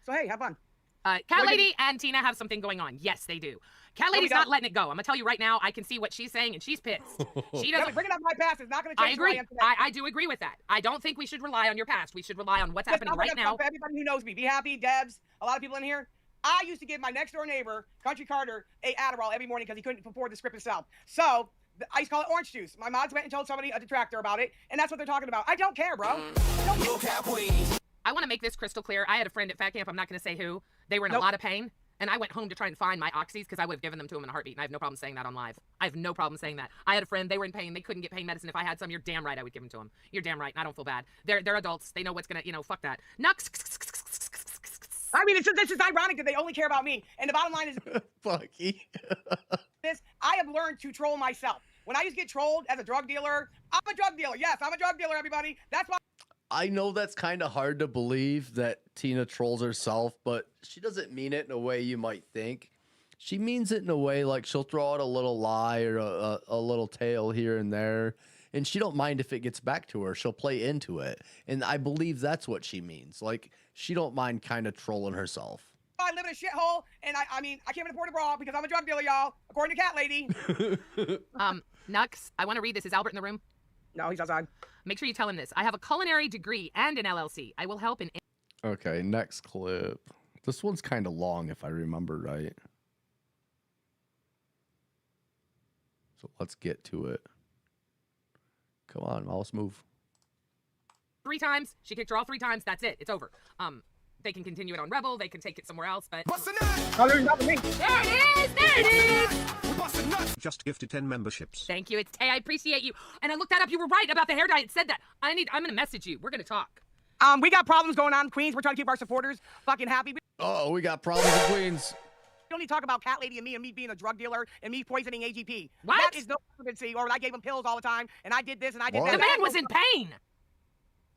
So hey, have fun. Cat Lady and Tina have something going on. Yes, they do. Cat Lady's not letting it go. I'm gonna tell you right now. I can see what she's saying, and she's pissed. She doesn't. Bringing up my past is not going to I change. agree. I do agree with that. I don't think we should rely on your past. We should rely on what's happening right now. For everybody who knows me, Be Happy, Debs, a lot of people in here. I used to give my next door neighbor, Country Carter, a Adderall every morning because he couldn't afford the script himself. So I used to call it orange juice. My mods went and told somebody, a detractor, about it, and that's what they're talking about. I don't care, bro. I want to make this crystal clear. I had a friend at FatCamp. I'm not going to say who. They were in a lot of pain. And I went home to try and find my oxys because I would have given them to them in a heartbeat. And I have no problem saying that on live. I have no problem saying that. I had a friend. They were in pain. They couldn't get pain medicine. If I had some, you're damn right I would give them to them. You're damn right. And I don't feel bad. They're adults. They know what's going to, fuck that. Nux. I mean, this is ironic that they only care about me. And the bottom line is, Fucky. I have learned to troll myself. When I used to get trolled as a drug dealer, I'm a drug dealer. Yes, I'm a drug dealer, everybody. That's why. I know that's kind of hard to believe that Tina trolls herself, but she doesn't mean it in a way you might think. She means it in a way like she'll throw out a little lie or a little tale here and there, and she don't mind if it gets back to her. She'll play into it, and I believe that's what she means. Like, she don't mind kind of trolling herself. I live in a shithole, and I mean, I can't even afford a bra because I'm a drug dealer, y'all, according to Cat Lady. Nux, I want to read this. Is Albert in the room? No, he's outside. Make sure you tell him this. I have a culinary degree and an LLC. I will help in. Okay, next clip. This one's kind of long, if I remember right. So let's get to it. Come on, mouse, move. 3 times. She kicked her all 3 times. That's it. It's over. They can continue it on Rebel. They can take it somewhere else, but... Oh, there's nothing. There it is! There it is! Just gifted 10 memberships. Thank you. It's Tay. I appreciate you. And I looked that up. You were right about the hair dye. It said that. I'm going to message you. We're going to talk. We got problems going on in Queens. We're trying to keep our supporters fucking happy. Oh, we got problems in Queens. You don't need to talk about Cat Lady and me being a drug dealer and me poisoning AGP. What? That is no emergency. Or I gave him pills all the time and I did this and I did that. The man was in pain.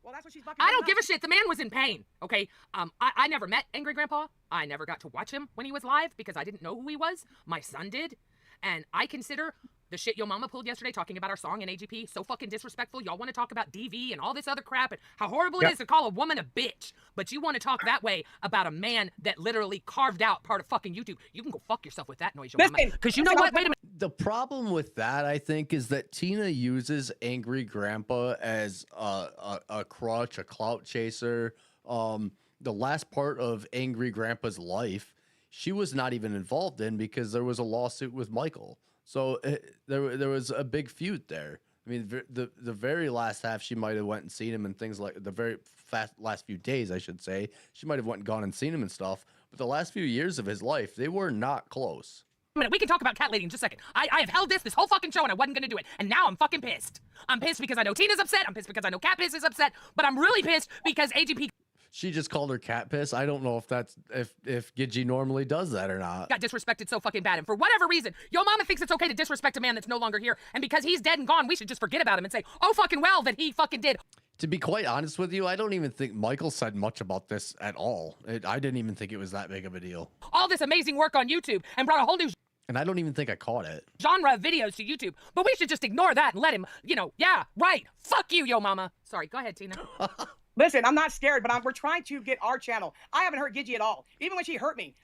Well, that's what she's fucking. I don't give a shit. The man was in pain. Okay. I never met Angry Grandpa. I never got to watch him when he was live because I didn't know who he was. My son did, and I consider the shit YoMama pulled yesterday talking about our song in AGP so fucking disrespectful. Y'all want to talk about DV and all this other crap and how horrible it is to call a woman a bitch, but you want to talk that way about a man that literally carved out part of fucking YouTube. You can go fuck yourself with that noise, YoMama. Because you know what? Wait a minute. The problem with that, I think, is that Tina uses Angry Grandpa as a crutch, a clout chaser. The last part of Angry Grandpa's life, she was not even involved in because there was a lawsuit with Michael. So there was a big feud there. I mean, the very last half, she might have went and seen him and things like the very last few days, I should say. She might have went and gone and seen him and stuff. But the last few years of his life, they were not close. We can talk about Cat Lady in just a second. I have held this whole fucking show and I wasn't going to do it. And now I'm fucking pissed. I'm pissed because I know Tina's upset. I'm pissed because I know Cat Piss is upset. But I'm really pissed because AGP... She just called her cat piss. I don't know if that's if Yinzy normally does that or not. Got disrespected so fucking bad, and for whatever reason, YoMama thinks it's okay to disrespect a man that's no longer here, and because he's dead and gone, we should just forget about him and say, oh fucking well that he fucking did. To be quite honest with you, I don't even think Michael said much about this at all. I didn't even think it was that big of a deal. All this amazing work on YouTube and brought a whole new and I don't even think I caught it. Genre of videos to YouTube, but we should just ignore that and let him, you know, yeah, right. Fuck you, YoMama. Sorry, go ahead, Tina. Listen, I'm not scared, but we're trying to get our channel. I haven't hurt Yinzy at all, even when she hurt me.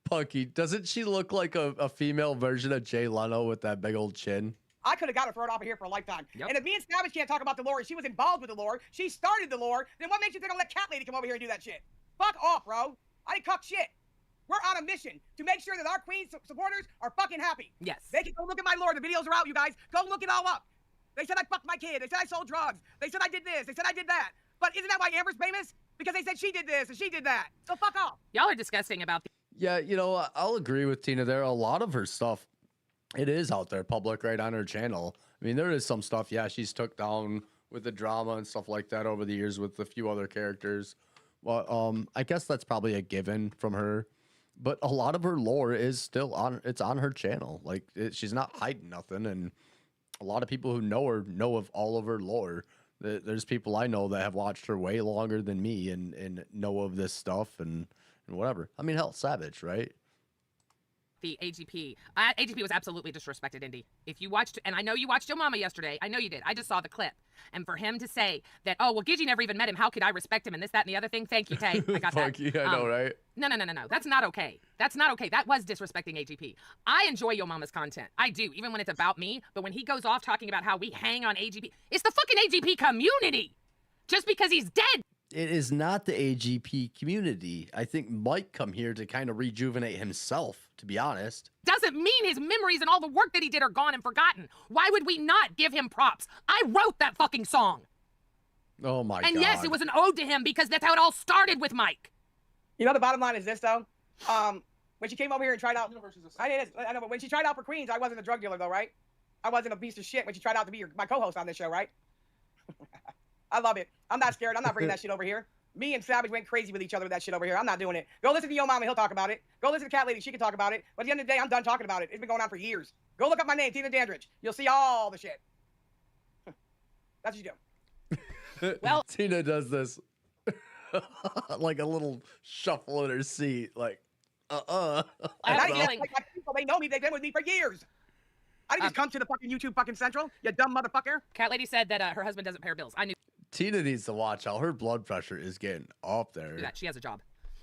Punky, doesn't she look like a female version of Jay Leno with that big old chin? I could have got her thrown off of here for a lifetime. And if me and Savage can't talk about the lore, and she was involved with the lore, she started the lore, then what makes you think I'll let Cat Lady come over here and do that shit? Fuck off, bro. I didn't cuck shit. We're on a mission to make sure that our Queen supporters are fucking happy. Yes. They can go look at my lore. The videos are out, you guys. Go look it all up. They said I fucked my kid. They said I sold drugs. They said I did this. They said I did that. But isn't that why Amber's famous? Because they said she did this and she did that. So fuck off. Y'all are disgusting about Yeah, you know, I'll agree with Tina there. A lot of her stuff, it is out there public right on her channel. I mean, there is some stuff, yeah, she's took down with the drama and stuff like that over the years with a few other characters. Well, I guess that's probably a given from her. But a lot of her lore is still on her channel. Like, she's not hiding nothing. And a lot of people who know her know of all of her lore. There's people I know that have watched her way longer than me and know of this stuff and whatever. I mean, hell, Savage, right? The AGP. AGP was absolutely disrespected, Indy. If you watched, and I know you watched YoMama yesterday. I know you did. I just saw the clip. And for him to say that, oh, well, Gidgy never even met him. How could I respect him? And this, that, and the other thing. Thank you, Tay. I got that. I know, right? No. That's not okay. That's not okay. That was disrespecting AGP. I enjoy YoMama's content. I do, even when it's about me. But when he goes off talking about how we hang on AGP, it's the fucking AGP community. Just because he's dead. It is not the AGP community. I think Mike come here to kind of rejuvenate himself, to be honest. Doesn't mean his memories and all the work that he did are gone and forgotten. Why would we not give him props? I wrote that fucking song. Oh my God. And yes, it was an ode to him because that's how it all started with Mike. You know, the bottom line is this, though. When she came over here and tried out, I know, but when she tried out for Queens, I wasn't a drug dealer, though, right? I wasn't a piece of shit when she tried out to be my co-host on this show, right? I love it. I'm not scared. I'm not bringing that shit over here. Me and Savage went crazy with each other with that shit over here. I'm not doing it. Go listen to YoMama. He'll talk about it. Go listen to Cat Lady. She can talk about it. But at the end of the day, I'm done talking about it. It's been going on for years. Go look up my name, Tina Dandridge. You'll see all the shit. That's what you do. Well, Tina does this like a little shuffle in her seat. Like, I don't like my people. They know me. They've been with me for years. I didn't just come to the fucking YouTube fucking Central, you dumb motherfucker. Cat Lady said that her husband doesn't pay her bills. I knew. Tina needs to watch out. Her blood pressure is getting up there. That she has a job.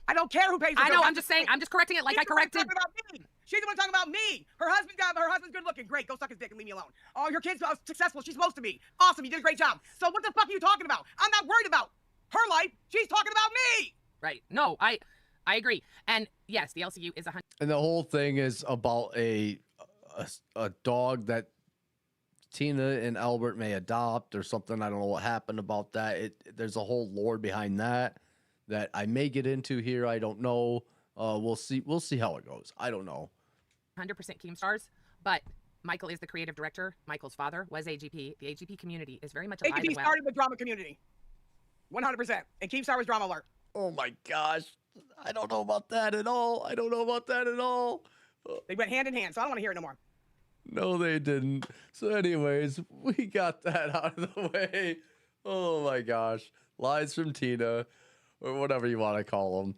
I don't care who pays her I bills. know. I'm just saying. I'm just correcting it like I corrected. She's the one talking about me. Her husband's good looking. Great. Go suck his dick and leave me alone. Oh, your kid's successful. She's supposed to be. Awesome. You did a great job. So what the fuck are you talking about? I'm not worried about her life. She's talking about me. Right. No, I agree. And yes, the LCU is 100. And the whole thing is about a dog that Tina and Albert may adopt or something. I don't know what happened about that. There's a whole lore behind that I may get into here. I don't know. We'll see how it goes. I don't know. 100% Keemstars, but Michael is the creative director. Michael's father was AGP. The AGP community is very much alive and AGP well. started the drama community. 100%. And keep Cyrus drama alert. Oh my gosh. I don't know about that at all. I don't know about that at all. They went hand in hand, so I don't want to hear it no more. No, they didn't. So anyways, we got that out of the way. Oh my gosh. Lies from Tina, or whatever you want to call them.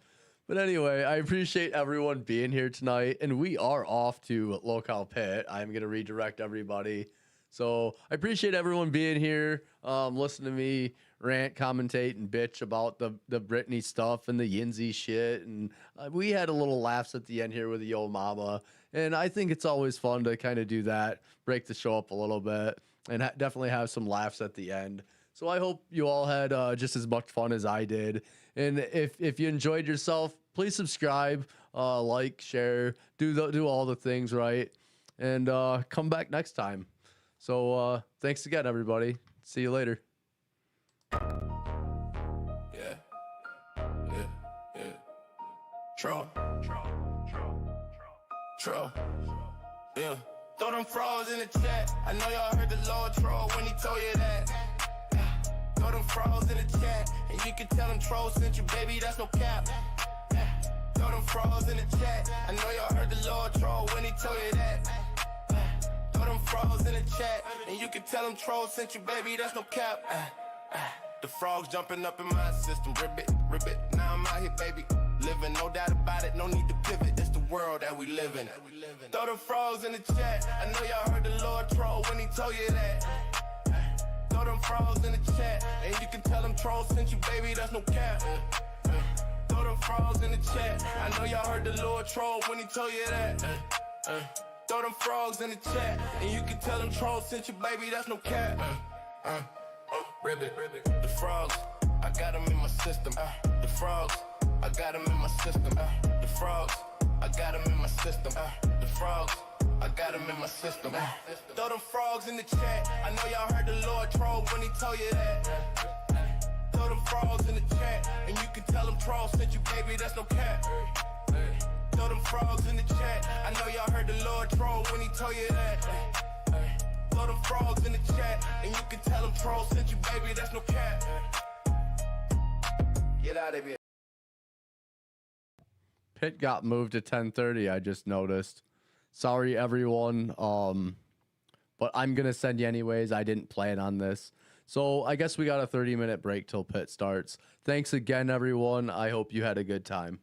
But anyway, I appreciate everyone being here tonight, and we are off to Lolcow Pit. I'm going to redirect everybody. So I appreciate everyone being here, listen to me rant, commentate, and bitch about the Britney stuff and the Yinzy shit. And we had a little laughs at the end here with the YoMama. And I think it's always fun to kind of do that, break the show up a little bit, and definitely have some laughs at the end. So I hope you all had just as much fun as I did. And if you enjoyed yourself, please subscribe, like, share, do all the things right, and come back next time. So thanks again, everybody. See you later. Troll. Yeah. Throw them frogs in the chat. I know y'all heard the Lord troll when he told you that. Throw them frogs in the chat. And you can tell them trolls sent you, baby, that's no cap. Throw them frogs in the chat. I know y'all heard the Lord troll when he told you that. Throw them frogs in the chat. And you can tell them trolls sent you, baby, that's no cap. The frogs jumping up in my system. Rip it. Now I'm out here, baby. Living, no doubt about it, no need to pivot. It's the world that we live in. Throw the frogs in the chat. I know y'all heard the Lord troll when he told you that. Throw them frogs in the chat. And you can tell them trolls sent you, baby, that's no cap. Throw them frogs in the chat. I know y'all heard the Lord troll when he told you that. Throw them frogs in the chat. And you can tell them trolls sent you, baby, that's no cap. Rip it. The frogs, I got them in my system. The frogs, I got them in my system. The frogs, I got them in my system. The frogs, I got them in my system. Throw them frogs in the chat. I know y'all heard the Lord troll when he told you that. Throw them frogs in the chat. And you can tell them trolls sent you, baby, that's no cap. Throw them frogs in the chat. I know y'all heard the Lord troll when he told you that. Throw them frogs in the chat. And you can tell them trolls sent you, baby, that's no cap. Get out of here. Pit got moved to 10:30. I just noticed. Sorry, everyone. But I'm gonna send you anyways. I didn't plan on this, so I guess we got a 30-minute break till Pit starts. Thanks again, everyone. I hope you had a good time.